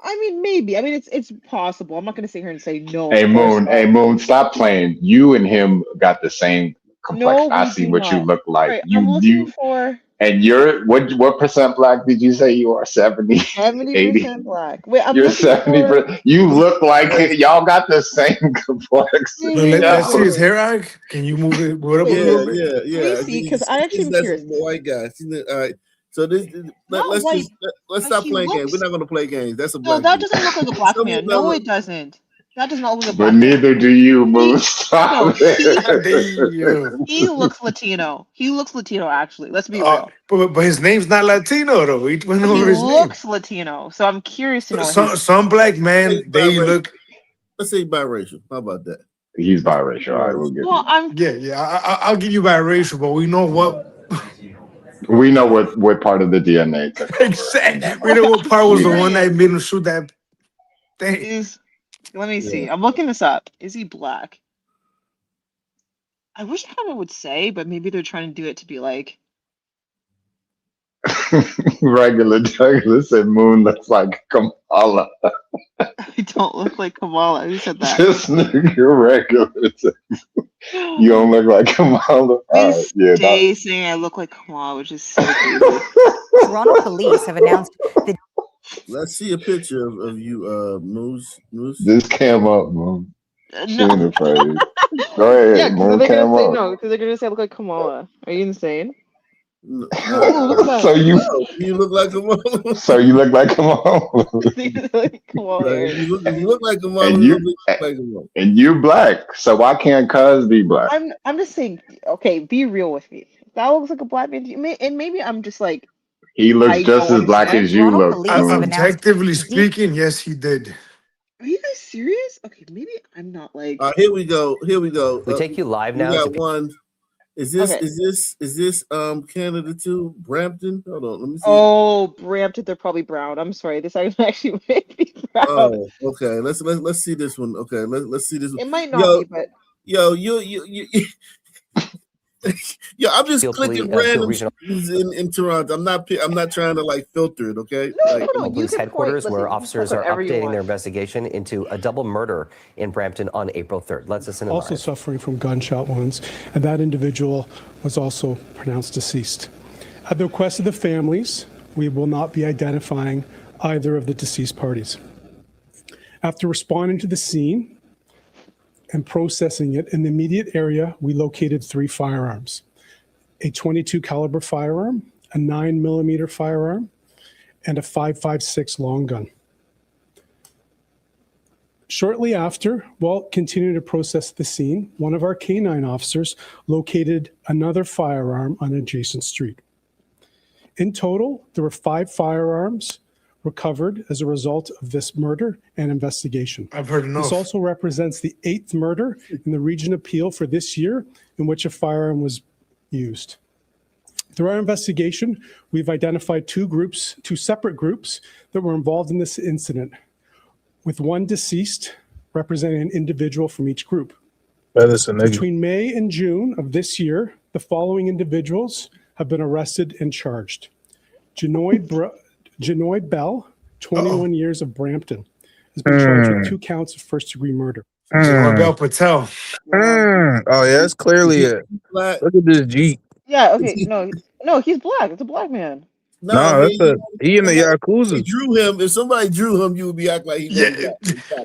I mean, maybe. I mean, it's possible. I'm not going to sit here and say no. Hey, Moon, stop playing. You and him got the same complexion. No, I see what you look like. Right, I'm looking for. And you're what percent black did you say you are? 70, 70% black. Wait, I'm you're looking 70%. for. You look like y'all got the same complexion. Let's see his hair eye. Can you move it a little bit? Yeah. Let me see, because I actually am curious. The white guy. All right. So let's stop playing games. We're not going to play games. That's a black. No, that doesn't look like a black man. No, it doesn't. That does not look like a black But neither do you, Moon. Stop He looks Latino. He looks Latino, actually. Let's be real. But his name's not Latino though. He went over his name. Looks Latino, so I'm curious to know. Some black men they look. Let's say biracial. How about that? He's biracial. All right, we'll get. Well, I'll give you biracial, but we know what. We know what part of the DNA. Exactly. We know what part was the one that made him shoot that thing. Let me see. I'm looking this up. Is he black? I wish I would say, but maybe they're trying to do it to be like. Regular Douglas said Moon looks like Kamala. I don't look like Kamala. Who said that? This nigga regular. You don't look like Kamala. They saying I look like Kamala, which is so crazy. Toronto police have announced the. Let's see a picture of you, Moose. This came up, Moon. No. Go ahead, Yeah, Moon. because they're Came gonna say up. no, because they're gonna say I look like Kamala. Are you insane? So you look like Kamala. So you look like Kamala. You look like Kamala. And and you black. So why can't Cuz be black? I'm just saying. Okay, be real with me. That looks like a black man. And maybe I'm just like. He looks just as black as you look. Objectively speaking, yes, he did. Are you guys serious? Okay, maybe I'm not like. Here we go. We take you live now. We got one. Is this Okay. Canada too? Brampton? Hold on, let me see. Oh, Brampton, they're probably brown. I'm sorry. This actually made me proud. Oh, okay. Let's see this one. Okay, let's see this one. It might not be, but you I'm just clicking random in Toronto. I'm not trying to like filter it, okay? Police headquarters where officers are updating their investigation into a double murder in Brampton on April 3rd. Let's listen to also suffering from gunshot wounds, and that individual was also pronounced deceased. At the request of the families, we will not be identifying either of the deceased parties. After responding to the scene and processing it in the immediate area, we located 3 firearms: a .22 caliber firearm, a 9mm firearm, and a .556 long gun. Shortly after, while continuing to process the scene, one of our K9 officers located another firearm on an adjacent street. In total, there were 5 firearms recovered as a result of this murder and investigation. I've heard enough. This also represents the 8th murder in the Region Appeal for this year in which a firearm was used. Through our investigation, we've identified 2 separate groups that were involved in this incident, with one deceased representing an individual from each group. Between May and June of this year, the following individuals have been arrested and charged. Janoy Bell, 21 years of Brampton, has been charged with 2 counts of first-degree murder. Janoy Bell Patel. Oh, yeah, that's clearly it. Look at this Jeep. Yeah, okay, no, he's black. It's a black man. No, that's he in the Yakuza. Drew him. If somebody drew him, you would be acting like he was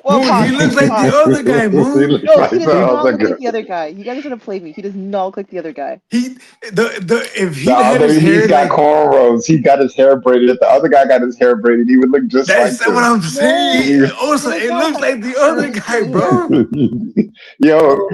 Well, he looks like the other guy, Moon. No, he does not look like the other guy. You guys are gonna play me. He does not look like the other guy. If he had his hair, he's got cornrows. He got his hair braided. If the other guy got his hair braided, he would look just like That's what I'm saying. Also, it looks like the other guy, bro. yo,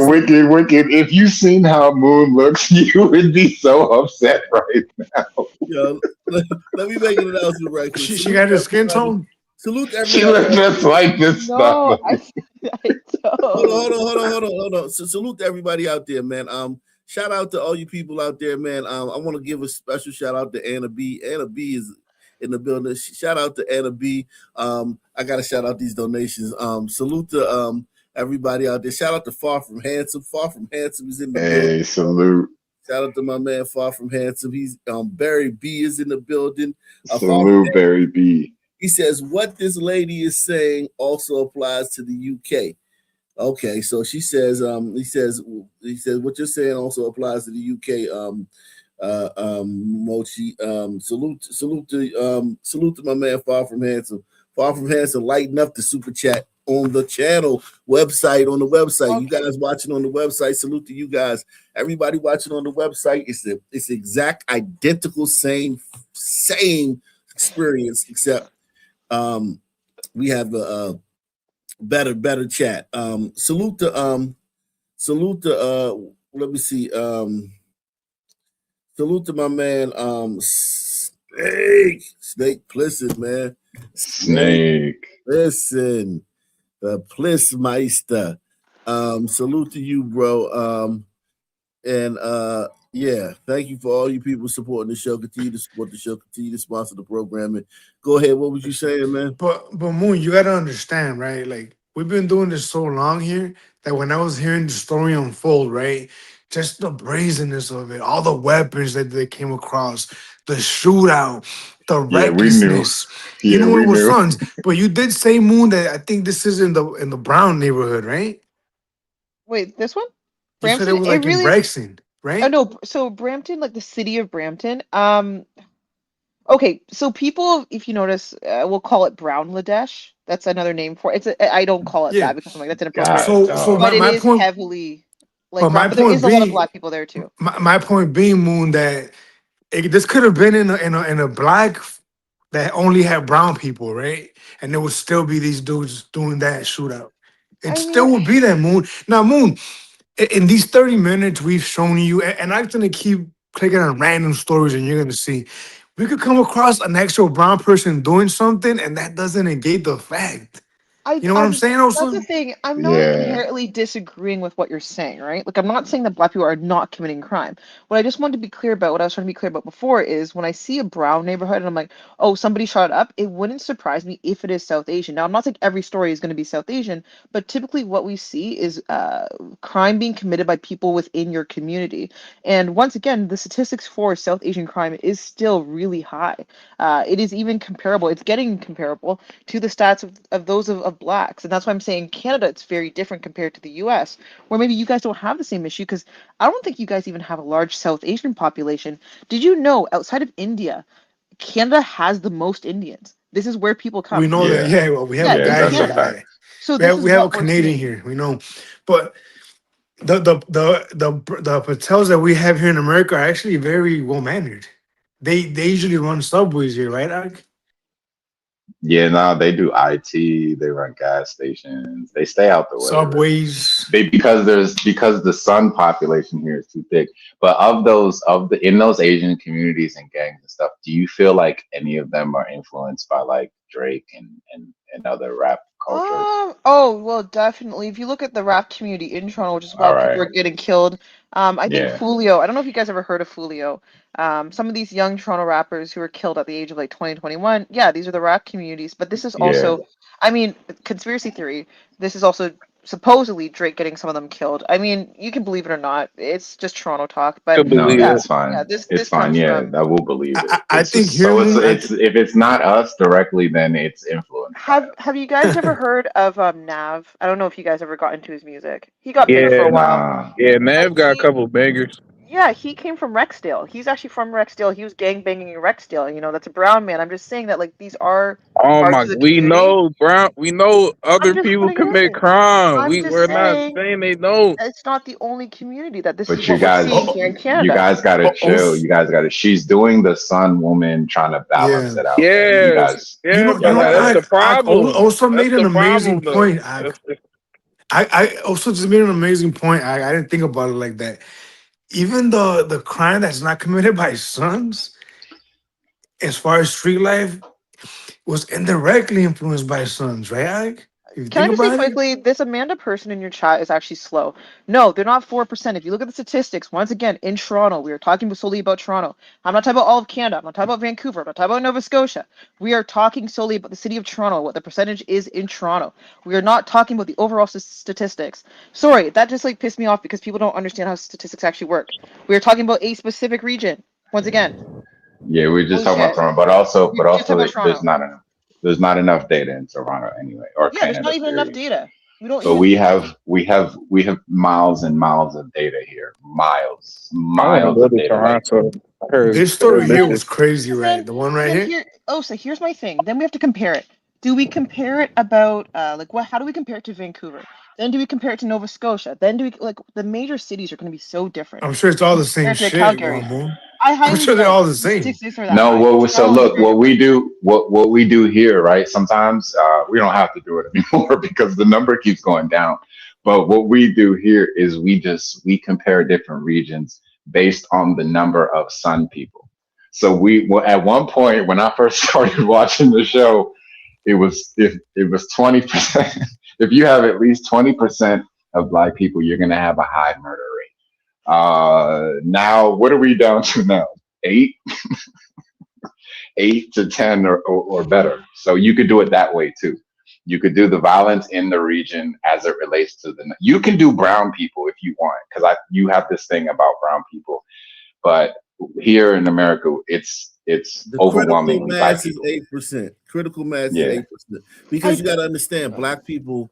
wicked. If you seen how Moon looks, you would be so upset right now. Yo, let me make an announcement right quick. She got her skin tone. Salute everybody. She looks just like this stuff. Hold on. So salute to everybody out there, man. Shout out to all you people out there, man. I want to give a special shout out to Anna B. Anna B is in the building. Shout out to Anna B. I gotta shout out these donations. Salute to everybody out there. Shout out to Far From Handsome. Far From Handsome is in the building. Hey, salute. Shout out to my man Far From Handsome. He's Barry B is in the building. Salute Barry B. He says what this lady is saying also applies to the UK. Okay, so she says he says what you're saying also applies to the UK. Mochi. Salute to my man Far From Handsome. Far From Handsome, lighten up the super chat on the channel website. On the website, you guys watching on the website. Salute to you guys. Everybody watching on the website. It's exact identical same experience, except we have a better chat. Salute to let me see. Salute to my man Snake Plissett, man. Snake. Listen, the Plissmeister. Salute to you, bro. Yeah, thank you for all you people supporting the show. Continue to support the show. Continue to sponsor the programming. Go ahead. What was you saying, man? But Moon, you gotta understand, right? Like, we've been doing this so long here that when I was hearing the story unfold, right, just the brazenness of it, all the weapons that they came across, the shootout, the recklessness. We knew. It was fun. But you did say, Moon, that I think this is in the Brown neighborhood, right? Wait, this one? You said it was like in Braxton, right? Oh no, so Brampton, like the city of Brampton. Okay, so people, if you notice, we'll call it Brown Ladesh. That's another name for it. I don't call it that because I'm like that's inappropriate. But it is heavily like there is a lot of black people there too. My point being, Moon, that this could have been in a black that only had brown people, right? And there would still be these dudes doing that shootout. It still would be that, Moon. Now, Moon, in these 30 minutes we've shown you, and I'm gonna keep clicking on random stories, and you're gonna see we could come across an actual brown person doing something, and that doesn't negate the fact. You know what I'm saying? Also, that's the thing. I'm not inherently disagreeing with what you're saying, right? Like, I'm not saying that black people are not committing crime. What I just wanted to be clear about, what I was trying to be clear about before, is when I see a brown neighborhood and I'm like, oh, somebody shot up, it wouldn't surprise me if it is South Asian. Now, I'm not saying every story is going to be South Asian, but typically what we see is crime being committed by people within your community. And once again, the statistics for South Asian crime is still really high. It is even comparable. It's getting comparable to the stats of those of blacks. And that's why I'm saying Canada, it's very different compared to the US, where maybe you guys don't have the same issue, because I don't think you guys even have a large South Asian population. Did you know outside of India, Canada has the most Indians? This is where people come. We know that. Yeah, well, we have a guy here. So we have a Canadian here. We know, but the Patels that we have here in America are actually very well mannered. They usually run subways here, right, Alec? Yeah, no, they do IT. They run gas stations. They stay out the way. Subways. Because the Sun population here is too thick. But in those Asian communities and gangs and stuff, do you feel like any of them are influenced by like Drake and other rap cultures? Oh, well, definitely. If you look at the rap community in Toronto, which is why All right. people are getting killed, I think Yeah. Fulio, I don't know if you guys ever heard of Fulio. Some of these young Toronto rappers who were killed at the age of like 20, 21, yeah, these are the rap communities. But this is also, I mean, conspiracy theory, this is also supposedly Drake getting some of them killed. I mean, you can believe it or not. It's just Toronto talk. But No, yeah, that's fine. yeah, this It's fine. comes Yeah, from. I will believe it. I think just, so Moon, it's if it's not us directly, then it's influenced. Have you guys ever heard of Nav? I don't know if you guys ever got into his music. He got big for a while. Yeah, Nav got a couple bangers. Yeah, he came from Rexdale. He's actually from Rexdale. He was gang banging in Rexdale. You know, that's a brown man. I'm just saying that like these are Oh parts my, of the we community. know we know other just people putting it commit in. crime. I'm just We're not saying saying they don't. it's not the only community that this But is you what we're guys, seeing here in Canada. you guys got to chill. You guys got to. She's doing the Sun woman, trying to balance it out. Yes, You guys, yeah, I that's the problem. also That's made an the problem, amazing though. point. I also just made an amazing point. I didn't think about it like that. Even the crime that's not committed by sons, as far as street life, was indirectly influenced by sons, right, Ike? If you Can I think just say about it. quickly, this Amanda person in your chat is actually slow. No, they're not 4%. If you look at the statistics, once again, in Toronto, we are talking solely about Toronto. I'm not talking about all of Canada. I'm not talking about Vancouver. I'm not talking about Nova Scotia. We are talking solely about the city of Toronto, what the percentage is in Toronto. We are not talking about the overall statistics. Sorry, that just like pissed me off because people don't understand how statistics actually work. We are talking about a specific region. Once again. yeah, we're just talking about Toronto, but also, there's not enough data in Toronto anyway, or Yeah, there's Canada. not even enough data. We don't But even we have miles and miles of data here. Miles I of want to go to data. Like, Toronto. I heard This story here this was is crazy, right? The one right here. So here's my thing. Then we have to compare it. Do we compare it about like what? How do we compare it to Vancouver? Then do we compare it to Nova Scotia? Then do we like the major cities are going to be so different. I'm sure it's all the same Compared to shit, Calgary. Moon. I I'm highly sure they're doubt all the the same. statistics are that no, high. so look, what we do here, right? Sometimes we don't have to do it anymore because the number keeps going down. But what we do here is we compare different regions based on the number of Sun people. So at one point when I first started watching the show, it was 20%. If you have at least 20% of Black people, you're gonna have a high murder rate. Now what are we down to now? 8 to 10 or better. So you could do it that way too. You could do the violence in the region as it relates to you can do brown people if you want, because you have this thing about brown people, but here in America, it's the overwhelmingly critical Black mass is people. 8%. Critical mass Yeah. is 8%. Because you got to understand, Black people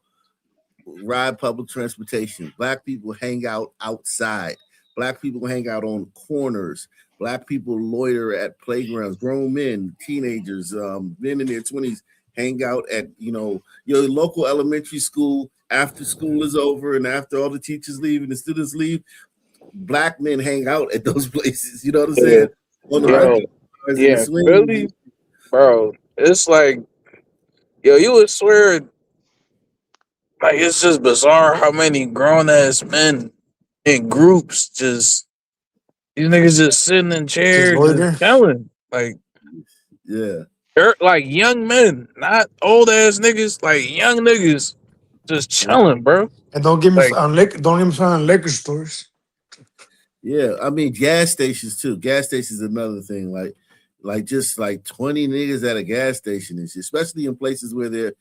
ride public transportation. Black people hang out outside. Black people hang out on corners. Black people loiter at playgrounds. Grown men, teenagers, men in their 20s hang out at your local elementary school after school is over and after all the teachers leave and the students leave. Black men hang out at those places. You know what I'm saying? On the rental cars and the swings. Philly, bro. It's like, you would swear, like it's just bizarre how many grown ass men in groups these niggas just sitting in chairs just chilling, like they're like young men, not old ass niggas, like young niggas just chilling, bro. And don't get me started on liquor stores. Yeah, I mean gas stations too. Gas stations is another thing. Like just like 20 niggas at a gas station, and shit, especially in places where they're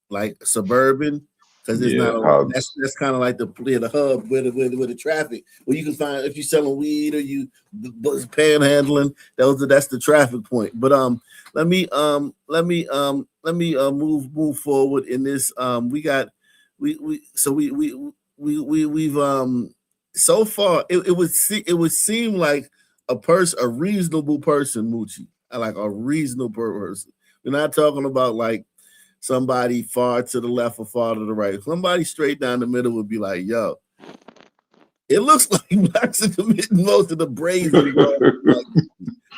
like suburban, because there's not a lot. That's kind of like the hub where the traffic, where you can find if you're selling weed or you panhandling. That's the traffic point. But let me move forward in this. We've so far it would seem like a reasonable person, Moochie, like a reasonable person. We're not talking about like somebody far to the left or far to the right. Somebody straight down the middle would be like, yo, it looks like Blacks are committing most of the brazen.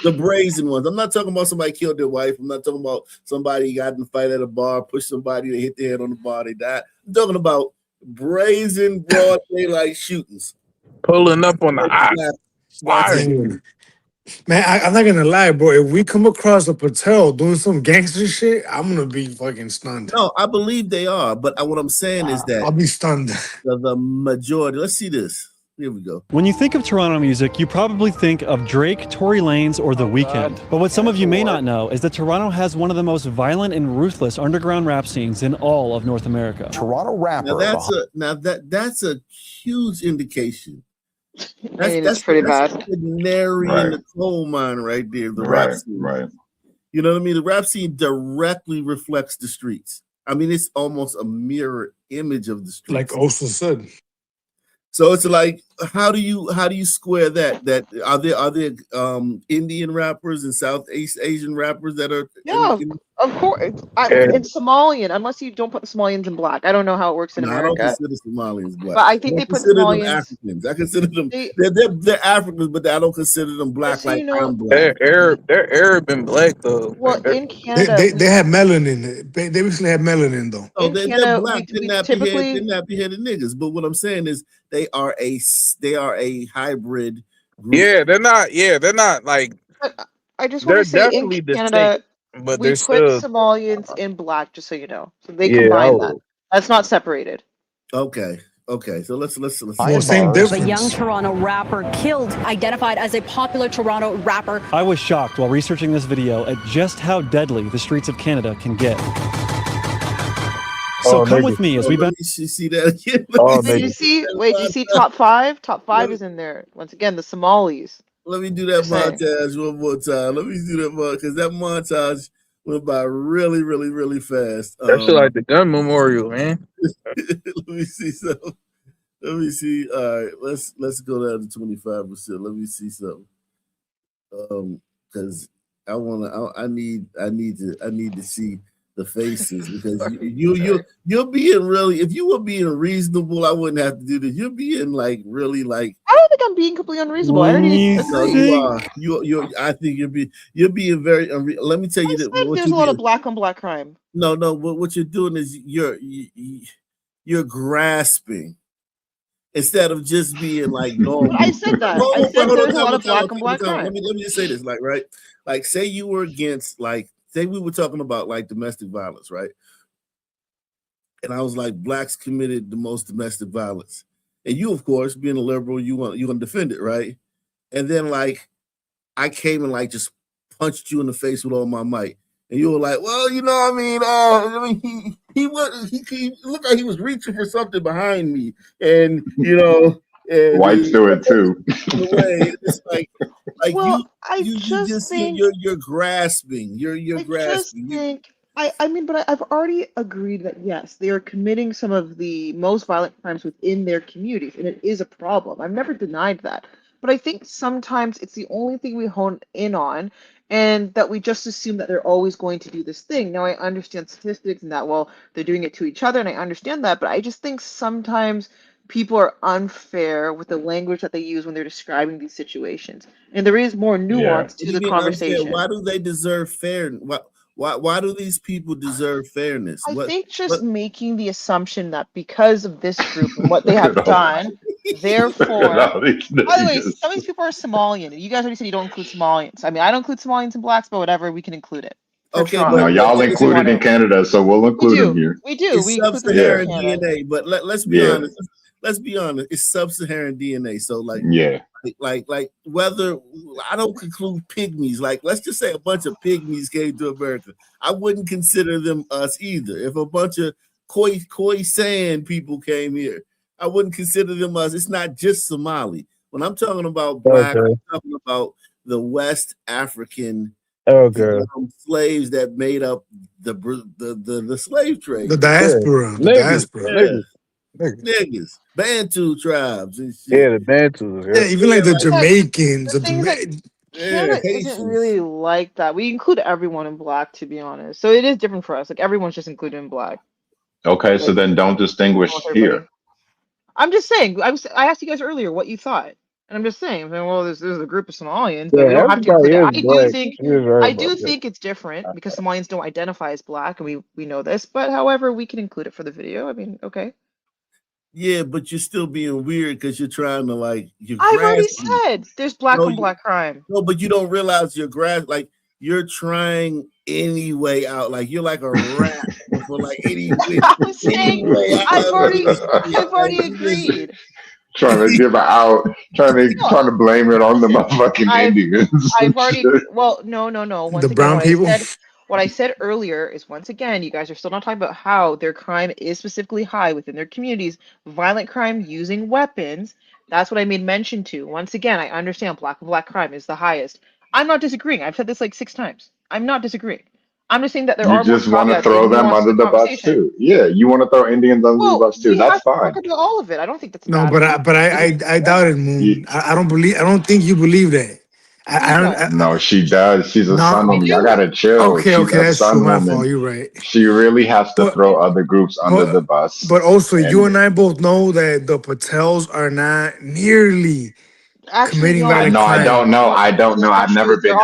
The brazen ones. I'm not talking about somebody killed their wife. I'm not talking about somebody got in a fight at a bar, pushed somebody, they hit their head on the bar, they died. I'm talking about brazen, broad daylight shootings. Pulling up on the eye. Man, I'm not gonna lie, bro. If we come across a Patel doing some gangster shit, I'm gonna be fucking stunned. No, I believe they are, but what I'm saying is that I'll be stunned. The majority. Let's see this. Here we go. When you think of Toronto music, you probably think of Drake, Tory Lanez, or The Weeknd. But what some of you may not know is that Toronto has one of the most violent and ruthless underground rap scenes in all of North America. Toronto rapper. That's a huge indication. That's pretty bad. The canary in the coal mine right there. The rap scene. Right. You know what I mean? The rap scene directly reflects the streets. I mean, it's almost a mirror image of the streets. Like Osa said. So it's like, how do you square that? That are there Indian rappers and Southeast Asian rappers that are? Of course. It's Somalian, unless you don't put the Somalians in black. I don't know how it works in America. I don't consider Somalians black. But I think they put Somalians. Africans. I consider them. They're Africans, but I don't consider them black like I'm black. They're Arab and black though. Well, in Canada, they have melanin. They recently have melanin though. Oh, they're black. They're nappy-headed niggas. But what I'm saying is they are a hybrid group. Yeah, they're not like. I just want to say in Canada, but we put Somalians in black, just so you know. So they combine that. That's not separated. Okay. So let's same difference. A young Toronto rapper killed, identified as a popular Toronto rapper. I was shocked while researching this video at just how deadly the streets of Canada can get. So come with me as we see that again. Did you see top 5? Top 5 is in there. Once again, the Somalis. Let me do that montage one more time. Let me do that because that montage went by really, really, really fast. That's like the gun memorial, man. Let me see something. Let me see. All right, let's go down to 25%. Let me see something. Because I need to see the faces because you're being really. If you were being reasonable, I wouldn't have to do this. You're being like really like. I don't think I'm being completely unreasonable. I don't even agree. You are. You're. I think you're being very. Let me tell you that. There's a lot of black on black crime. No. What you're doing is you're grasping instead of just being like normal. I said that. I said there's a lot of black on black crime. Let me just say this. Like right. Like say you were against like. Say we were talking about like domestic violence, right? And I was like, blacks committed the most domestic violence. And you, of course, being a liberal, you want to defend it, right? And then like I came and like just punched you in the face with all my might. And you were like, well, you know, he looked like he was reaching for something behind me. And you know, and whites do it too. It's like well, you're grasping. You're grasping. But I've already agreed that yes, they are committing some of the most violent crimes within their communities, and it is a problem. I've never denied that. But I think sometimes it's the only thing we hone in on, and that we just assume that they're always going to do this thing. Now I understand statistics and that, well, they're doing it to each other, and I understand that, but I just think sometimes people are unfair with the language that they use when they're describing these situations. And there is more nuance to the conversation. Why do they deserve fairness? Why do these people deserve fairness? I think making the assumption that because of this group and what they have done, therefore... By the way, some of these people are Somalian. You guys already said you don't include Somalians. I mean, I don't include Somalians and blacks, but whatever, we can include it. Okay, no, y'all included in Canada, so we'll include them here. We do. We sub-Saharan DNA, but let's be honest. Let's be honest, it's sub-Saharan DNA. So like whether I don't conclude pygmies, like let's just say a bunch of pygmies came to America, I wouldn't consider them us either. If a bunch of Khoisan people came here, I wouldn't consider them us. It's not just Somali. When I'm talking about black, I'm talking about the West African slaves that made up the slave trade. The diaspora. Niggas. Bantu tribes and shit. Yeah, the Bantus. Yeah, even like the Jamaicans. Canada isn't really like that. We include everyone in black, to be honest. So it is different for us. Like everyone's just included in black. Okay, so then don't distinguish here. I'm just saying. I asked you guys earlier what you thought. And I'm just saying, well, there's a group of Somalians, but Yeah, we don't have to everybody include it. is black. He is right I about do that. think it's different because Somalians don't identify as black, and we know this. But however, we can include it for the video. I mean, okay. Yeah, but you're still being weird because you're trying to like I've already said there's black on black crime. No, but you don't realize you're trying any way out. Like you're like a rat for like any way out. I've already agreed. Trying to give it out, trying to blame it on the motherfucking Indians. I've already no. Once again, brown people. What I said earlier is once again, you guys are still not talking about how their crime is specifically high within their communities. Violent crime using weapons. That's what I made mention to. Once again, I understand black on black crime is the highest. I'm not disagreeing. I've said this like 6 times. I'm not disagreeing. I'm just saying that there You are more just want to throw them under the bus too. Yeah, you want to throw Indians under the bus too. That's fine. Talk about all of it. I don't think that's No, but I doubt it, Moon. I don't think you believe that. No, she does. She's a sun woman. Y'all gotta chill. Okay, She's a that's sun true. My woman. fault. You're right. She really has to throw other groups under the bus. But also, you and I both know that the Patels are not nearly committing violent crime. I don't know. I've never been.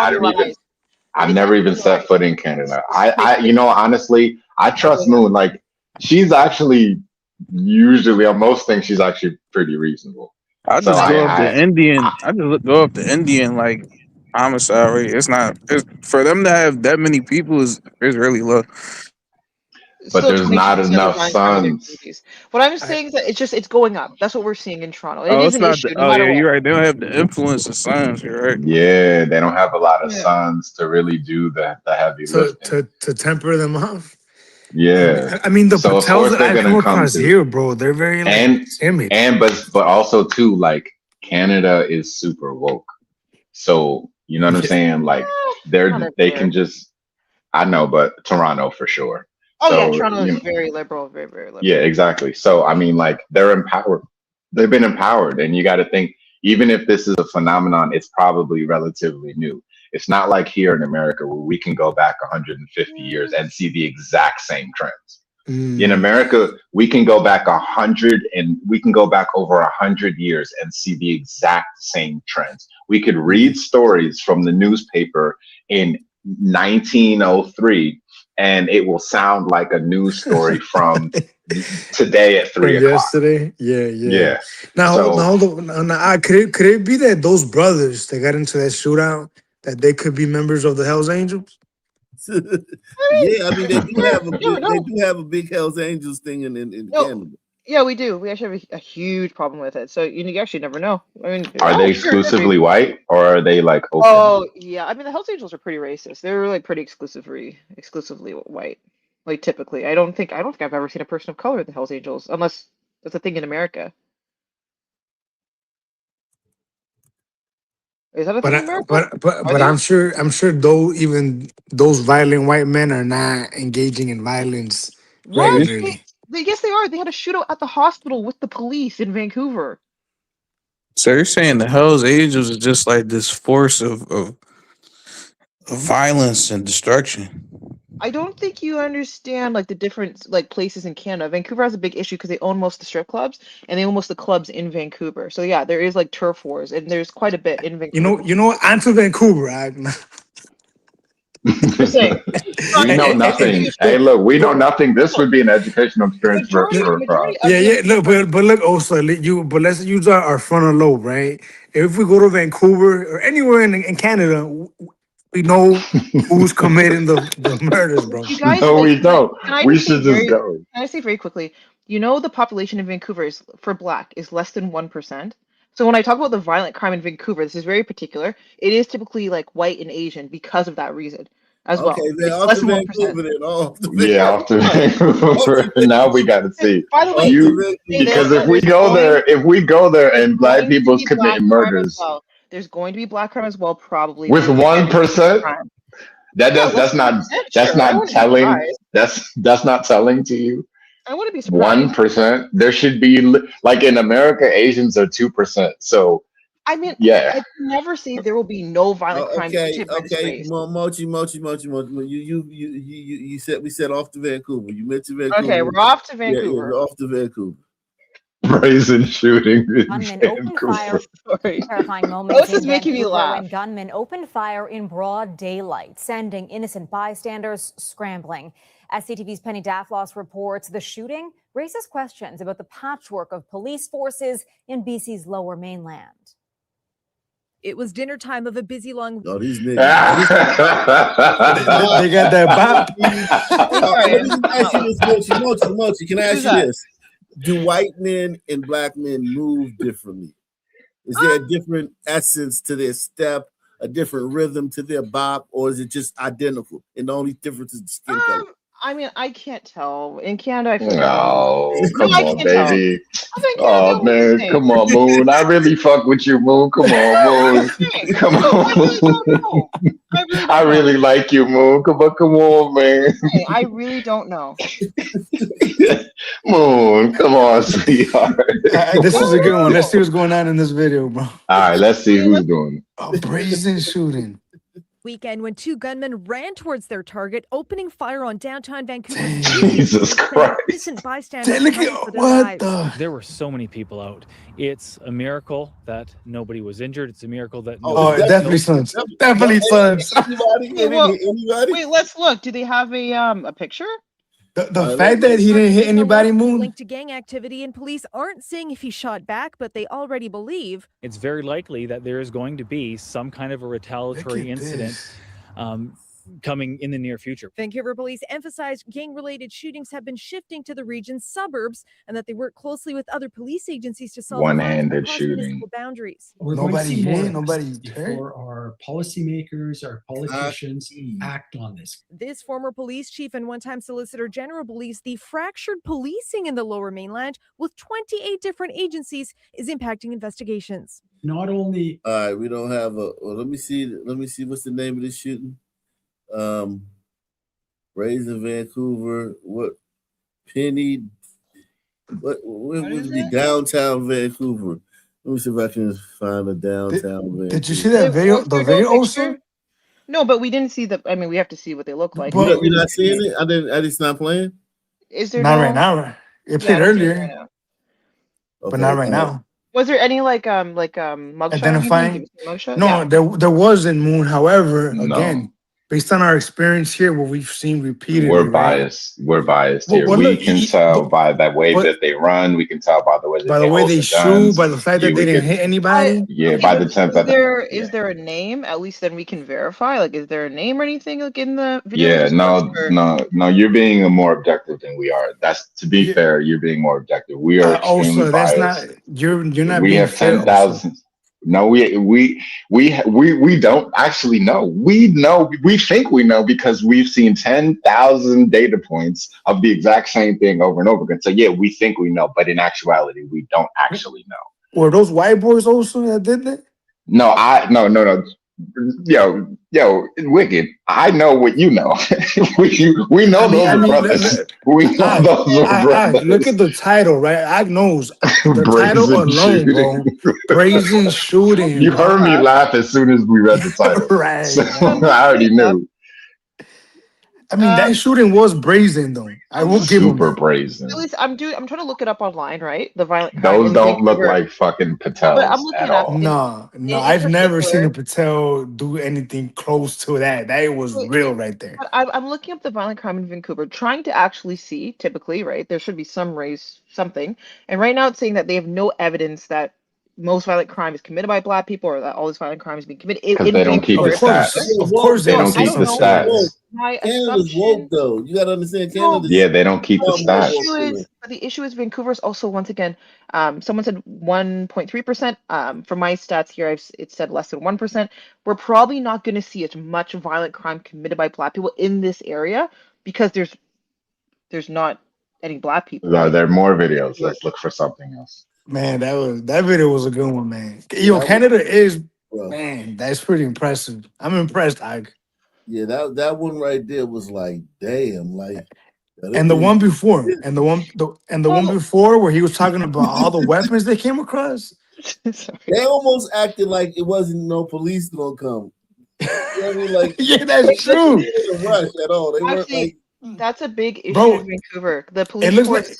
I've never even set foot in Canada. Honestly, I trust Moon. Like, she's actually usually on most things, she's actually pretty reasonable. I just go up to Indian. I just go up to Indian like homicide rate. It's for them to have that many people is really low. But there's not enough sons. What I'm saying is that it's going up. That's what we're seeing in Toronto. It is an issue. You're right. They don't have the influence of sons. You're right. Yeah, they don't have a lot of sons to really do the heavy lifting. To temper them off. Yeah, I mean the Patels that I come across here, bro, they're very timid. But also too, like Canada is super woke. So you know what I'm saying? Like they can just. I know, but Toronto for sure. Oh yeah, Toronto is very liberal, very, very liberal. Yeah, exactly. So I mean, like they're empowered. They've been empowered, and you got to think. Even if this is a phenomenon, it's probably relatively new. It's not like here in America where we can go back 150 years and see the exact same trends. In America, we can go back 100 and we can go back over 100 years and see the exact same trends. We could read stories from the newspaper in 1903 and it will sound like a news story from today at 3 o'clock. Yesterday, yeah. Now, could it be that those brothers that got into that shootout that they could be members of the Hells Angels? Yeah, I mean they do have a big Hells Angels thing in Canada. Yeah, we do. We actually have a huge problem with it. So you actually never know. I mean, are they exclusively white or are they like open? Oh yeah, I mean the Hells Angels are pretty racist. They're like pretty exclusively white. Like typically, I don't think I've ever seen a person of color in the Hells Angels unless that's a thing in America. Is that a thing in America? But I'm sure though even those violent white men are not engaging in violence regularly. Yes, they are. They had a shootout at the hospital with the police in Vancouver. So you're saying the Hells Angels is just like this force of violence and destruction? I don't think you understand like the different like places in Canada. Vancouver has a big issue because they own most of the strip clubs and they own most of the clubs in Vancouver. So yeah, there is like turf wars and there's quite a bit in Vancouver. You know what? I'm to Vancouver. We know nothing. Hey, look, we know nothing. This would be an educational experience for Yeah. Look, but look also, let's use our frontal lobe, right? If we go to Vancouver or anywhere in Canada, we know who's committing the murders, bro. You guys, we don't. We should just go. Can I say very quickly? You know, the population in Vancouver is for Black is less than 1%. So when I talk about the violent crime in Vancouver, this is very particular. It is typically like white and Asian because of that reason as well. Okay, then off to Vancouver then. Off to Vancouver. Now we got to see. By the way, because if we go there and Black people's committing murders. There's going to be Black crime as well, probably. With 1%? That's not telling. That's not telling to you. I wouldn't be surprised. 1%. There should be like in America, Asians are 2%. So I mean, yeah. I can never say there will be no violent crime. Okay. Mochi. You said we said off to Vancouver. You mentioned Vancouver. Okay, we're off to Vancouver. Yeah, we're off to Vancouver. brazen shooting in Gunmen opened fire. Sorry. Terrifying moments This is in making me Vancouver laugh. when gunmen opened fire in broad daylight, sending innocent bystanders scrambling. SCTV's Penny Daflos reports the shooting raises questions about the patchwork of police forces in BC's Lower Mainland. It was dinner time of a busy long. Oh, these niggas. They got that bop. Let me just ask you this, Mochi. Can I ask you this? Do white men and black men move differently? Is there a different essence to their step, a different rhythm to their bop, or is it just identical? And the only difference is the skin color? I mean, I can't tell. In Canada, I feel No, like come I on, can't tell. baby. I think Oh man, come on, Moon. I really fuck with you, Moon. Come on, Moon. Come on. I really like you, Moon. Come on, man. I really don't know. Moon, come on, sweetheart. This is a good one. Let's see what's going on in this video, bro. All right, let's see who's doing it. A brazen shooting. Weekend when two gunmen ran towards their target, opening fire on downtown Vancouver. Jesus Christ. Innocent bystanders fighting for their lives. There were so many people out. It's a miracle that nobody was injured. It's a miracle that definitely sons. Definitely sons. Wait, let's look. Do they have a picture? The fact that he didn't hit anybody, Moon. Linked to gang activity, and police aren't saying if he shot back, but they already believe It's very likely that there is going to be some kind of a retaliatory incident coming in the near future. Vancouver police emphasized gang-related shootings have been shifting to the region's suburbs and that they work closely with other police agencies to solve One-handed across shooting. municipal boundaries. We're Nobody going to see more hit, of nobody this before our policymakers, our politicians act on this. This former police chief and one-time Solicitor General believes the fractured policing in the Lower Mainland with 28 different agencies is impacting investigations. Not only All right, we don't have a. Well, let me see what's the name of this shooting. Raised in Vancouver. What Penny? What would be downtown Vancouver? Let me see if I can find a downtown Vancouver. Did you see that video? The video also? No, but we didn't see the. I mean, we have to see what they look like. You're not seeing it? It's not playing. Is there Not no? right now. It played earlier, but not right now. Was there any mugshot? Identifying? Mugshot? No, Yeah. there wasn't, Moon. However, No. again, based on our experience here, what we've seen repeatedly, We're right? biased. We're biased Well, here. well, We look, can tell by the way that they run. We can tell by the way that By the way hold they the shoot, guns. by the fact that Yeah, they we didn't can- hit anybody. Yeah, by the time that Is there a name? At least then we can verify. Like, is there a name or anything like in the video? Yeah, no. You're being more objective than we are. That's to be fair. You're being more objective. We are extremely Also, that's biased. not you're not. We being have fair 10,000. No, we don't actually know. We know. We think we know because we've seen 10,000 data points of the exact same thing over and over again. So yeah, we think we know, but in actuality, we don't actually know. Were those white boys also that did that? No. Yo, Wicked. I know what you know. we know those are brothers. We know those are brothers. Look at the title, right? I knows the Brazen title alone, bro. Brazen shooting. You heard me laugh as soon as we read the title. Right. So I already knew. I mean, that shooting was brazen, though. I will give him Super brazen. At least I'm trying to look it up online, right? The violent crime Those in don't look Vancouver. like fucking Patels But I'm looking at it up. all. No, I've never seen a Patel do anything close to that. That was real right there. But I'm looking up the violent crime in Vancouver, trying to actually see, typically, right? There should be some race, something. And right now it's saying that they have no evidence that most violent crime is committed by Black people or that all this violent crime is being committed. Because they don't keep the stats. Of course they don't keep the stats. Canada's woke though. You gotta understand Canada's. Yeah, they don't keep the stats. The issue is Vancouver is also, once again, someone said 1.3%. For my stats here, it said less than 1%. We're probably not going to see as much violent crime committed by Black people in this area because there's not any Black people. No, there are more videos. Let's look for something else. Man, that video was a good one, man. Canada is, man, that's pretty impressive. I'm impressed, Ike. Yeah, that one right there was like, damn, like. And the one before, and the one before where he was talking about all the weapons they came across. They almost acted like it wasn't no police gonna come. You know what I mean? Like, yeah, that's true. They didn't rush at all. They weren't like. That's a big issue Bro, in Vancouver. The It police looks force. like.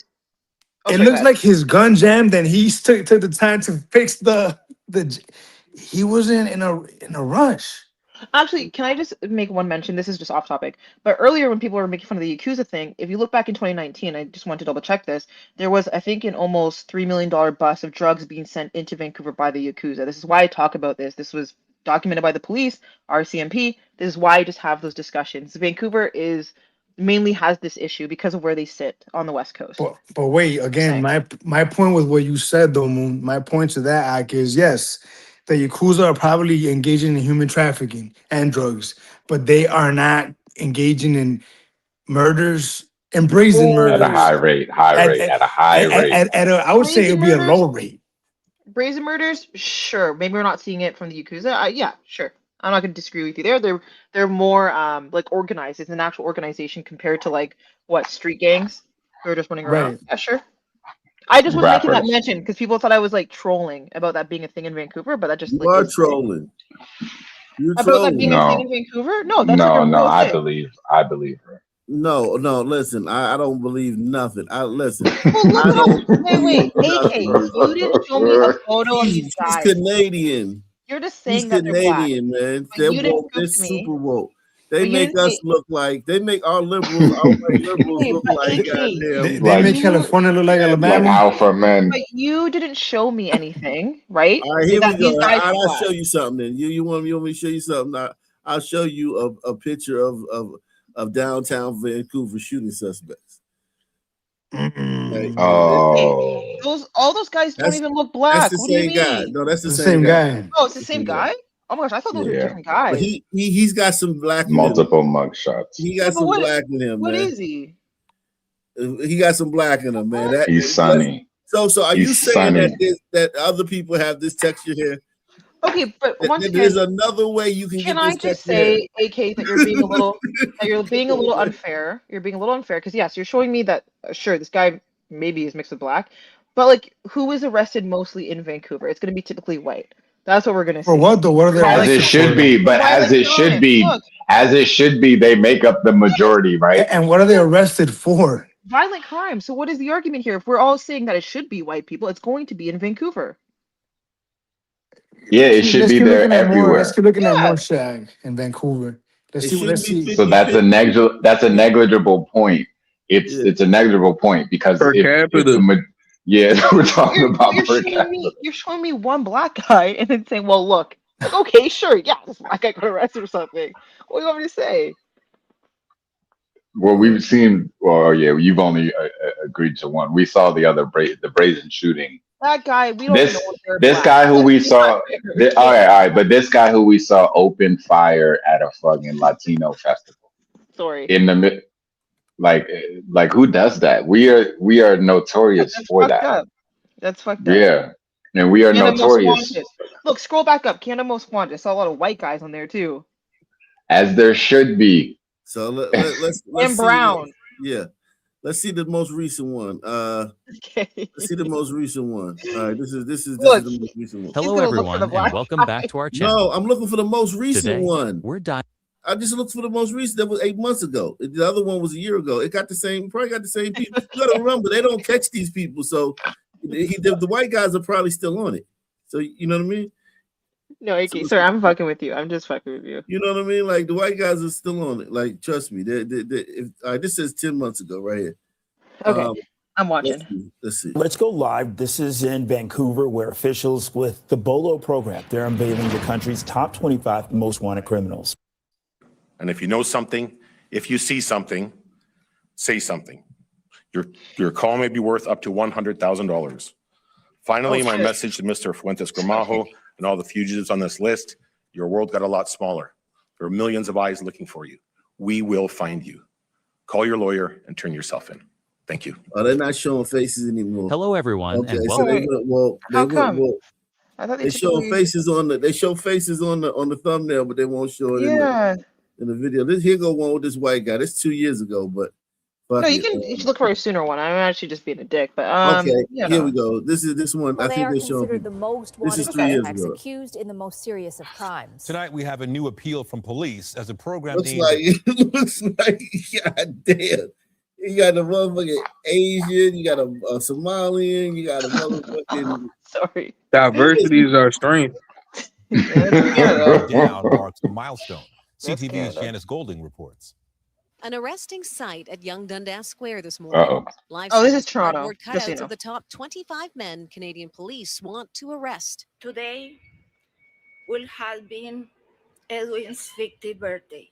it looks like his gun jammed, and he took the time to fix the. He wasn't in a rush. Actually, can I just make one mention? This is just off topic. But earlier, when people were making fun of the Yakuza thing, if you look back in 2019, I just want to double check this. There was, I think, an almost $3 million bust of drugs being sent into Vancouver by the Yakuza. This is why I talk about this. This was documented by the police, RCMP. This is why I just have those discussions. Vancouver mainly has this issue because of where they sit on the West Coast. But wait, again, my point with what you said, though, Moon. My point to that, Ak, is yes, the Yakuza are probably engaging in human trafficking and drugs, but they are not engaging in murders and brazen murders. At a high rate, at a high rate. I would say it would be a low rate. Brazen murders, sure. Maybe we're not seeing it from the Yakuza. Yeah, sure. I'm not going to disagree with you there. They're more like organized. It's an actual organization compared to like street gangs who are just running around. Right. Yeah, sure. I just was making that mention because people thought I was like trolling about that being a thing in Vancouver, but that just you are trolling. You're about trolling. that being a thing in Vancouver. No, that's no, like a no. real I thing. believe her. No. Listen, I don't believe nothing. Listen. Well, wait, AK, you didn't show me a photo of these guys. He's Canadian. You're just saying He's that Canadian, they're black. man. But They're you didn't woke. They're scoop me. super woke. They But you make didn't us say- look like they make our liberals, our white liberals look like goddamn. They make California look like Alabama. Like alpha men. But you didn't show me anything, right? All right, here That we go. these guys are I'll black. show you something. Then you want me to show you something? I'll show you a picture of downtown Vancouver shooting suspects. Like, All those guys don't even look black. That's the What do you same guy. mean? No, that's the same guy. Oh, it's the same guy? Oh my gosh, I thought those were different guys. But he's got some black in him. Multiple mugshots. He got some black in him, What man. is he? He got some black in him, man. He's sunny. So are you He's saying sunny. that other people have this texture here? Okay, but once again, There's another way you can can get I this just texture say, here. AK, that you're being a little unfair. You're being a little unfair because yes, you're showing me that sure, this guy maybe is mixed with black, but like who is arrested mostly in Vancouver? It's going to be typically white. That's what we're going to see. For what though? What are they? As it should be, but as it should be, they make up the majority, right? And what are they arrested for? Violent crime. So what is the argument here? If we're all saying that it should be white people, it's going to be in Vancouver. Yeah, it should be there everywhere. Let's keep looking at more shag in Vancouver. Let's see. So that's a negligible point. It's a negligible point because Per capita. we're talking about per capita. You're showing me one black guy and then saying, well, look, like, okay, sure, yeah, this black guy got arrested or something. What do you want me to say? Well, we've seen. Well, yeah, you've only agreed to one. We saw the other the brazen shooting. That guy, we don't know if they're This black. guy who we saw. All right, but this guy who we saw open fire at a fucking Latino festival. Sorry. In the like who does that? We are notorious for that. Up. That's fucked up. Yeah, and we are Canada notorious. Most Wanted. Look, scroll back up. Canada Most Wanted. I saw a lot of white guys on there too. As there should be. So let's and see brown. Let's see the most recent one. Okay. Let's see the most recent one. All right, this is the most recent one. Hello, everyone, and welcome back to our channel. No, I'm looking for the most recent Today, one. We're diving. I just looked for the most recent. That was 8 months ago. The other one was a year ago. It got probably got the same people. You got to remember, they don't catch these people, so the white guys are probably still on it. So you know what I mean? No, AK, sorry, I'm fucking with you. I'm just fucking with you. You know what I mean? Like the white guys are still on it. Like trust me. This says 10 months ago right here. Okay, I'm watching. Let's see. Let's go live. This is in Vancouver, where officials with the BOLO program, they're unveiling the country's top 25 most wanted criminals. And if you know something, if you see something, say something. Your call may be worth up to $100,000. Finally, my message to Mr. Fuentes Gramajo and all the fugitives on this list: your world got a lot smaller. There are millions of eyes looking for you. We will find you. Call your lawyer and turn yourself in. Thank you. Oh, they're not showing faces anymore. Hello, everyone, Okay, and so welcome. How come? I thought They show faces on the thumbnail, but they won't show it in the video. Here go one with this white guy. This 2 years ago, but no, you should look for a sooner one. I'm actually just being a dick, but okay, you here know. we go. This one. Well, I they think are they showing. considered the most This wanted is 3 years suspects ago. accused in the most serious of crimes. Tonight we have a new appeal from police as a program Looks like God damn. You got the motherfucking Asian, you got a Somalian, you got a motherfucking. Sorry. Diversity is our strength. Down marks a milestone. That's CTV's Canada. Janice Golding reports. An arresting sight at Yonge Dundas Square this morning. Live Oh, this is stream Toronto, cardboard just so you cutouts know. of the top 25 men Canadian police want to arrest. Today will have been Edwin's 50th birthday.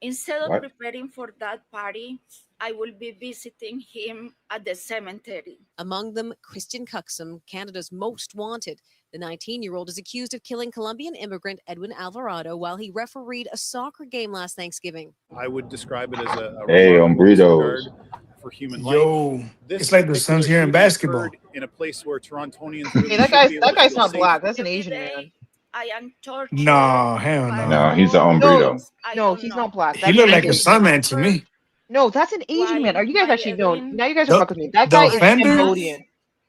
Instead of What? preparing for that party, I will be visiting him at the cemetery. Among them, Christian Cuxum, Canada's most wanted. The 19-year-old is accused of killing Colombian immigrant Edwin Alvarado while he refereed a soccer game last Thanksgiving. I would describe it as a Hey, remarkable hombritos. disregard for human Yo, life. it's like the Suns here in basketball. occurred in a place where Torontonians Hey, really that should guy's be able to feel not safe. black. That's an Asian man. I am tortured. Nah, hell no. No, he's a hombrito. No, he's not black. He looked like a sun man to me. No, that's an Asian man. Are you guys actually know? Now you guys are The- fucking with me. That the guy is offender? Cambodian.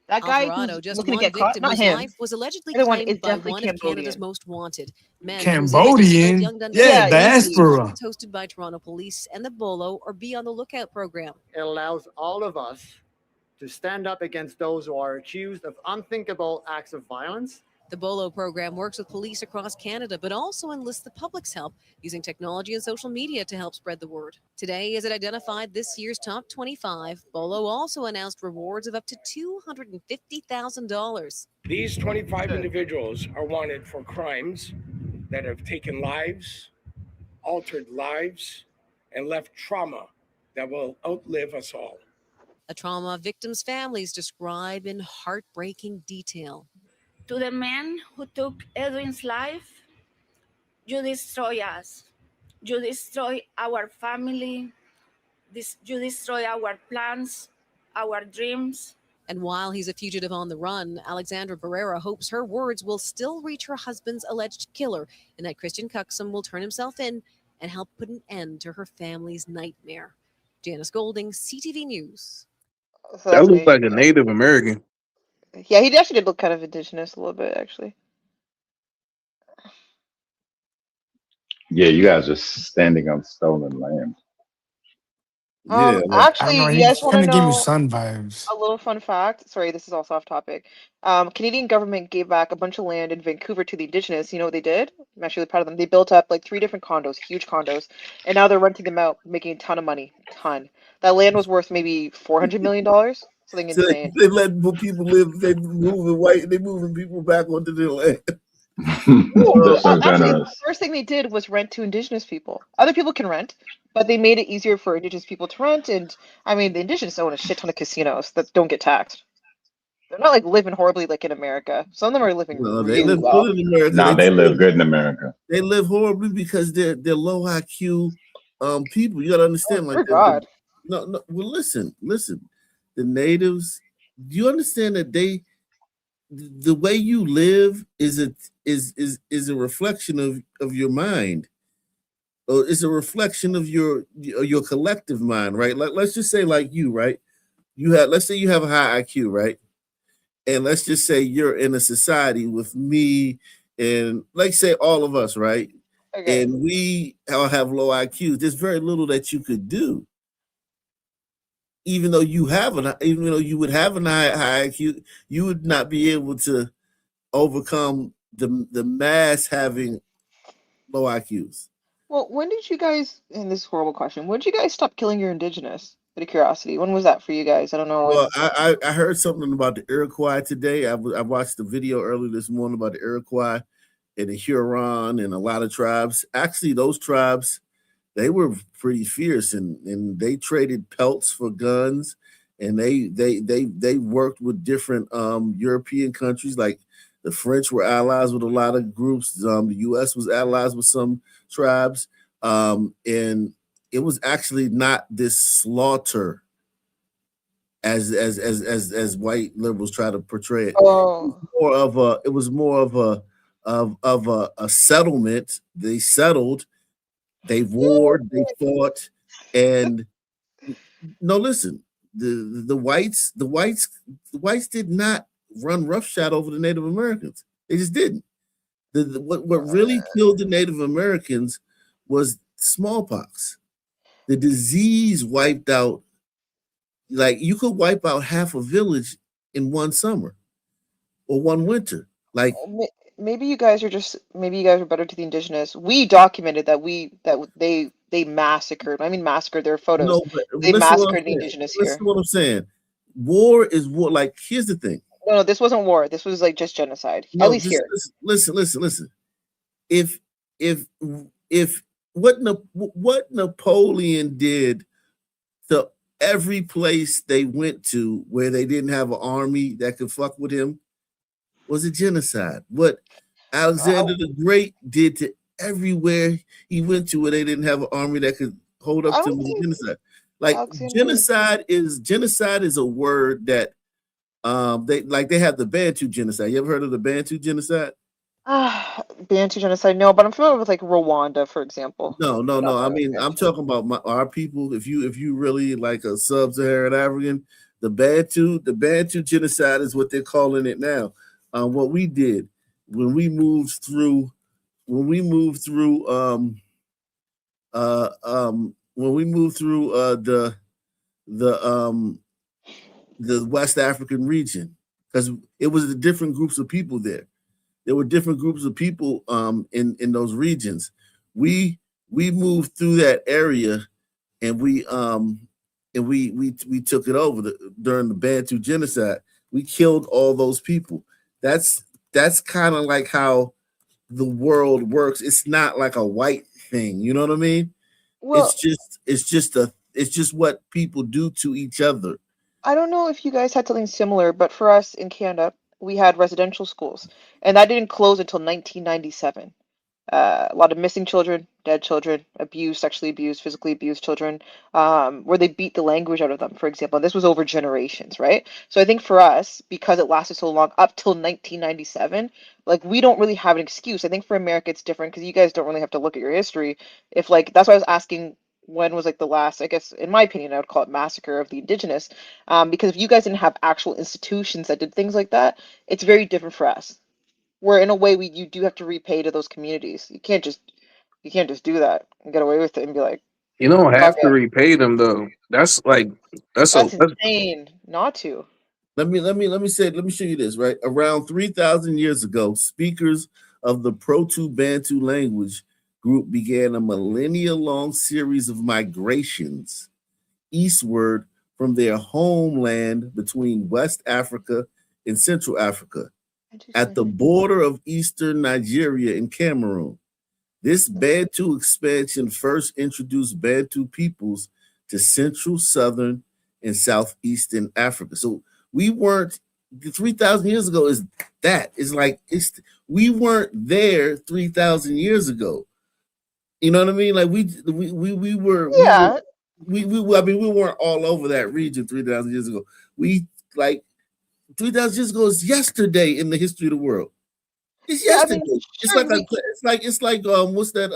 That guy Alvarado, who's just looking to one get caught, victim not whose him. life was allegedly The other one claimed is by definitely one of Canada's Cambodian. most wanted. Men Cambodian? Yeah, diaspora. Hosted by Toronto Police and the Bolo or Be on the Lookout program. It allows all of us to stand up against those who are accused of unthinkable acts of violence. The Bolo program works with police across Canada, but also enlists the public's help using technology and social media to help spread the word. Today, as it identified this year's top 25, Bolo also announced rewards of up to $250,000. These 25 individuals are wanted for crimes that have taken lives, altered lives, and left trauma that will outlive us all. A trauma victims' families describe in heartbreaking detail. To the men who took Edwin's life, you destroy us. You destroy our family. You destroy our plans, our dreams. And while he's a fugitive on the run, Alexandra Barrera hopes her words will still reach her husband's alleged killer and that Christian Cuxum will turn himself in and help put an end to her family's nightmare. Janice Golding, CTV News. So That that's looks like a Asian. Native American. Yeah, he actually did look kind of indigenous a little bit, actually. Yeah, you guys are standing on stolen land. Yeah, Actually, I don't know, you guys he want to kind of gave me know sun vibes. a little fun fact? Sorry, this is also off topic. Canadian government gave back a bunch of land in Vancouver to the Indigenous. You know what they did? I'm actually really proud of them. They built up like 3 different condos, huge condos, and now they're renting them out, making a ton of money. Ton. That land was worth maybe $400 million. Something So insane. they let people live. They moving people back onto their land. They're so Actually, the generous. first thing they did was rent to Indigenous people. Other people can rent, but they made it easier for Indigenous people to rent. And I mean, the Indigenous own a shit ton of casinos that don't get taxed. They're not like living horribly like in America. Some of them are living No, they really live well. good in America. Nah, they live good in America. They live horribly because they're low IQ people. You gotta understand, like dear God. No. Well, listen. The natives. Do you understand that the way you live is a reflection of your mind, or it's a reflection of your collective mind, right? Like, let's just say, like you, right? Let's say you have a high IQ, right? And let's just say you're in a society with me and, like, say all of us, right? Okay. And we all have low IQs. There's very little that you could do. Even though you would have a high IQ, you would not be able to overcome the mass having low IQs. Well, when did you guys, and this is a horrible question, when did you guys stop killing your Indigenous? Out of curiosity, when was that for you guys? I don't know. Well, I heard something about the Iroquois today. I watched the video early this morning about the Iroquois and the Huron and a lot of tribes. Actually, those tribes, they were pretty fierce and they traded pelts for guns, and they worked with different European countries. Like the French were allies with a lot of groups. The U.S. was allies with some tribes, and it was actually not this slaughter as white liberals try to portray it. Oh. It was more of a settlement. They settled. They warred, they fought, and no, listen, the whites did not run roughshod over the Native Americans. They just didn't. What really killed the Native Americans was smallpox. The disease wiped out, like you could wipe out half a village in one summer or one winter. Like Maybe you guys are better to the indigenous. We documented that they massacred. I mean massacred. There are photos. no, but They listen to what I'm massacred the saying. indigenous Listen here. to what I'm saying. War is war. Like here's the thing. No, this wasn't war. This was like just genocide. At No, least just here. listen. If if if what Napoleon did to every place they went to where they didn't have an army that could fuck with him was a genocide. What Alexander the Great did to everywhere he went to where they didn't have an army that could hold up I to him don't was a think genocide. Like Alexander. genocide is a word that they have the Bantu genocide. You ever heard of the Bantu genocide? Bantu genocide. No, but I'm familiar with like Rwanda, for example. No. Not I the mean, I'm Bantu. talking about our people. If you really like a sub-Saharan African, the Bantu genocide is what they're calling it now. What we did when we moved through when we moved through the the West African region, because it was the different groups of people there. There were different groups of people in those regions. We moved through that area and we took it over during the Bantu genocide. We killed all those people. That's kind of like how the world works. It's not like a white thing, you know what I mean? Well, It's just what people do to each other. I don't know if you guys had something similar, but for us in Canada, we had residential schools, and that didn't close until 1997. A lot of missing children, dead children, abused, sexually abused, physically abused children, where they beat the language out of them, for example. And this was over generations, right? So I think for us, because it lasted so long, up till 1997, like we don't really have an excuse. I think for America it's different because you guys don't really have to look at your history. If like that's why I was asking when was like the last, I guess in my opinion, I would call it massacre of the indigenous, because if you guys didn't have actual institutions that did things like that, it's very different for us where in a way you do have to repay to those communities. You can't just do that and get away with it and be like, You don't fuck have to it. repay them though. That's That's insane not to. Let me show you this, right? Around 3,000 years ago, speakers of the Proto-Bantu language group began a millennia-long series of migrations eastward from their homeland between West Africa and Central Africa at the border of eastern Nigeria and Cameroon. This Bantu expansion first introduced Bantu peoples to Central, Southern, and Southeastern Africa. So we weren't 3,000 years ago. We weren't there 3,000 years ago. You know what I mean? Like we were. Yeah. We weren't all over that region 3,000 years ago. We like 3,000 years ago is yesterday in the history of the world. It's yesterday. It's like what's that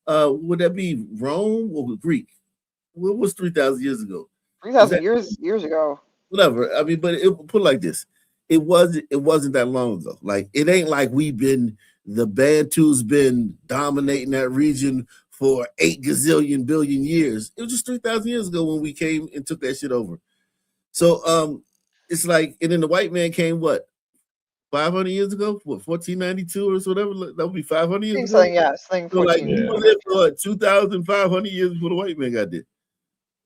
would that be Rome or Greek? What was 3,000 years ago? 3,000 years ago. Whatever. I mean, but it put it like this. It wasn't that long ago. Like it ain't like the Bantu's been dominating that region for 8 gazillion billion years. It was just 3,000 years ago when we came and took that shit over. So it's like, and then the white man came what? 500 years ago? What, 1492 or whatever? That would be 500 years ago? Yeah, slang So like 14. we were there for what, 2,500 years before the white man got there.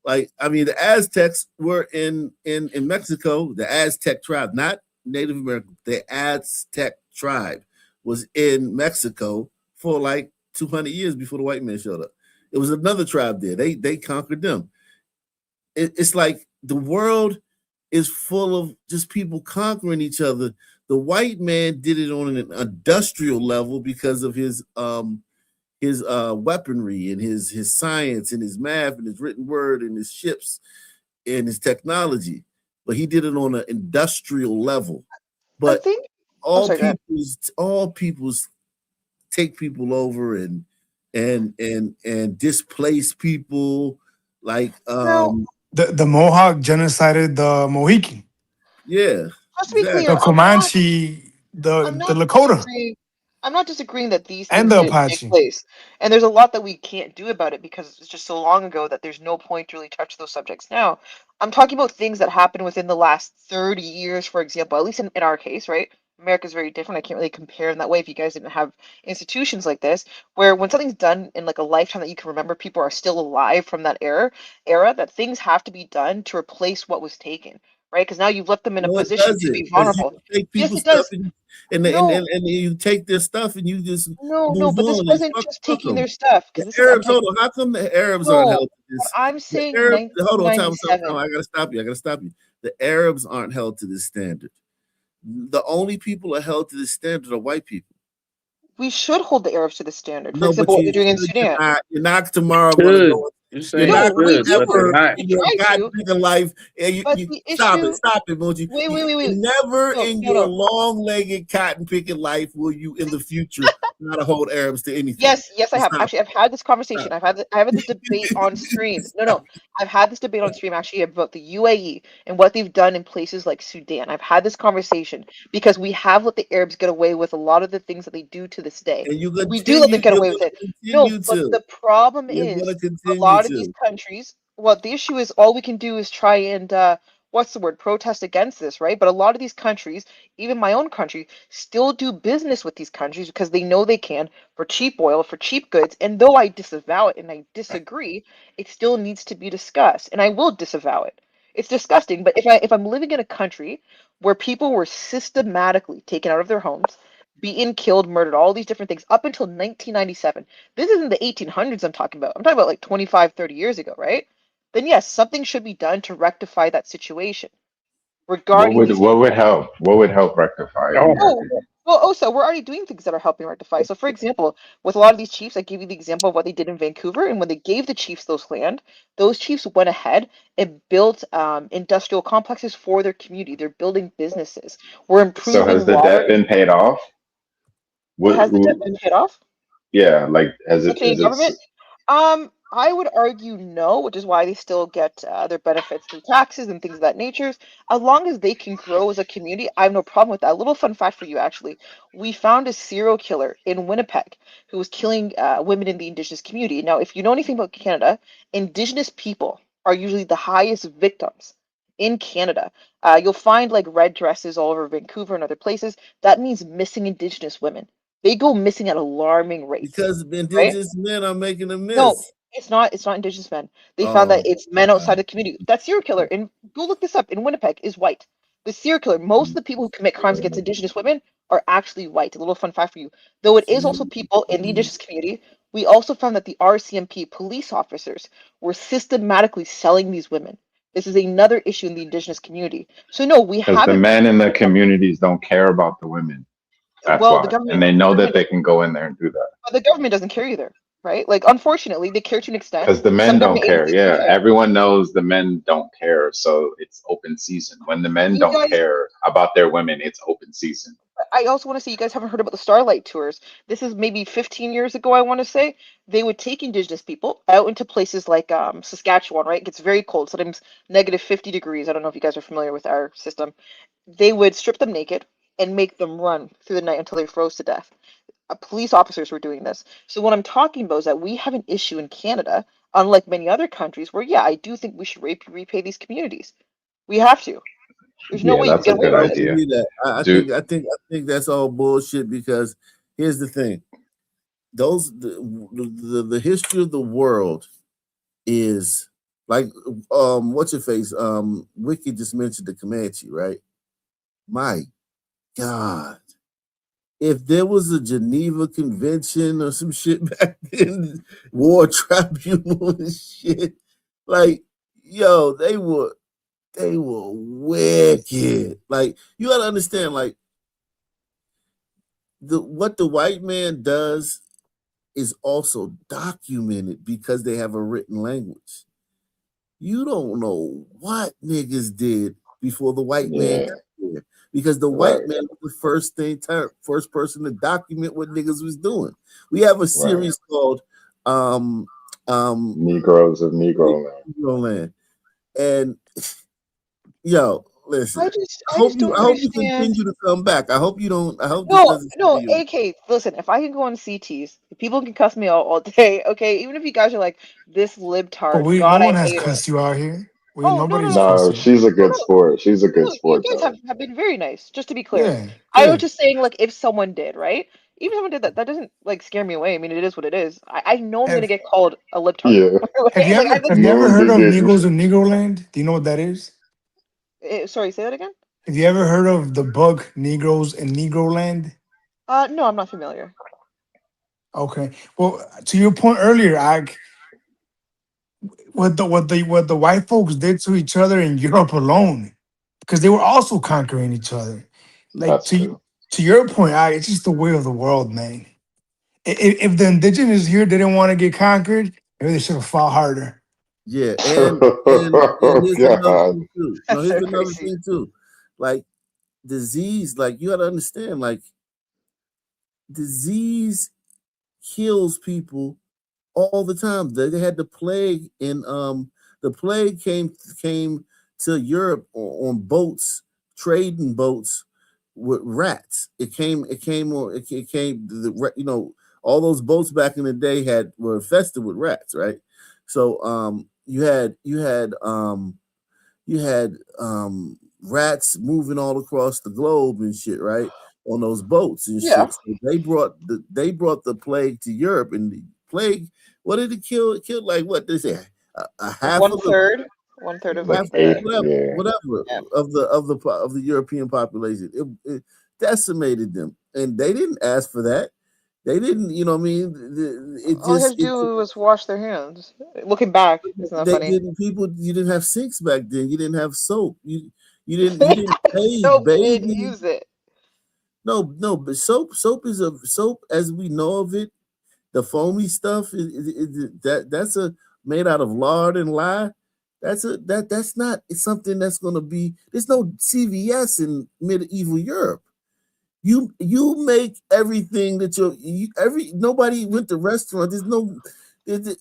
Like, I mean, the Aztecs were in Mexico, the Aztec tribe, not Native American, the Aztec tribe was in Mexico for like 200 years before the white man showed up. It was another tribe there. They conquered them. It's like the world is full of just people conquering each other. The white man did it on an industrial level because of his weaponry and his science and his math and his written word and his ships and his technology, but he did it on an industrial level. But all peoples take people over and displace people. Like the Mohawk genocided the Mohican. Yeah. Just to be clear, the Comanche, the Lakota. I'm not disagreeing that these And things the did take Apache. place. And there's a lot that we can't do about it because it's just so long ago that there's no point to really touch those subjects now. I'm talking about things that happened within the last 30 years, for example, at least in our case, right? America's very different. I can't really compare in that way if you guys didn't have institutions like this, where when something's done in like a lifetime that you can remember, people are still alive from that era, that things have to be done to replace what was taken, right? Because now you've left them in a No, it position to be doesn't. Because you vulnerable. take Yes, people's it stuff does. and you take their stuff and you just No, move but this on and wasn't just fuck taking them. their stuff The because this is I'm Arabs, talking. hold on. How come the Arabs aren't No, held to but this? I'm The saying Arabs, hold on, time. 1997. I gotta stop you. I gotta stop you. The Arabs aren't held to this standard. The only people are held to this standard are white people. We should hold the Arabs to the standard. For No, but example, what they're you doing in should. You're Sudan. not. You're not tomorrow going to Should. go. You're You're saying not No, going we to should, but they're ever do. not. We in your try to, goddamn life. And but you the stop issue. it, Moji. Wait. Never No, in no, your no. long-legged cotton picking life will you in the future not to hold Arabs to anything. Yes, I So have. stop Actually, I've had this conversation. it. I have this debate on stream. No. I've had this debate on stream actually about the UAE and what they've done in places like Sudan. I've had this conversation because we have let the Arabs get away with a lot of the things that they do to this day. And you We do let them continue. get You're away going with it. to No, continue but to. the problem You're going is to a continue lot of these to. countries, well, the issue is all we can do is try and what's the word? Protest against this, right? But a lot of these countries, even my own country, still do business with these countries because they know they can for cheap oil, for cheap goods. And though I disavow it and I disagree, it still needs to be discussed. And I will disavow it. It's disgusting. But if I'm living in a country where people were systematically taken out of their homes, being killed, murdered, all these different things up until 1997. This isn't the 1800s I'm talking about. I'm talking about like 25, 30 years ago, right? Then yes, something should be done to rectify that situation regarding these What things. would help? What would help rectify it in Oh, your Oh, opinion? well, also, we're already doing things that are helping rectify. So, for example, with a lot of these chiefs, I gave you the example of what they did in Vancouver. And when they gave the chiefs those chiefs went ahead and built industrial complexes for their community. They're building businesses. We're So has improving the water. debt been paid off? Has the debt been paid off? Yeah, like has The it? Canadian government? I would argue no, which is why they still get their benefits through taxes and things of that nature. As long as they can grow as a community, I have no problem with that. A little fun fact for you, actually. We found a serial killer in Winnipeg who was killing women in the Indigenous community. Now, if you know anything about Canada, Indigenous people are usually the highest victims in Canada. You'll find like red dresses all over Vancouver and other places. That means missing Indigenous women. They go missing at alarming rates, Because right? indigenous men are making a No, miss. it's not. It's not Indigenous men. They found that Oh, it's men outside the community. That serial killer, and go look this up, in Winnipeg is white. The serial killer, most of the people who commit crimes against Indigenous women are actually white. A little fun fact for you. Though it is also people in the Indigenous community, we also found that the RCMP police officers were systematically selling these women. This is another issue in the Indigenous community. So no, we because the haven't. men in the communities don't care about the women. That's Well, the why, and government, they know that government, they can go in there and do that the government doesn't care either, right? Like, unfortunately, they care to an extent. because the Some men don't government care. agencies do Yeah, care. everyone knows the men don't care, so it's open season. When the men You don't guys, care about their women, it's open season. I also want to say you guys haven't heard about the Starlight Tours. This is maybe 15 years ago, I want to say. They would take Indigenous people out into places like Saskatchewan, right? It gets very cold, sometimes negative 50 degrees. I don't know if you guys are familiar with our system. They would strip them naked and make them run through the night until they froze to death. Police officers were doing this. So what I'm talking about is that we have an issue in Canada, unlike many other countries, where yeah, I do think we should repay these communities. We have to. There's no Yeah, way you can that's a get away good I with don't this. idea. believe that. Do I think that's all bullshit because here's the thing. The history of the world is like what's your face? Wiki just mentioned the Comanche, right? My God. If there was a Geneva Convention or some shit back then, war tribunal and shit, like, yo, they were wicked. Like, you gotta understand, like, what the white man does is also documented because they have a written language. You don't know what niggas did before the white man yeah, got there. Because the white right, man was the first person to document what niggas was doing. We have a right. series called um um Negroes of Negro Land. Negro Land. And yo, Listen, I I hope just you don't understand. continue to come back. I hope you don't. I hope this No, doesn't no, scare you. AK, listen, if I can go on CTs, people can cuss me out all day, okay? Even if you guys are like, this But libtard, no God, I one has hate her. cussed you out here. Oh, no, Nobody's no, cussed No, you. she's a no, good sport. She's a good no, you sport guys though. have been very nice, just to be clear. Yeah, I was good. just saying, like, if someone did, right? Even if someone did that, that doesn't, like, scare me away. I mean, it is what it is. I know I'm going to Have get called a libtard, Yeah, Have you right? Like, ever have you ever no, heard you of didn't. Negroes in Negroland? Do you know what that is? Sorry, say that again? Have you ever heard of the book Negroes in Negroland? No, I'm not familiar. Okay. Well, to your point earlier, what the white folks did to each other in Europe alone, because they were also conquering each other. Like That's true. to your point, it's just the way of the world, man. If the indigenous here didn't want to get conquered, maybe they should have fought harder. Yeah, and Oh here's another God. thing too. No, That's here's so another crazy. thing too. Like disease, like you gotta understand, like disease kills people all the time. They had the plague, and the plague came to Europe on boats, trading boats with rats. It came all those boats back in the day were infested with rats, right? So you had rats moving all across the globe and shit, right? On those boats and Yeah. shit. So they brought the plague to Europe, and the plague, what did it kill? It killed like what they say, a Like half of the one third of Like like half the, eight. whatever, Yeah. whatever yeah. of the European population. It decimated them, and they didn't ask for that. They didn't, what I mean? It All they had just to it do was wash their hands. Looking back, isn't that they funny? didn't people you didn't have sinks back then. You didn't have soap. You didn't bathe. Soap, but they didn't Bathing. use it. No, but soap as we know of it, the foamy stuff that's a made out of lard and lye. That's not it's something that's gonna be there's no CVS in medieval Europe. You make everything that nobody went to restaurant.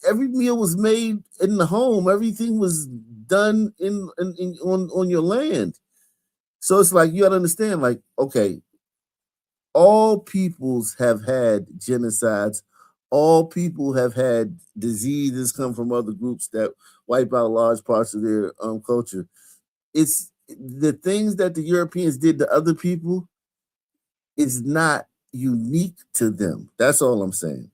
Every meal was made in the home. Everything was done on your land. So it's like you gotta understand, like, okay, all peoples have had genocides. All people have had diseases come from other groups that wipe out large parts of their culture. It's the things that the Europeans did to other people is not unique to them. That's all I'm saying.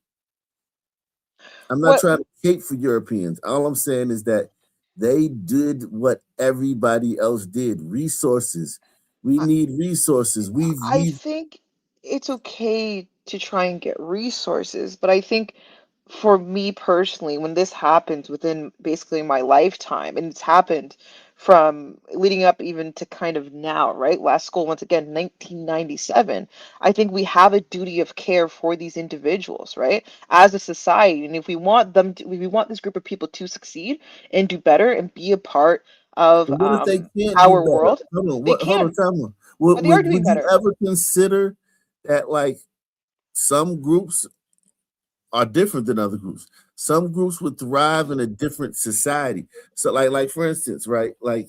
I'm not What trying to cape for Europeans. All I'm saying is that they did what everybody else did. Resources. We need resources. I We've think it's okay to try and get resources, but I think for me personally, when this happens within basically my lifetime, and it's happened from leading up even to kind of now, right? Last school, once again, 1997. I think we have a duty of care for these individuals, right? As a society. And if we want we want this group of people to succeed and do better and be a part of But what if they can't do our better? world, Hold on, they hold on, can, time on. Would, but they are would doing would you better. ever consider that like some groups are different than other groups? Some groups would thrive in a different society. So like for instance, right? Like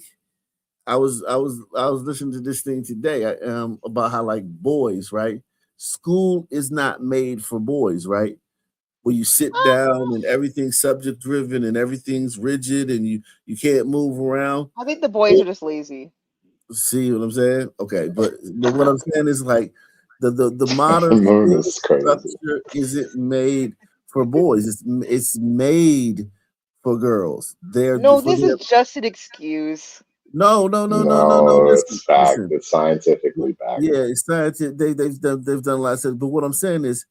I was listening to this thing today about how like boys, right? School is not made for boys, right? Where you sit down and everything's subject driven and everything's rigid and you can't move around. I think the boys are just lazy. See what I'm saying? Okay, but what I'm saying is like the The modern moon school is crazy. structure isn't made for boys. It's made for girls. They're No, for this their is just an excuse. no. No, Listen, it's fact. listen. It's scientifically backed. Yeah, it's scientific. They've done a lot of stuff. But what I'm saying is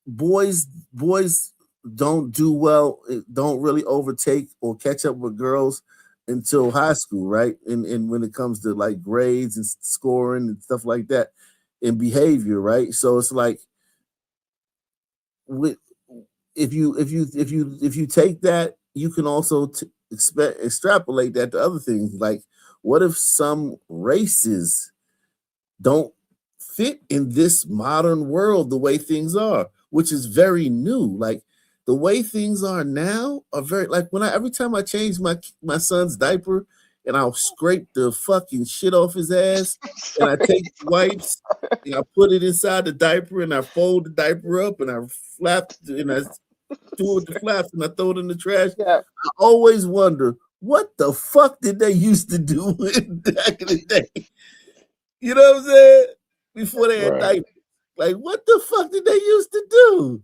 boys don't do well, don't really overtake or catch up with girls until high school, right? And when it comes to like grades and scoring and stuff like that and behavior, right? So it's like with if you take that, you can also extrapolate that to other things. Like, what if some races don't fit in this modern world the way things are, which is very new. Like the way things are now are very like every time I change my son's diaper, and I'll scrape the fucking shit off his ass, and I take wipes and I put it inside the diaper, and I fold the diaper up, and I flap and I do it with the flaps, and I throw it in the trash. Yeah. I always wonder what the fuck did they used to do back in the day. You know what I'm saying? Before they had diapers. Like, what the fuck did they used to do?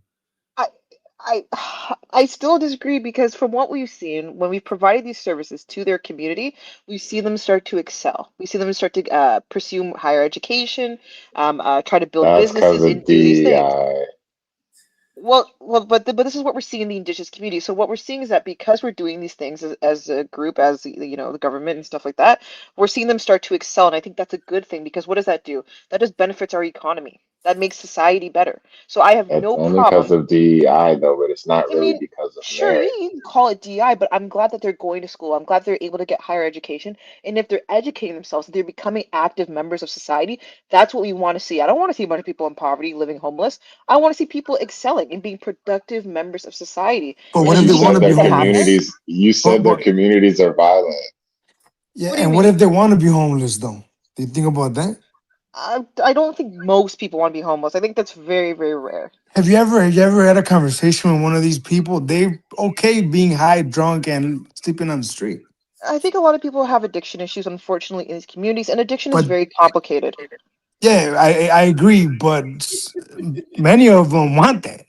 I still disagree because from what we've seen, when we've provided these services to their community, we see them start to excel. We see them start to pursue higher education, try to build That's because businesses of and do these things. DEI. But this is what we're seeing in the indigenous community. So what we're seeing is that because we're doing these things as a group, as the government and stuff like that, we're seeing them start to excel, and I think that's a good thing because what does that do? That just benefits our economy. That makes society better. So I have It's no only because problem. of DEI though, but it's not I really mean, because of sure, merit. you can call it DI, but I'm glad that they're going to school. I'm glad they're able to get higher education. And if they're educating themselves, they're becoming active members of society. That's what we want to see. I don't want to see a bunch of people in poverty living homeless. I want to see people excelling and being productive members of society. But And what if if we they want can't to make be that happen, homeless? You said their communities are violent. Yeah, what do you and what mean? if they want to be homeless though? Do you think about that? I don't think most people want to be homeless. I think that's very, very rare. Have you ever had a conversation with one of these people? They okay being high, drunk, and sleeping on the street. I think a lot of people have addiction issues, unfortunately, in these communities, and addiction is But very complicated. yeah, I agree. But many of them want that.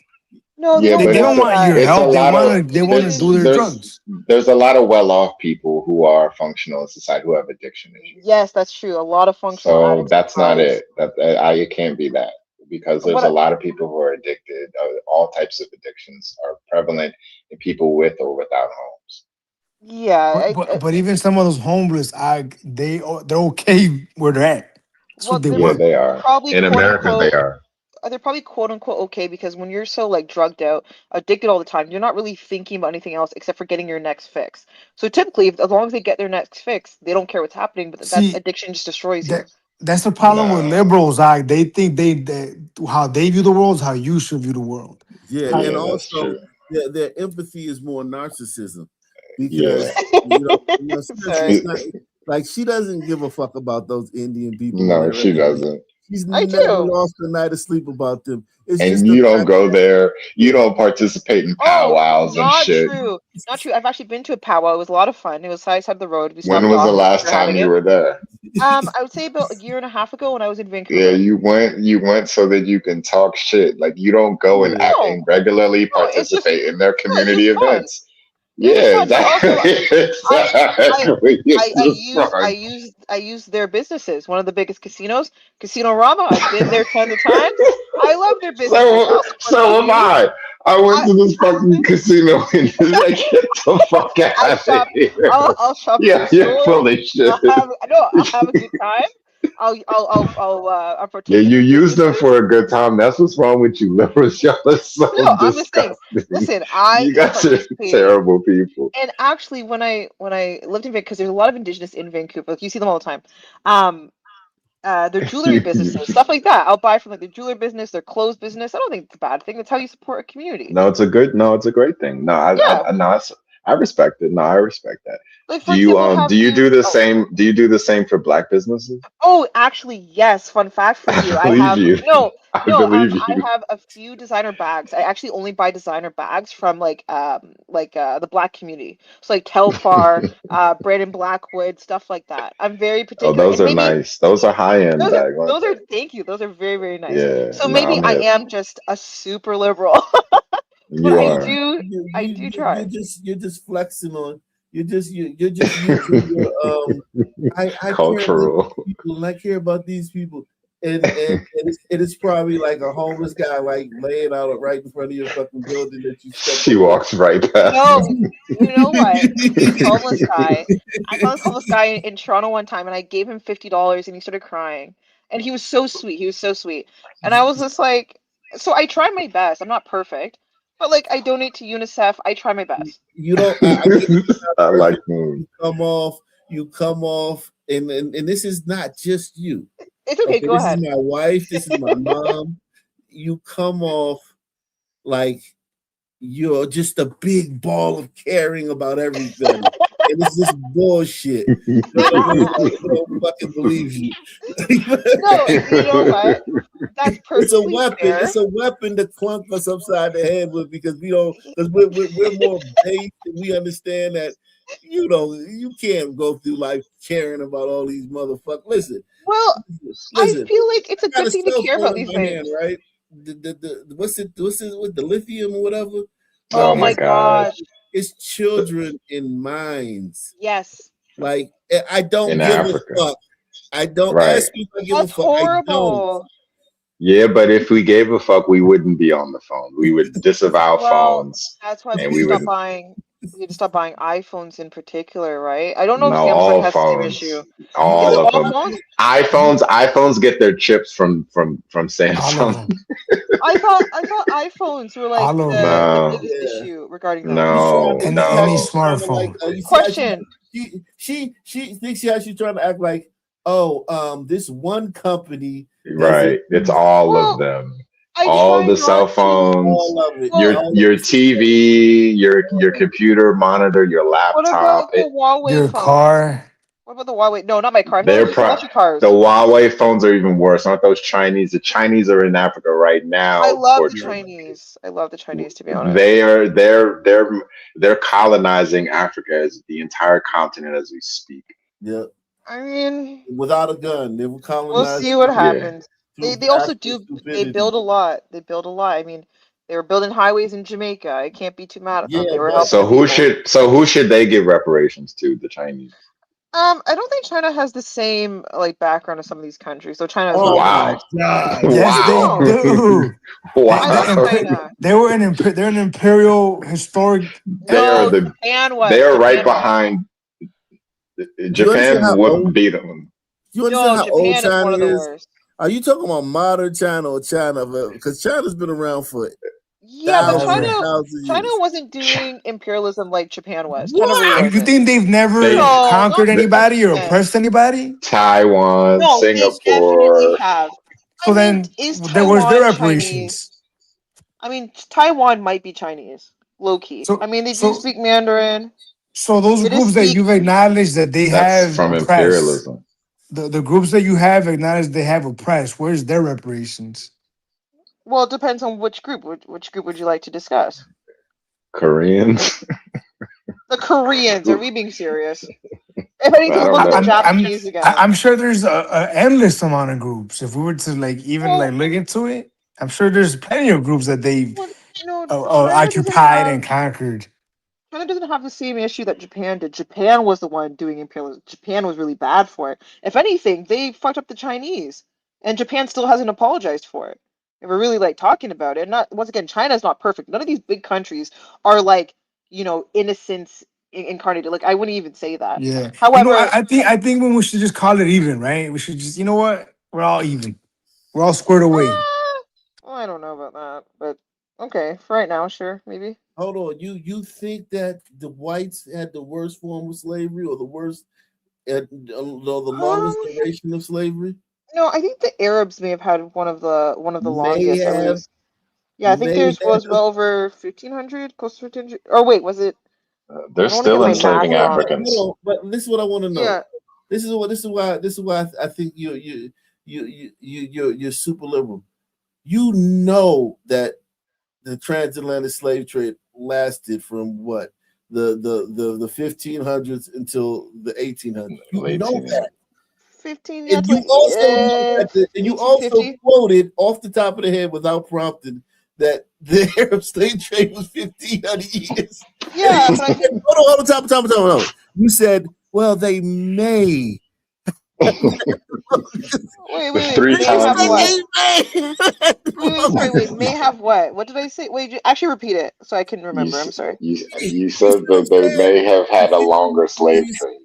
No, they Yeah, don't but They don't want want your that. it's a help. lot of They want to do their drugs. there's a lot of well-off people who are functional in society who have addiction issues. Yes, that's true. A lot of functional So addicts that's not rise. it. It can't be that because there's What a I- lot of people who are addicted. All types of addictions are prevalent in people with or without homes. Yeah, But even some of those homeless, they're okay where they're at. That's well, what they they're Yeah, want. they are. probably In quote America, they unquote. are. They're probably quote unquote okay because when you're so like drugged out, addicted all the time, you're not really thinking about anything else except for getting your next fix. So typically, as long as they get their next fix, they don't care what's happening. But that See, addiction just destroys you. that's the problem with Nah. liberals. They think they how they view the world is how you should view the world. Yeah, and Yeah, that's also true. their empathy is more narcissism Yeah. because Sorry. it's not like she doesn't give a fuck about those Indian people. No, she doesn't. She's I never do. lost a night of sleep about them. It's And just you the don't fact go there. You don't participate in powwows and Not shit. true. Not true. I've actually been to a powwow. It was a lot of fun. It was side of the road. We When stopped was the off. last We were having time you it. were there? I would say about a year and a half ago when I was in Vancouver. Yeah, you went so that you can talk shit. Like you don't go and act and regularly it's just participate in their community just fun. events. It's Yeah, just fun. But also, exactly. I used their businesses. One of the biggest casinos, Casino Rama. I've been there tons of times. I love their businesses. So am I. I went to this fucking casino and just like get the fuck out of here. I'll shop Yeah, at the you're store. full of shit. I'll have a good time. I'll partake Yeah, in you their use them businesses. for a good time. That's what's wrong with you liberals. Y'all are so No, I'm just saying. disgusting. Listen, I You guys are participated. terrible people. And actually, when I lived in Vancouver, because there's a lot of Indigenous in Vancouver, like you see them all the time. Their jewelry businesses, stuff like that. I'll buy from like their jewelry business, their clothes business. I don't think it's a bad thing. That's how you support a community. No, it's a great thing. No, I respect it. No, I respect that. Like for example, Do you do the same for Black businesses? Oh, actually, yes. Fun fact for you. I believe you. I believe I you. have a few designer bags. I actually only buy designer bags from the Black community. So like Telfar, Brandon Blackwood, stuff like that. I'm very Oh, particular. those And are maybe nice. Those are high-end bags, aren't those are they? thank you. Those are very, very nice. Yeah. So No, maybe I'm I hip. am just a super liberal. But You I are. do try. You're just flexing on. You're just using your I care about Cultural. these people and I care about these people. And it's probably like a homeless guy like laying out right in front of your fucking building that you stepped She walks right past. No, you know what? This homeless guy. I saw this homeless guy in Toronto one time, and I gave him $50, and he started crying. And he was so sweet. He was so sweet. And I was just like, so I try my best. I'm not perfect, but like I donate to UNICEF. I try my best. You don't. I get it. I like them. You come off, and this is not just you. It's okay. Go this ahead. is my wife. This is my mom. You come off like you're just a big ball of caring about everything. and this is bullshit. You know what I mean? Like, we don't fucking believe you. No, you know what? That's It's a perfectly weapon. fair. It's a weapon to clunk us upside the head with because we don't because we're more based and we understand that you can't go through life caring about all these motherfuckers. Listen, Well, I feel like it's a I got good thing to cell care phone about in these my hand, things. right? What's it with the lithium or whatever? Oh my gosh. It's children in mines. Yes. Like I don't In give Africa. a fuck. I don't Right. ask me if I give That's a fuck. I don't. horrible. Yeah, but if we gave a fuck, we wouldn't be on the phone. We would disavow Well, phones, that's why we and need we to would stop buying. We need to stop buying iPhones in particular, right? I don't know if no Samsung all has the same phones, issue. Is all it of all them. phones? iPhones get their chips from All of Samsung. them. I thought iPhones were like All of them. the No, biggest issue regarding that. no, She's Any no. trying to like, smartphone. you see how Question. she thinks how she's trying to act like, this one company doesn't Right. It's all of Well, them. I All try the cell not to. phones, all of it. Well, your TV, your computer monitor, your what laptop. about the Huawei Your phones? car. What about the Huawei? No, not my car. I'm They're talking electric cars. the Huawei phones are even worse. Aren't those Chinese? The Chinese are in Africa right now I love the torturing. Chinese. I love the Chinese, to be honest. They're colonizing Africa as the entire continent as we speak. Yeah, I mean, without a gun, they were we'll colonized. see what Yeah. happens. through They also actual do. They stupidity. build a lot. They build a lot. I mean, they were building highways in Jamaica. I can't be too mad at them. Yeah, They were but helping the people. Who should they give reparations to? The Chinese. I don't think China has the same like background as some of these countries. So China is not Wow. correct. Yes, they Wow. do. Wow. I love China. They're an imperial historic. They are No, Japan was. they are right Japan was. behind. you understand how Japan beat them. you understand No, how old Japan is China one of the is? worst. Are you talking about modern China or China? Because China's been around for Yeah, but thousands China years. wasn't doing imperialism like Japan was. China really You wasn't. think they've never They- No, conquered not to that anybody or extent. oppressed anybody? Taiwan, No, they definitely Singapore. have. So I mean, then, is there was their Taiwan Chinese? reparations. I mean, Taiwan might be Chinese, low key. So I mean, they do so speak Mandarin. so those They do groups that speak. you've acknowledged that they That's have from oppressed, imperialism. the groups that you have acknowledged they have oppressed, where's their reparations? Well, it depends on which group. Which group would you like to discuss? Koreans. The Koreans. Are we being serious? If anything, I don't look at the know. Japanese again. I'm sure there's a endless amount of groups. If we were to look into it, I'm sure there's plenty of groups that they've Well, China occupied and conquered. China doesn't have the same issue that Japan did. Japan was the one doing imperialism. Japan was really bad for it. If anything, they fucked up the Chinese, and Japan still hasn't apologized for it. And we're really like talking about it. Not once again, China's not perfect. None of these big countries are like innocence incarnated. Like I wouldn't even say that. Yeah. However, I think when we should just call it even, right? We should just, you know what? We're all even. We're all squared away. I don't know about that, but okay, for right now, sure, maybe. Hold on, you think that the whites had the worst form of slavery or the worst, or the longest duration of slavery? No, I think the Arabs may have had one of the May longest, at have. least. Yeah, I think May theirs was have. well over 1500, close to 1500. Or wait, was it? They're I don't want to still get my enslaving math wrong. Africans. Hold on, but this is what I want to know. Yeah. This is why I think you're super liberal. You know that the transatlantic slave trade lasted from what the 1500s until the 1800s. You Late know that. 15, And you also know that and you also quoted off the top of the head without prompting that the Arab slave trade was 1,500 years. Yeah, but I think hold on. You said, well, they may. Wait. Three May have times what? Wait. May have what? What did I say? Wait, actually repeat it so I can remember. I'm sorry. You said that they may have had a longer slave trade.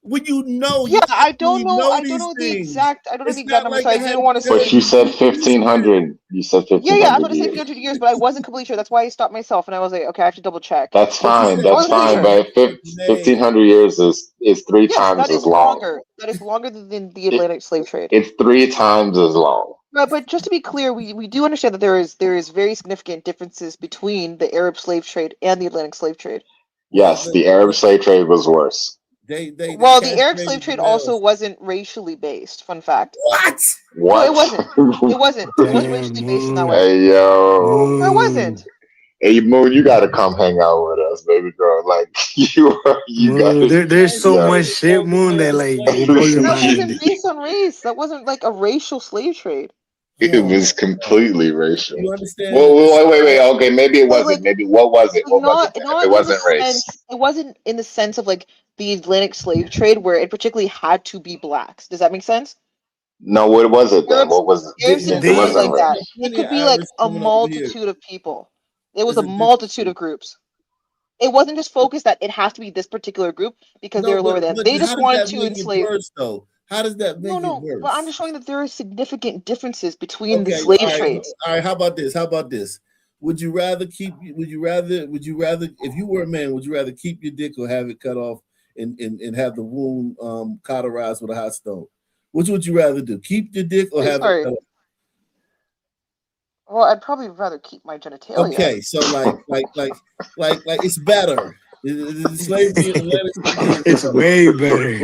When you know, Yeah, I don't know. I don't these know the things. exact. I don't know It's the exact not number, like so I it had didn't want to But say. you said 1500. You said 1500 Yeah, I'm gonna say years. 1500 years, but I wasn't completely sure. That's why I stopped myself, and I was like, okay, I have to double check. That's fine. I That's wasn't completely fine. sure. But 1500 years is three Yes, times that is as long. longer. That is longer than the Atlantic slave trade. It's 3 times as long. But just to be clear, we do understand that there is very significant differences between the Arab slave trade and the Atlantic slave trade. Yes, the Arab slave trade was worse. Well, the Arab slave trade also wasn't racially based. Fun fact. What? What? No, it wasn't. It wasn't. It wasn't racially based in that way. Hey yo. No, it wasn't. Hey Moon, you gotta come hang out with us, baby girl. Like you gotta. There's so much shit, Moon, that like will blow your That wasn't mind. based on race. That wasn't like a racial slave trade. It was completely racial. You understand? Well, wait. Okay, maybe it wasn't. Like, Maybe what was it? What was it? If it wasn't race. It wasn't in the sense of like the Atlantic slave trade where it particularly had to be blacks. Does that make sense? No, what was it then? Arabs, What was it? Arabs didn't It do it wasn't like that. race. It could be like a multitude of people. It was a multitude of groups. It wasn't just focused that it has to be this particular group because they were lower than. They just wanted to enslave. Though? How does that make it worse? But I'm just showing that there are significant differences between the slave trades. All right, how about this? Would you rather if you were a man, would you rather keep your dick or have it cut off and have the wound cauterized with a hot stone? Which would you rather do? Keep your dick or have it cut off? Well, I'd probably rather keep my genitalia. Okay, so like it's better. It's way better.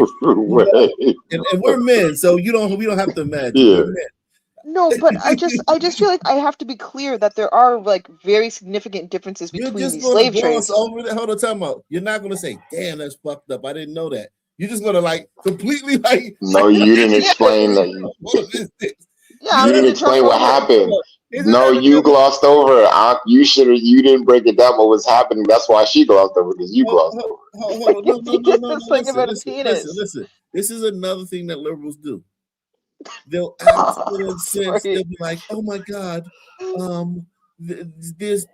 And we're men, so we don't have to imagine. Yeah. We're men. No, but I just feel like I have to be clear that there are like very significant differences between these slave trades. Over the, hold on, time out. You're not gonna say, "Damn, that's fucked up." I didn't know that. You're just gonna like completely like. No, you didn't explain that. You didn't explain what happened. No, you glossed over. You didn't break it down. What was happening? That's why she glossed over because you glossed over. No. Listen. This is another thing that liberals do. They'll act in a sense. They'll be like, "Oh my God, there's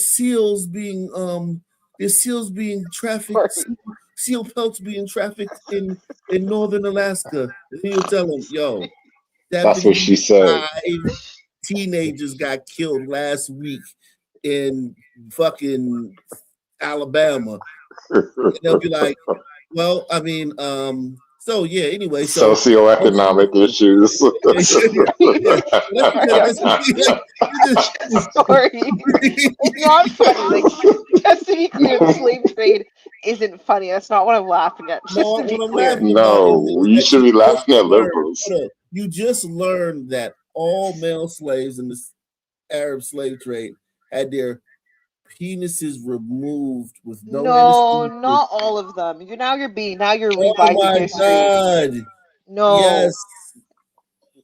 seals being trafficked, seal pelts being trafficked in northern Alaska." And you tell them, "Yo, that's what she said. 5 teenagers got killed last week in fucking Alabama." And they'll be like, "Well, I mean, so yeah, anyway, so socioeconomic issues." Sorry, it's not funny. Like, just to be clear, the slave trade isn't funny. That's not what I'm laughing at. No, you should be laughing at liberals. You just learned that all male slaves in the Arab slave trade had their penises removed with no anesthesia. Not all of them. You're revising history. God. No. Yes.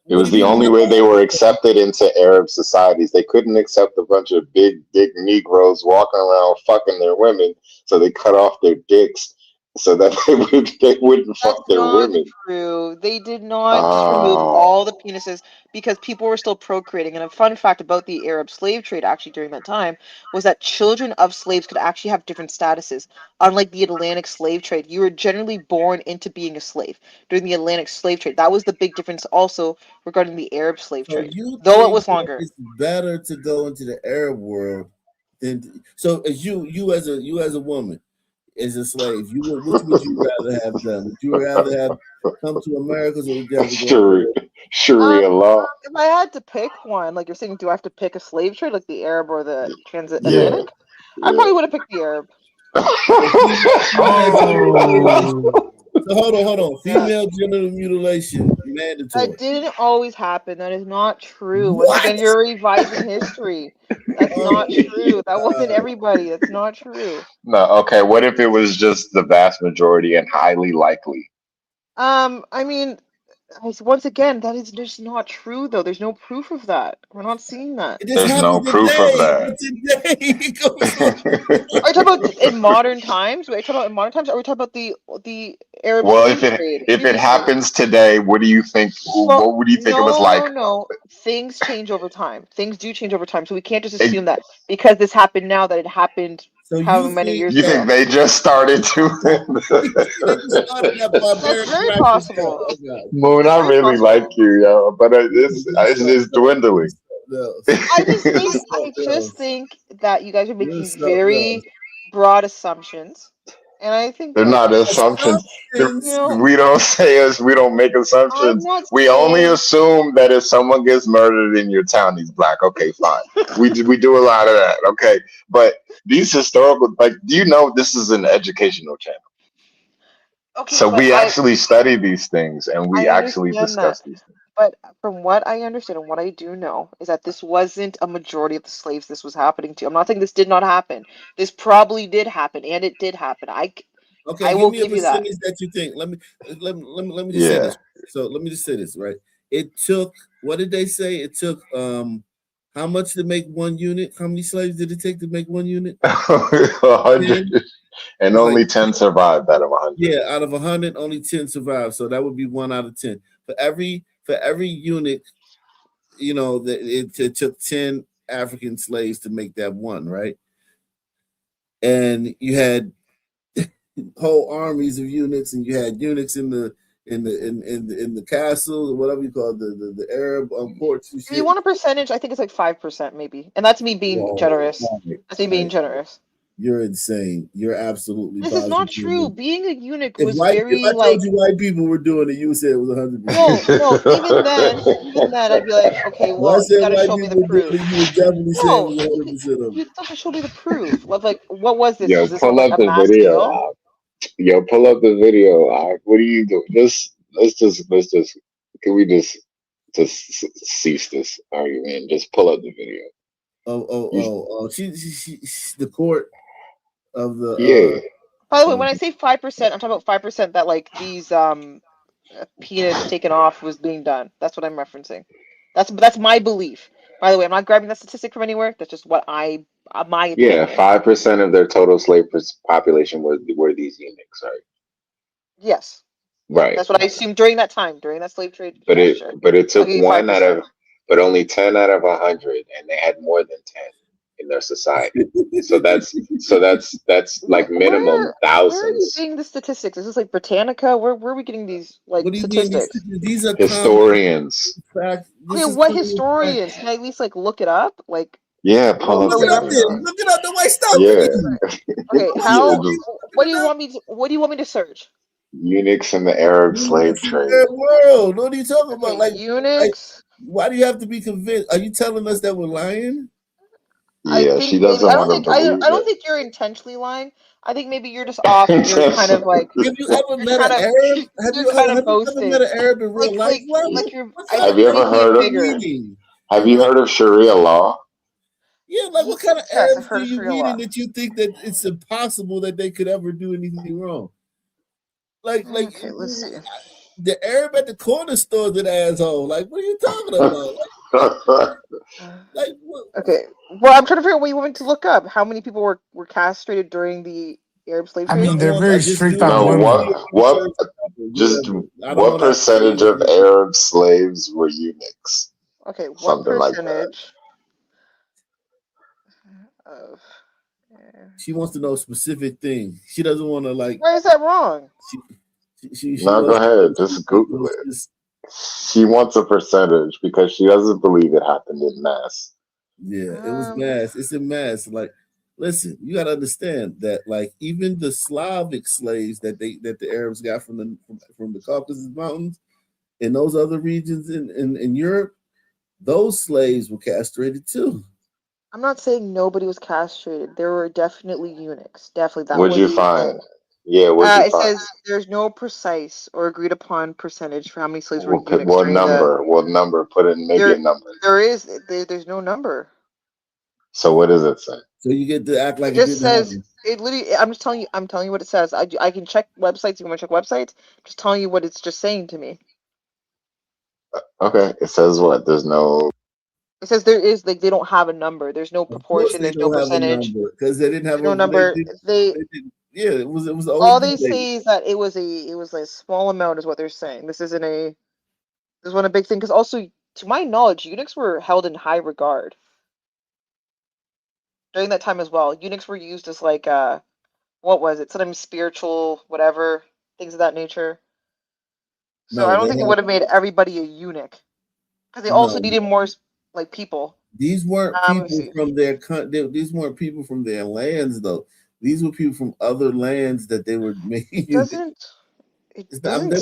It was the only way they were accepted into Arab societies. They couldn't accept a bunch of big Negroes walking around fucking their women, so they cut off their dicks so that they wouldn't fuck their women. True. They did not remove all the penises because people were still procreating. And a fun fact about the Arab slave trade actually during that time was that children of slaves could actually have different statuses. Unlike the Atlantic slave trade, you were generally born into being a slave during the Atlantic slave trade. That was the big difference also regarding the Arab slave trade, though it was longer. It's better to go into the Arab world than as you as a woman. As a slave, which would you rather have done? Would you rather have come to America, or would you rather go Sharia law? If I had to pick one, like you're saying, do I have to pick a slave trade, like the Arab or the transatlantic? I probably would have picked the Arab. So hold on. Female genital mutilation mandatory. That didn't always happen. That is not true. Once again, you're revising history. That's not true. That wasn't everybody. That's not true. No, okay. What if it was just the vast majority and highly likely? I mean, once again, that is just not true, though. There's no proof of that. We're not seeing that. There's no proof of that. Are you talking about in modern times? Are we talking about in modern times? Or are we talking about the Arab? Well, if it happens today, what do you think? What would you think it was like? No. Things change over time. Things do change over time, so we can't just assume that because this happened now that it happened. So how many years ago? You think they just started to? That's very possible. Moon, I really like you, yo, but it's dwindling. I just think that you guys are making very broad assumptions And I think They're not assumptions. We don't say us. We don't make I'm assumptions. not We only saying assume that if someone gets murdered in your town, he's black. Okay, fine. We do a lot of that. Okay, but these historical, like, do you know this is an educational channel? okay, So but we actually study these things and we I actually understand that. discuss these things. But from what I understand and what I do know is that this wasn't a majority of the slaves this was happening to. I'm not saying this did not happen. This probably did happen, and it did happen. Okay, I give will me a give you that. percentage that you think. Let me just say Yeah. this. So let me just say this, right? It took, what did they say? It took how much to make one unit? How many slaves did it take to make one unit? 100, 10? and It's only like 10 survived out of 100. yeah, out of 100, only 10 survived. So that would be 1 out of 10. For every unit, you know, that it took 10 African slaves to make that one, right? And you had whole armies of eunuchs, and you had eunuchs in the castle, or whatever you call it, the Arab courts and If you shit. want a percentage, I think it's like 5% maybe, and that's me being generous. That's me being generous. You're insane. You're absolutely This is not positively. true. Being a eunuch If was if very I like told you white people were doing it, you would say it was 100%. no. Even then, I'd be like, okay, If I well, you said got to white show me people the were doing proof. it, you would definitely say it No, was 100% of you it. still have to show me the proof. Like, what was this? Yo, Was this on pull like up a the mass video. scale? Yo, pull up the video. What are you doing? Let's just. Can we just cease this argument? Just pull up the video. She's the court of the Yeah. By the way, when I say 5%, I'm talking about 5% that like these peanuts taken off was being done. That's what I'm referencing. That's my belief. By the way, I'm not grabbing that statistic from anywhere. That's just what my Yeah, opinion. 5% of their total slave population were these eunuchs, right? Yes. Right. That's what I assumed during that time, during that slave trade. But Yeah, sure. it took I'll give you one out 5%. of, but only 10 out of 100, and they had more than 10 in their society. So that's like minimum Where are you thousands. getting the statistics? Is this like Britannica? Where are we getting these like What do you mean? statistics? These are Historians. fact. Okay, what historians? Can I at least like look it up? Like, Yeah, what pull up are Look we it up referencing? then. Look it up. Nobody stop Yeah. you. Okay, Yeah, how? just What do you want me to? What do you want me to search? eunuchs in the Arab slave Eunuchs in the trade. Arab world. What are you talking about? Okay, Like, eunuchs. why do you have to be convinced? Are you telling us that we're lying? I Yeah, think she maybe doesn't want to believe I don't it. think you're intentionally lying. I think maybe you're just off and you're kind of like Have you ever you're met kind an of Arab? you're kind of Have you ever met boasting. an Arab in real life? Like you're. What I kind Have of think you you're ever making it heard of bigger. Have you heard of Sharia law? Yeah, like what kind of Yes, I've Arabs heard do of you Sharia meet in law. that you think that it's impossible that they could ever do anything wrong? Like Okay, let's see. the Arab at the corner store's an asshole. Like, what are you talking about? Like what? Okay. Well, I'm trying to figure out what you want me to look up. How many people were castrated during the Arab slave I trade? mean, they're very strict on No, women. what percentage of Arab slaves were eunuchs? Okay, what Something like that. percentage of? She wants to know specific things. She doesn't want to like. Why is that wrong? She No, go wants ahead. Just Google it. She wants a percentage because she doesn't believe it happened in mass. Yeah, it was mass. It's a mass. Like, listen, you got to understand that, like, even the Slavic slaves that the Arabs got from the Caucasus Mountains and those other regions in Europe, those slaves were castrated too. I'm not saying nobody was castrated. There were definitely eunuchs. Definitely, that What'd was you a find? thing. Yeah, what'd you It find? says there's no precise or agreed upon percentage for how many slaves were eunuchs What during number? What number? Put in, make There, it number. there's no number. So what does it say? So you get to act like It it just didn't says happen. it. Literally, I'm just telling you. I'm telling you what it says. I can check websites. You want to check websites? Just telling you what it's just saying to me. Okay, it says what? There's no. It says there is like they don't have a number. There's no Of course, proportion. they There's no don't have a percentage. number because they didn't have There's no number. They didn't, yeah, it was the All OG they days. say is that it was a small amount is what they're saying. This isn't a. This wasn't a big thing because also, to my knowledge, eunuchs were held in high regard during that time as well. Eunuchs were used as like what was it? Sometimes spiritual, whatever things of that nature. So I No, don't they think it had would have made everybody a eunuch because they also no. needed more like people. These weren't Let me people see. from their country. These weren't people from their lands, though. These were people from other lands that they were making. They doesn't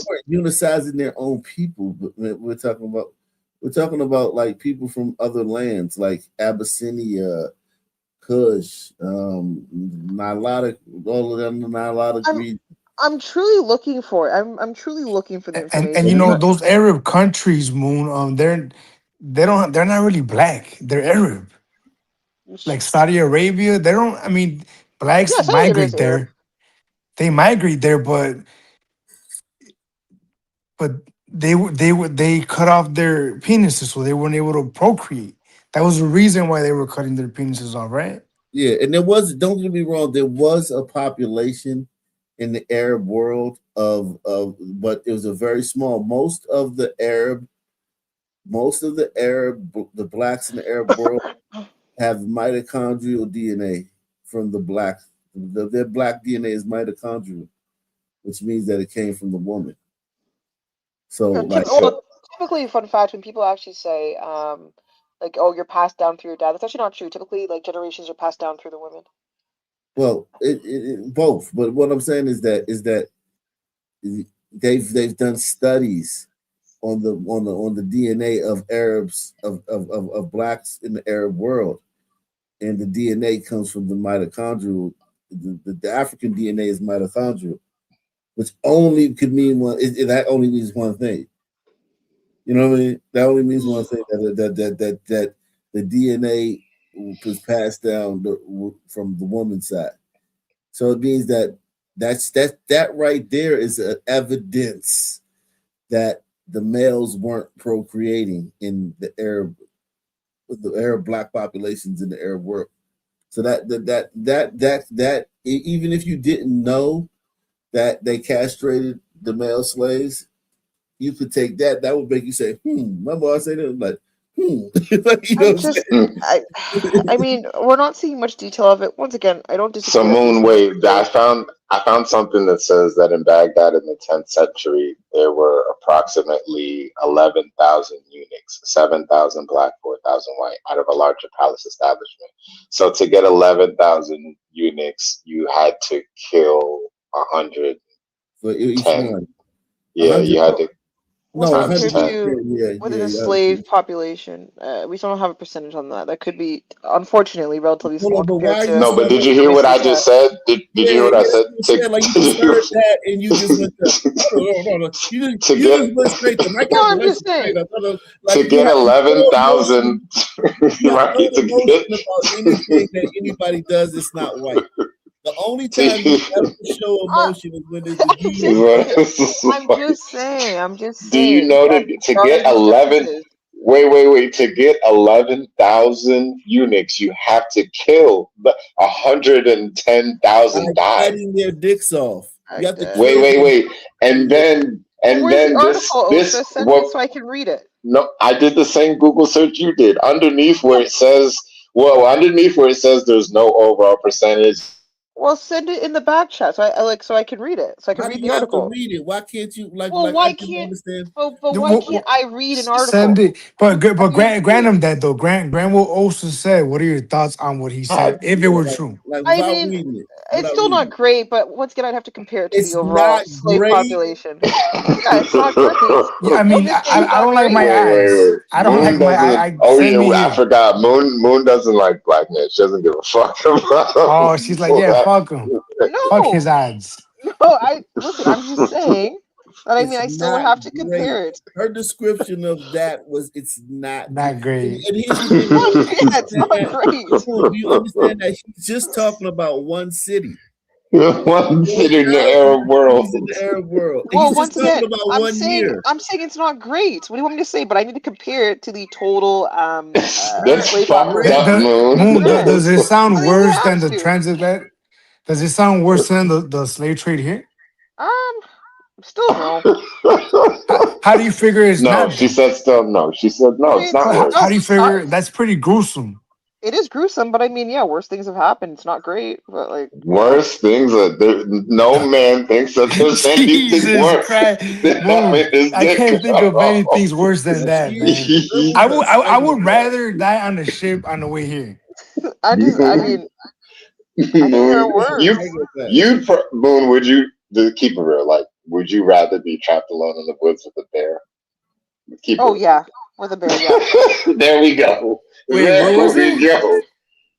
weren't unicizing their own people, but we're talking about like people from other lands, like Abyssinia, Kush, Nilotic, all of them, Nilotic region. I'm truly looking for it. I'm truly looking for the information. And you know those Arab countries, Moon, they're not really black. They're Arab. Like Saudi Arabia, they don't. I mean, blacks Yeah, Saudi Arabia is migrate Arab. there. They migrate there, but they cut off their penises, so they weren't able to procreate. That was the reason why they were cutting their penises off, right? Yeah, and don't get me wrong, there was a population in the Arab world but it was a very small. Most of the blacks in the Arab world have mitochondrial DNA from the black. Their black DNA is mitochondrial, which means that it came from the woman. So, typically, fun fact: when people actually say, like, "Oh, you're passed down through your dad," that's actually not true. Typically, like generations are passed down through the women. well, it both. But what I'm saying is that they've done studies on the DNA of Arabs of blacks in the Arab world, and the DNA comes from the mitochondrial. The African DNA is mitochondrial, which only could mean one. That only means one thing. You know what I mean? That only means one thing, that the DNA was passed down from the woman's side. So it means that right there is an evidence that the males weren't procreating in the Arab black populations in the Arab world. So that even if you didn't know that they castrated the male slaves, you could take that. That would make you say, my boy said it, like, like, you know I mean, we're not seeing much detail of it. Once again, I don't disagree. So Moon, wait, I found something that says that in Baghdad in the 10th century there were approximately 11,000 eunuchs, 7,000 black, 4,000 white, out of a larger palace establishment. So to get 11,000 eunuchs, you had to kill 100 for each one. Yeah, you had to. No, compared 100. to within the slave population, we don't have a percentage on that. That could be, unfortunately, relatively small compared to. No, but did you hear what I just said? Did you hear what I said? Like you just heard that and you just went to, you just went straight to my calculation. To get 11,000, right? Emotion about anything that anybody does, it's not white. The only time you ever show emotion is when it's the I'm just saying. Do you know that to get 11? Wait. To get 11,000 eunuchs, you have to kill 110,000 die. Cutting their dicks off. You have to wait, and then this so I can read it. No, I did the same Google search you did. Underneath where it says there's no overall percentage. Well, send it in the back chat so I can read it. So I can read the article. Have to read it? Why can't you why can't I read an article? Send it, but grant him that though. Grant will also say, what are your thoughts on what he said if it were true? I mean, it's still not great, but once again, I'd have to compare it to the overall slave population. Yeah, it's not great. Yeah, I mean, I don't like my eyes. I don't like my eyes. I forgot. Moon doesn't like blackness. She doesn't give a fuck about. Oh, she's like, yeah, fuck him. No. Fuck his odds. No, listen. I'm just saying that. I mean, I still would have to compare it. Her description of that was, it's not great. And here's the thing. That's not great. Do you understand that she's just talking about one city? One city in the Arab world. Well, once again, I'm saying it's not great. What do you want me to say? But I need to compare it to the total slave population. Moon, does it sound worse than the transatlantic? Does it sound worse than the slave trade here? Still no. How do you figure it's not? She said still no. She said no, it's not worse. How do you figure that's pretty gruesome? It is gruesome, but I mean, yeah, worse things have happened. It's not great, but like worse things. No man thinks that there's anything worse. I can't think of anything worse than that, man. I would rather die on the ship on the way here. I mean, Moon, I get that. Moon, would you keep it real? Like, would you rather be trapped alone in the woods with a bear? Keep Oh it. yeah, with a bear. Yeah. There we go. Wait, what There was we it? go.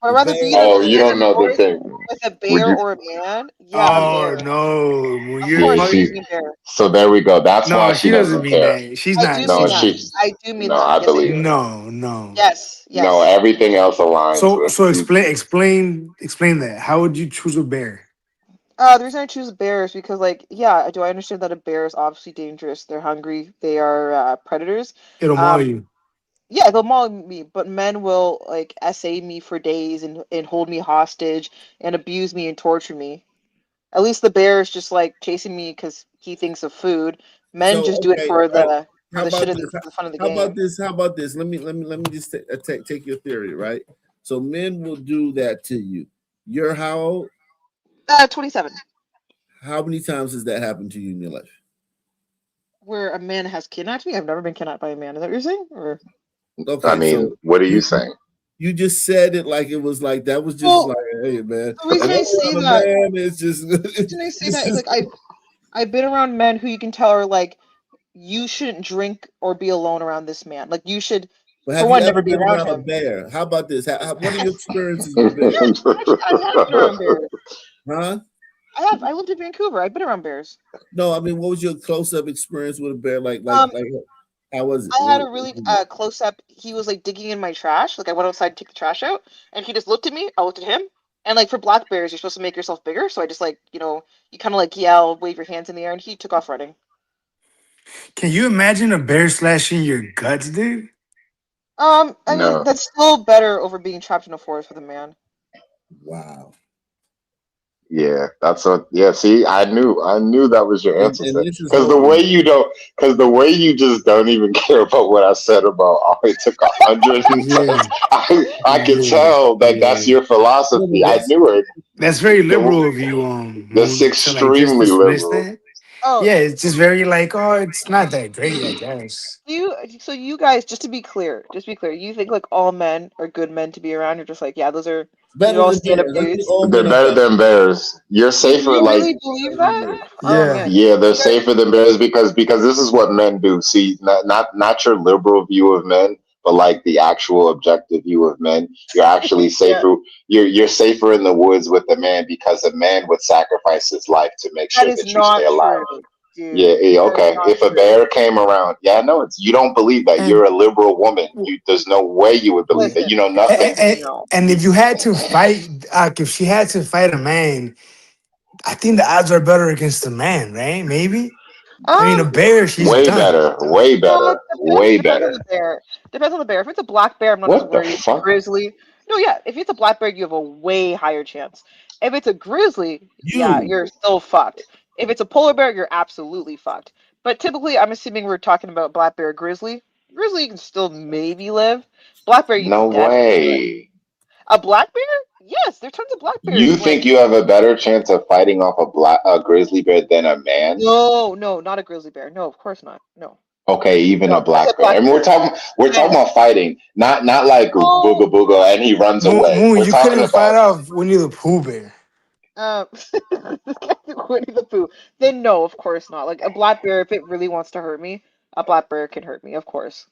I'd rather be in Oh, you don't know the forest thing. with a Would bear you? or a man. Yeah, a Oh bear. no, well, Of you're course, See, I'm fucking. she. choosing bear. So there we go. That's why No, she she doesn't doesn't mean care. that. She's I not do mean No, that. saying. she's. I do mean No, that. I Yes, I believe do. it. No, no. Yes, No, yes. everything else aligns So with. so explain that. How would you choose a bear? The reason I choose bear is because, like, yeah, do I understand that a bear is obviously dangerous? They're hungry. They are predators. It'll maul Um, you. yeah, they'll maul me, but men will like essay me for days and hold me hostage and abuse me and torture me. At least the bear is just like chasing me because he thinks of food. Men So just do it okay, for all right. the How shit about of this? the fun of the How about game. this? How about this? Let me just take your theory, right? So men will do that to you. You're how old? 27. How many times has that happened to you in your life? Where a man has kidnapped me. I've never been kidnapped by a man. Is that what you're saying? Or I Okay, mean, so what are you you saying? you just said it like it was like that was just well, like, hey man, the reason I say around a that, man is just the reason I say it's that is just like I've been around men who you can tell are like, you shouldn't drink or be alone around this man. Like you should, but for have you one, ever never be been around around a him. bear? How about this? What are your experiences with bears? Yeah, actually, I have been around bears. Huh? I have. I lived in Vancouver. I've been around bears. No, I mean, what was your close-up experience with a bear? Um, Like, how was it? I had a really close up. He was like digging in my trash. Like I went outside to take the trash out, and he just looked at me. I looked at him, and like for black bears, you're supposed to make yourself bigger. So I just like you kind of like yell, wave your hands in the air, and he took off running. Can you imagine a bear slashing your guts, dude? I mean No. that's still better over being trapped in a forest with a man. Wow. Yeah, that's what. Yeah, see, I knew that was your answer. And this is Because the way holding. you don't, because the way you just don't even care about what I said about. Oh, it took 100. Yeah, I could yeah, tell that that's yeah. your No, philosophy. but I what's knew it. That's very The, liberal of you, that's Moon, to like just extremely dismiss liberal. that. Oh, Yeah, it's just very like, oh, it's not that great, I guess. so you guys, just to be clear, you think like all men are good men to be around? You're just like, yeah, those are better all than stand up bears? I think dudes. all They're men are better better. than bears. You're Do safer. you Like, really believe Better than that? bears. Oh Yeah. man, yeah, they're you guys. safer than bears because this is what men do. See, not your liberal view of men, but like the actual objective view of men. You're actually Yeah, safer. You're safer in the woods with a man because a man would sacrifice his life to make that sure is that you stay not alive. true, Yeah, dude. yeah, That is okay. not If a true. bear came around, yeah, I know it's you don't believe that. You're And a liberal woman. There's no way you would believe that. Listen, You know nothing. no. and if you had to fight, if she had to fight a man, I think the odds are better against the man, right? Maybe. I mean, a Um, bear, she's Way done. better, way Well, it better, way depends on better. the bear. Depends on the bear. If it's a black bear, I'm not as What the worried. If it's a fuck? grizzly, no, yeah. If it's a black bear, you have a way higher chance. If it's a grizzly, yeah, You. you're still fucked. If it's a polar bear, you're absolutely fucked. But typically, I'm assuming we're talking about black bear, grizzly. Grizzly, you can still maybe live. Black bear, you No can definitely live. way. A black bear? Yes, there's tons of black bears. You think you have a better chance of fighting off a grizzly bear than a man? No, not a grizzly bear. No, of course not. No, Okay, even a no. I said black bear. black And bear. we're talking Men. about fighting, not like Oh, booga booga and he runs away. Moon, We're you talking couldn't fight about off Winnie the Pooh bear. this guy's Winnie the Pooh. Then no, of course not. Like a black bear, if it really wants to hurt me, a black bear can hurt me, of course.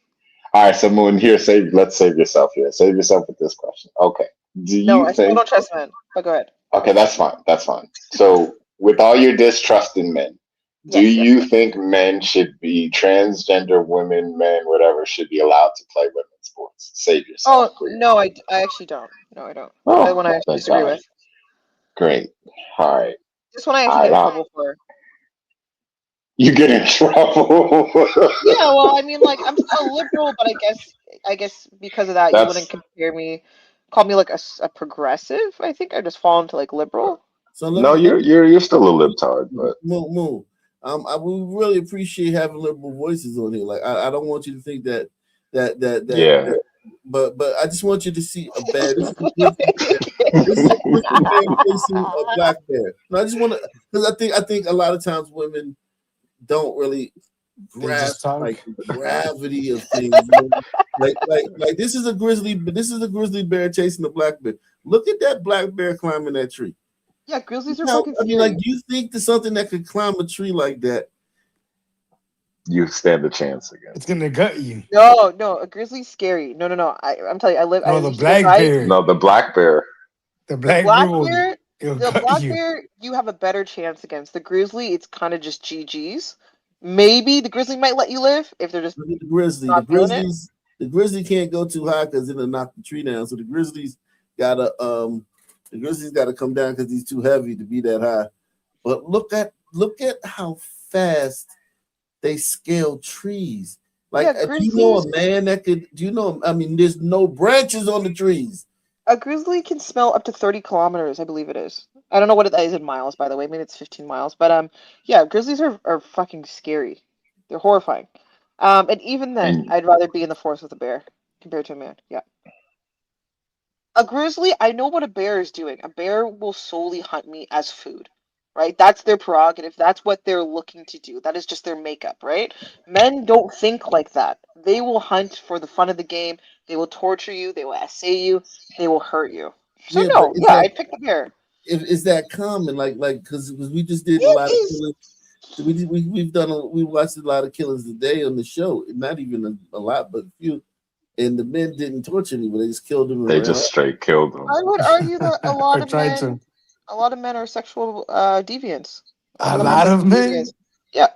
all right, so Moon, here, let's save yourself here. Save yourself with this question. Okay. Do No, you I still think don't trust men. But go ahead. okay, that's fine. That's fine. So with all your distrust in men, do Yes, yes, you yes. think men should be transgender women, men, whatever, should be allowed to play women's sports? Save yourself, Oh please. no, I actually don't. No, I don't. That Oh, one I actually thank disagree God. with. Great. All right. This one I actually All get right. in trouble for. You get in trouble. Yeah, well, I mean, like I'm still liberal, but I guess because of that, you wouldn't That's call me like a progressive. I think I just fall into like liberal. So no, you're still a libtard, but Moo. I would really appreciate having liberal voices on here. Like I don't want you to think yeah. that but I just want you to see a bear. This is a grizzly bear. This is a grizzly bear facing a black bear. And I just want to because I think a lot of times women don't really They just grasp talk. like the gravity of things. You know? Like this is a grizzly bear chasing a black bear. Look at that black bear climbing that tree. Yeah, grizzlies are Now, fucking I mean, scary. like, do you think there's something that could climb a tree like that? You stand a chance against. It's gonna gut you. No, a grizzly's scary. No. I'm telling you, I No, the used to go black hike. bear. No, the black bear. The The black black bear will bear, it'll the gut black you. bear, you have a better chance against. The grizzly, it's kind of just GG's. Maybe the grizzly might let you live if they're just Look at the grizzly. not feeling it. The grizzly can't go too high because it'll knock the tree down. So the grizzlies gotta come down because he's too heavy to be that high. But look at how fast they scale trees. Like, Yeah, do you know a grizzlies. man that could? Do you know? I mean, there's no branches on the trees. A grizzly can smell up to 30 kilometers, I believe it is. I don't know what it is in miles, by the way. Maybe it's 15 miles. But yeah, grizzlies are fucking scary. They're horrifying. And even then, And I'd rather be in the forest with a bear compared to a man. Yeah. A grizzly, I know what a bear is doing. A bear will solely hunt me as food, right? That's their prerogative. That's what they're looking to do. That is just their makeup, right? Men don't think like that. They will hunt for the fun of the game. They will torture you. They will assay you. They will hurt you. So Yeah, but no, yeah, I'd pick the bear. is that common? Like because we just did a It lot of is. killings. We watched a lot of killings today on the show. Not even a lot, but a few. And the men didn't torture anyone; they just killed them they around. just straight killed them. I would argue that a lot Or of tried men, to. a lot of men are sexual deviants. A A lot of men are lot of sexual men. deviants. Yeah,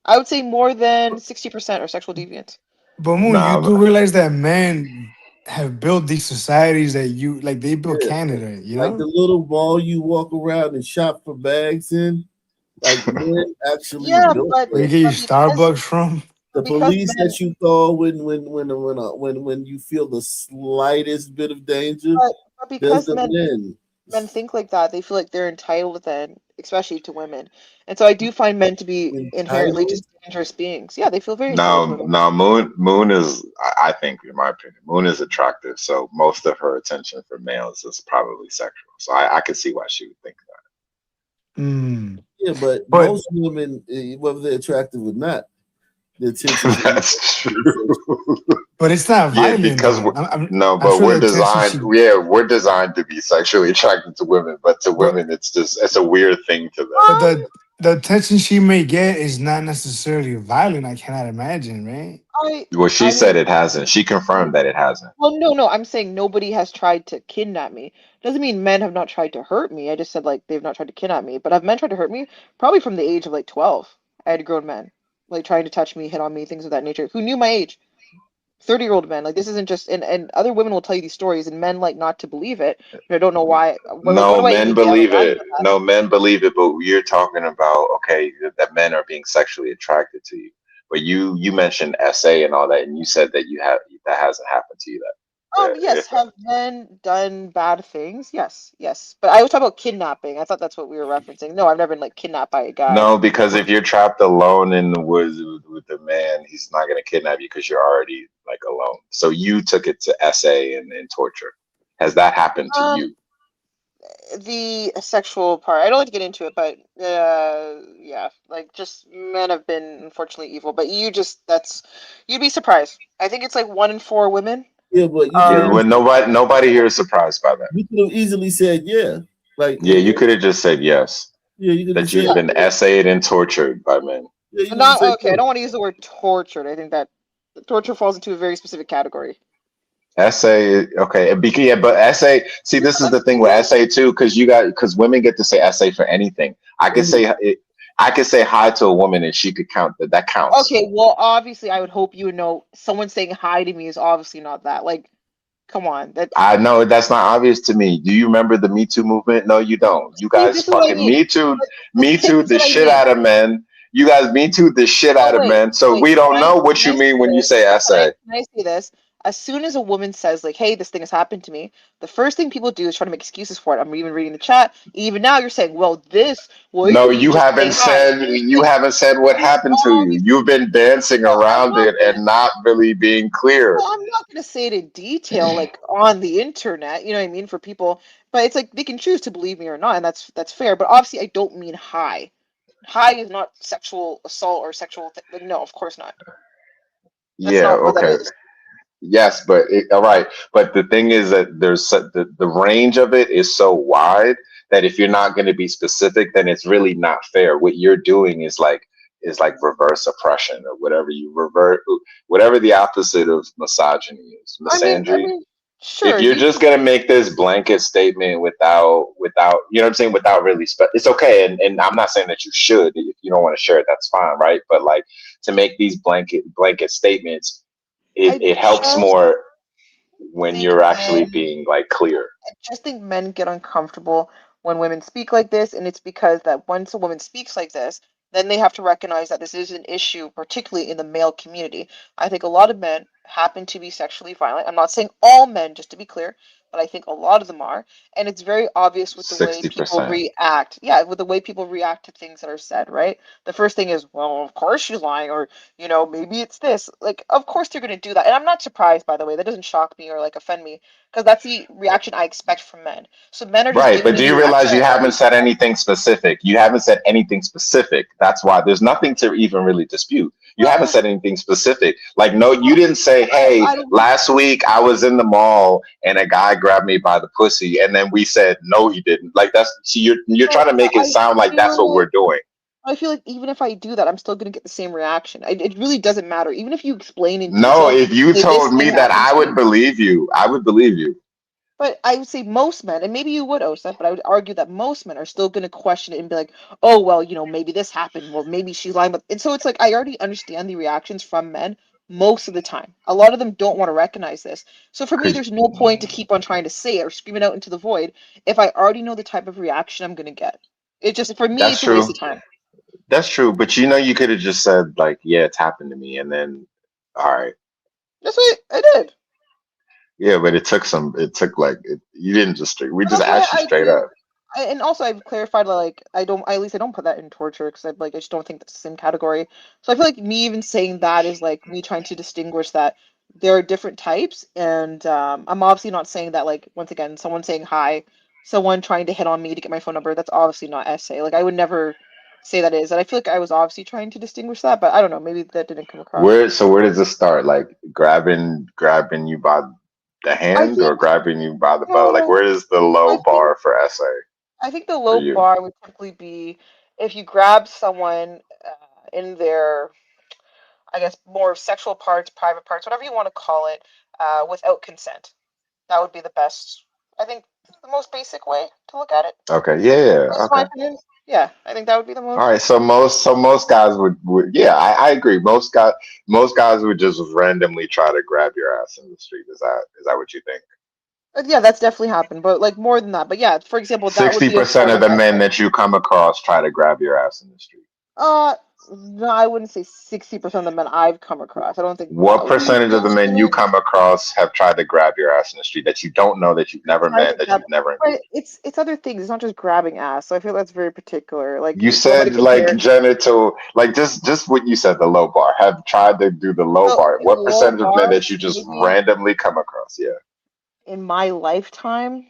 I would say more than 60% are sexual deviants. But Moon, you Nah, do realize that men have built these societies that you like. They built Yeah, Canada. You like the know. little mall you walk around and shop for bags in. Like men actually Yeah, built Where you that. get your because Starbucks from? The police men, that you call when you feel the slightest bit of danger, but there's because the men. men think like that, they feel like they're entitled then, especially to women. And so I do find men to be inherently Entitled? just dangerous beings. Yeah, they feel very entitled to no, women. no. Moon is. I think, in my opinion, Moon is attractive. So most of her attention for males is probably sexual. So I can see why she would think that. Mm. Yeah, but But most women, whether they're attractive or not, the attention to That's true. but it's not Yeah, violent because though. I'm but sure the we're attention designed. she. Yeah, we're designed to be sexually attracted to women, but to But women, it's a weird thing to them. but the attention she may get is not necessarily violent. I cannot imagine, right? Well, she I said mean, it hasn't. She confirmed that it hasn't. well, no, I'm saying nobody has tried to kidnap me. Doesn't mean men have not tried to hurt me. I just said like they've not tried to kidnap me. But have men tried to hurt me? Probably from the age of like 12. I had grown men like trying to touch me, hit on me, things of that nature. Who knew my age? 30-year-old men. Like this isn't just and other women will tell you these stories and men like not to believe it. And I don't know why. What No, do I men even gather believe value it. in that? No, men believe it. But you're talking about, okay, that men are being sexually attracted to you. But you mentioned SA and all that, and you said that that hasn't happened to you. Yes, have men done bad things? Yes. But I was talking about kidnapping. I thought that's what we were referencing. No, I've never been like kidnapped by a guy. No, because if you're trapped alone in the woods with the man, he's not going to kidnap you because you're already like alone. So you took it to SA and torture. Has that happened to you? The sexual part, I don't like to get into it, but yeah, like just men have been unfortunately evil. But you'd be surprised. I think it's like 1 in 4 women. Yeah, but Yeah, when nobody here is surprised by that. you could have easily said yeah. Like Yeah, you could have just said yes. Yeah, you could have That you've said been essayed and tortured by men. Yeah, you Not said okay. I don't want to use the word tortured. I think that torture falls into a very specific category. Essay, okay, yeah, but essay. See, this is the thing with essay too, because women get to say essay for anything. I could say hi to a woman and she could count that. That counts. Okay, well, obviously, I would hope you would know someone saying hi to me is obviously not that. Like, come on, that. I know that's not obvious to me. Do you remember the Me Too movement? No, you don't. You See, guys this is what I fucking mean. Me Too This is the what I shit mean. out of men. You guys Me Too the shit out of men. So we don't know what you mean when you say essay. Can I say this? As soon as a woman says like, "Hey, this thing has happened to me," the first thing people do is try to make excuses for it. I'm even reading the chat. Even now, you're saying, "Well, No, you just saying hi." you haven't said what happened to you. You've been dancing around it and not really being clear. Well, I'm not going to say it in detail, like on the internet. You know what I mean for people, but it's like they can choose to believe me or not, and that's fair. But obviously, I don't mean hi. Hi is not sexual assault or sexual. Like, no, of course not. That's Yeah, not what that okay. is. Yes, but all right. But the thing is that the range of it is so wide that if you're not going to be specific, then it's really not fair. What you're doing is like reverse oppression or whatever you revert, whatever the opposite of misogyny is, I misandry. mean, If sure, you're just gonna make this blanket statement without you know what I'm saying, without really it's okay, and I'm not saying that you should. If you don't want to share it, that's fine, right? But like to make these blanket statements, I it helps just more when think you're actually men being like clear. I just think men get uncomfortable when women speak like this, and it's because that once a woman speaks like this, then they have to recognize that this is an issue, particularly in the male community. I think a lot of men happen to be sexually violent. I'm not saying all men, just to be clear, but I think a lot of them are, and it's very obvious with the way people 60%. react. Yeah, with the way people react to things that are said, right? The first thing is, well, of course she's lying, or maybe it's this. Like, of course they're going to do that, and I'm not surprised, by the way. That doesn't shock me or like offend me because that's the reaction I expect from men. So men are just Right, giving but me do the you reaction realize I you already haven't said expect. anything specific? You haven't said anything specific. That's why there's nothing to even really dispute. You haven't said anything specific. Like, no, you didn't say, "Hey, I don't. last week I was in the mall and a guy grabbed me by the pussy," and then we said, "No, he didn't." Like that's see, you're But trying to make it sound like that's what we're doing. I feel like even if I do that, I'm still gonna get the same reaction. It really doesn't matter. Even if you explain in No, detail, if you hey, this told me thing that, happened I to would me. believe you. I would believe you. But I would say most men, and maybe you would, Osef, but I would argue that most men are still going to question it and be like, oh, well, maybe this happened. Well, maybe she's lying. And so it's like, I already understand the reactions from men most of the time. A lot of them don't want to recognize this. So for me, Because there's no point to keep on trying to say it or scream it out into the void if I already know the type of reaction I'm going to get. It just, for me, that's it's a waste true. of time. That's true. But you could have just said like, "Yeah, it's happened to me," and then, all right. That's what I did. Yeah, but it took some. It took like you didn't just. We But just also, asked you straight up. and also I've clarified that, like at least I don't put that in torture because I just don't think that's the same category. So I feel like me even saying that is like me trying to distinguish that there are different types, and I'm obviously not saying that, like, once again, someone saying hi, someone trying to hit on me to get my phone number, that's obviously not essay. Like, I would never say that is, and I feel like I was obviously trying to distinguish that, but I don't know, maybe that didn't come across. Where does this start? Like grabbing you by the I hand or think grabbing you by the bow? Like no, where is the I low think bar for essay I think the for low you? bar would typically be if you grab someone in their, I guess, more sexual parts, private parts, whatever you want to call it, without consent. That would be the best, I think, the most basic way to look at it. Okay, yeah, That's my okay. opinion. Yeah, I think that would be the All most. right, so most guys would yeah, I agree. Most guys would just randomly try to grab your ass in the street. Is that what you think? Yeah, that's definitely happened, but like more than that. But yeah, for example, that would Sixty be a percent form of of the men essay. that you come across try to grab your ass in the street. No, I wouldn't say 60% of the men I've come across. I don't think that What would be percentage of the men you accurate. come across have tried to grab your ass in the street that you don't know, that you've never Tried to met, that grab, you've never but encountered? it's other things. It's not just grabbing ass. So I feel that's very particular. Like You nobody said like compares. genital, like just what you said, the low bar. Have tried to do the low So bar. in the What low percentage of men bar, that you just maybe randomly come across? Yeah. in my lifetime,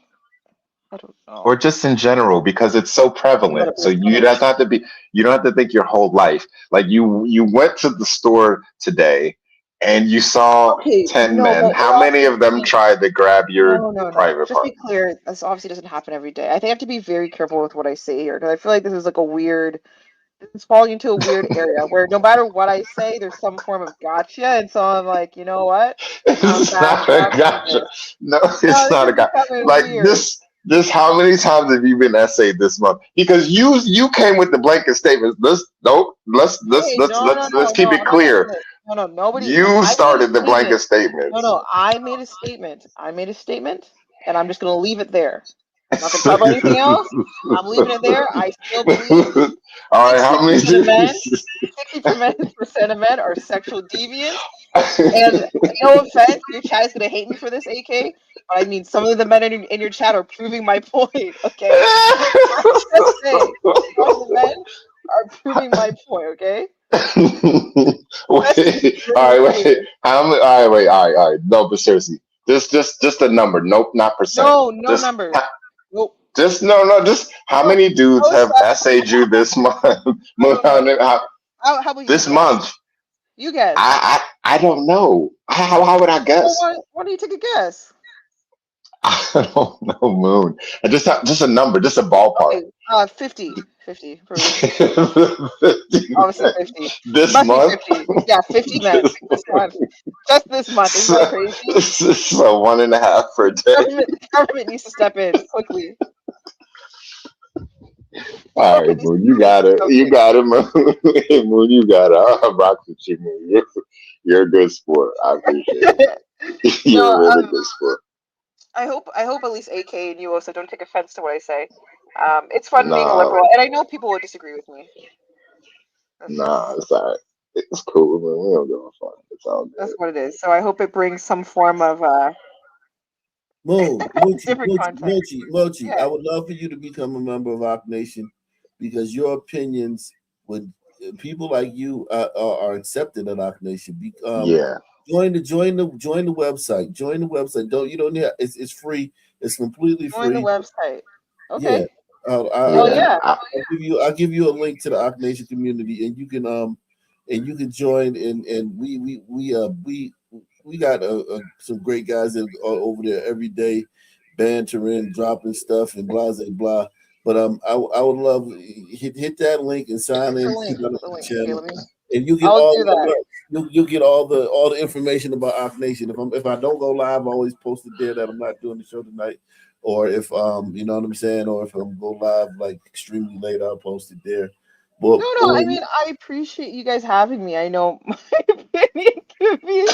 I don't Or know. just in general, because it's so Think about a prevalent. So you percentage. doesn't have to be, you don't have to think your whole life. Like you went to the store today and you saw Okay, 10 no, men. but we're How many also of them tried to grab your no, no, no. private Just be part? clear. This obviously doesn't happen every day. I think I have to be very careful with what I say here because I feel like this is like a weird. It's falling into a weird area where no matter what I say, there's some form of gotcha, and so I'm like, you know what? I'm It's not a backtracking gotcha. this. No, No, it's this not a is gotcha. becoming Like weird. this. How many times have you been essayed this month? Because you came with the blanket statements. Let's nope. Hey, no, no, Let's no, keep no. it I'm not clear. saying this. No, no, nobody. You I made a started the blanket statement. No, statements. no, I made a statement. I made a statement, and I'm just gonna leave it there. I'm not gonna talk about anything else. I'm leaving it there. I still believe All right, how many? 60% of men, 60% of men are sexual deviants. And no offense, your chat is gonna hate me for this, AK. But I mean, some of the men in your chat are proving my point. Okay, I'm just saying, some of the men are proving my point. Okay, let's be Wait, very all right, wait. clear. How many? All right, wait, all right. No, but seriously, just a number. Nope, not percent. No, no Just, numbers. Nope. just no. Just how No, many dudes no have stuff. essayed you this month? I don't know. How- How about you this guess? month? You guess. I don't know. How would I Well, guess? why don't you take a guess? I don't know, Moon. Just a number, just a ballpark. Okay, 50. 50 for me. 50 Obviously men. 50. This Must be month? 50. Yeah, 50 men this month. Just this month. Isn't that crazy? So 1.5 per day. Government needs to step in quickly. All right, Moon, you got it. You got it, Moon. Moon, you got it. I'll rock with you, Moon. You're a good sport. I appreciate it. You're a really good sport. I hope at least AK and you also don't take offense to what I say. It's fun being a Nah, liberal, and I know people will disagree with me. nah, it's all right. It's cool, man. We don't give a fuck. It's all good. That's what it is. So I hope it brings some form of Mochi, different content. Mochi. Yeah. I would love for you to become a member of Rock Nation because your opinions would people like you are accepted in Rock Nation. Yeah. Join the website. Join the website. You don't need it's free. It's completely Join the free. website. Okay. Yeah. I'll give you a link to the Rock Nation community, and you can join and we got some great guys that are over there every day, bantering, dropping stuff, and blah blah blah. But I would love hit that link and sign in to the channel, and you get you'll get all the information about Off Nation. If I don't go live, I always post it there that I'm not doing the show tonight, or if you know what I'm saying, or if I'm go live like extremely late, I'll post it there. But, No, I mean, I appreciate you guys having me. I know my opinion could be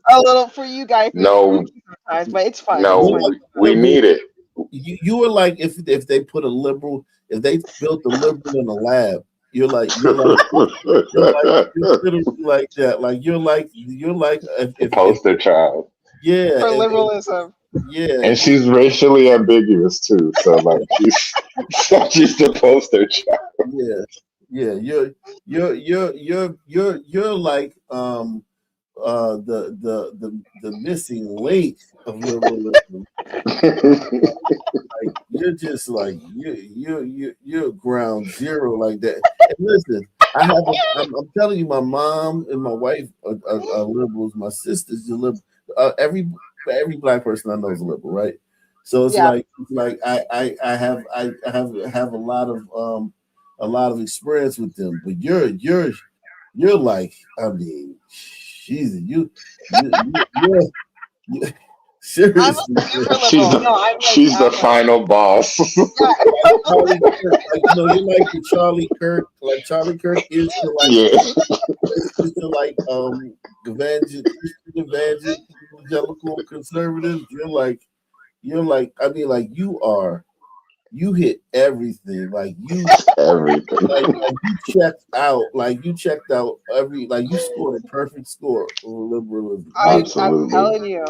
a little for you guys. No, sometimes, but it's fine. no, we need it. You were like if they put a liberal, if they built a liberal in a lab, you're like literally like that. Like you're like if Poster child. Yeah, for liberalism. Yeah, and she's racially ambiguous too. So like she's the poster child. Yeah. You're like the missing link of liberalism. Like you're just like you're ground zero like that. And listen, I'm telling you, my mom and my wife are liberals. My sister's a liberal. Every black person I know is a liberal, right? So it's like I have a lot of experience with them. But you're like, I mean, Jesus, you seriously, she's the final boss. Charlie Kirk, you're like the Charlie Kirk. Like Charlie Kirk is to like evangelical conservatives. You're like I mean like you hit everything. Like you everything. Like you checked out every you scored a perfect score for liberalism. I'm telling you.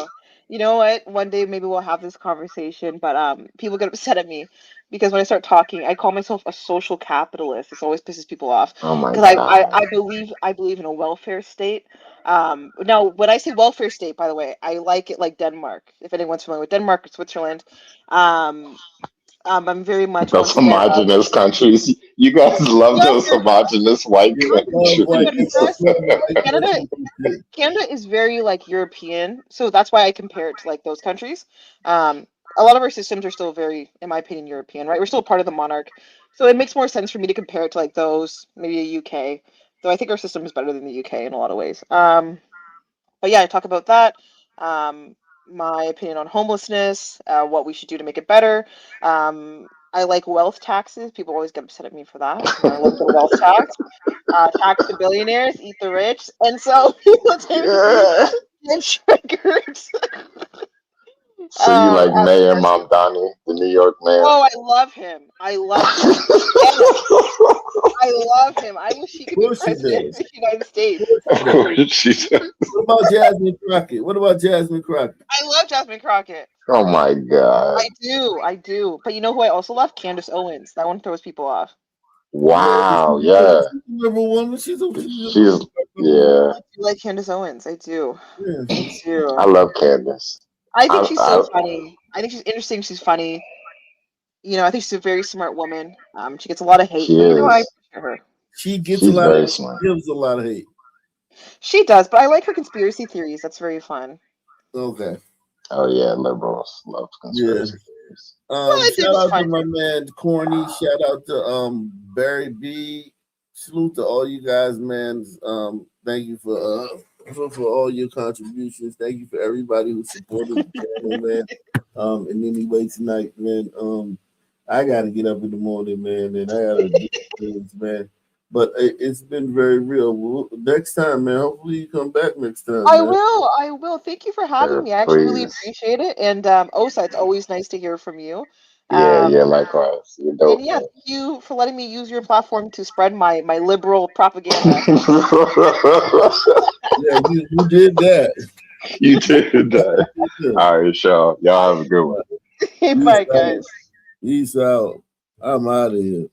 You know what? One day maybe we'll have this conversation, but people get upset at me because when I start talking, I call myself a social capitalist. This always pisses people off. Oh my Because God. I believe in a welfare state. Now when I say welfare state, by the way, I like it like Denmark. If anyone's familiar with Denmark or Switzerland, I'm very much those homogenous countries. You guys love those homogenous white countries. Canada is very like European, so that's why I compare it to like those countries. A lot of our systems are still very, in my opinion, European, right? We're still part of the monarch, so it makes more sense for me to compare it to like those, maybe a UK. Though I think our system is better than the UK in a lot of ways. But yeah, I talk about that. My opinion on homelessness, what we should do to make it better. I like wealth taxes. People always get upset at me for that. I like the wealth tax. Tax the billionaires, eat the rich. And so people tend to get triggered. So you like Mayor Mamdani, the New York mayor? Oh, I love him. I love him. I wish he could be president of the United States. What about Jasmine Crockett? I love Jasmine Crockett. Oh my God. I do. But you know who I also love? Candace Owens. That one throws people off. Wow, yeah. She's I like Candace Owens. I do. I love Candace. I think she's so funny. I think she's interesting. She's funny. You know, I think she's a very smart woman. She gets a lot of hate. She but, you know, I is. appreciate her. She gets She's a lot very of smart. gives a lot of hate. She does, but I like her conspiracy theories. That's very fun. Okay. Oh yeah, liberals love Yeah. conspiracy theories. Shout out to my man Corny. Shout out to Barry B. Salute to all you guys, man. Thank you for all your contributions. Thank you for everybody who supported the channel, man. In any way tonight, man. I gotta get up in the morning, man, and I gotta do things, man. But it's been very real. Next time, man. Hopefully you come back next time, I man. will. I will. Thank you for having me. I actually really Please. appreciate it. And Osa, it's always nice to hear from you. Yeah, likewise. You're dope, And yeah, man. thank you for letting me use your platform to spread my liberal propaganda. Yeah, you did that. You did that. All right, sure. Y'all have a good one. Hey, bye, guys. Peace out. I'm out of here.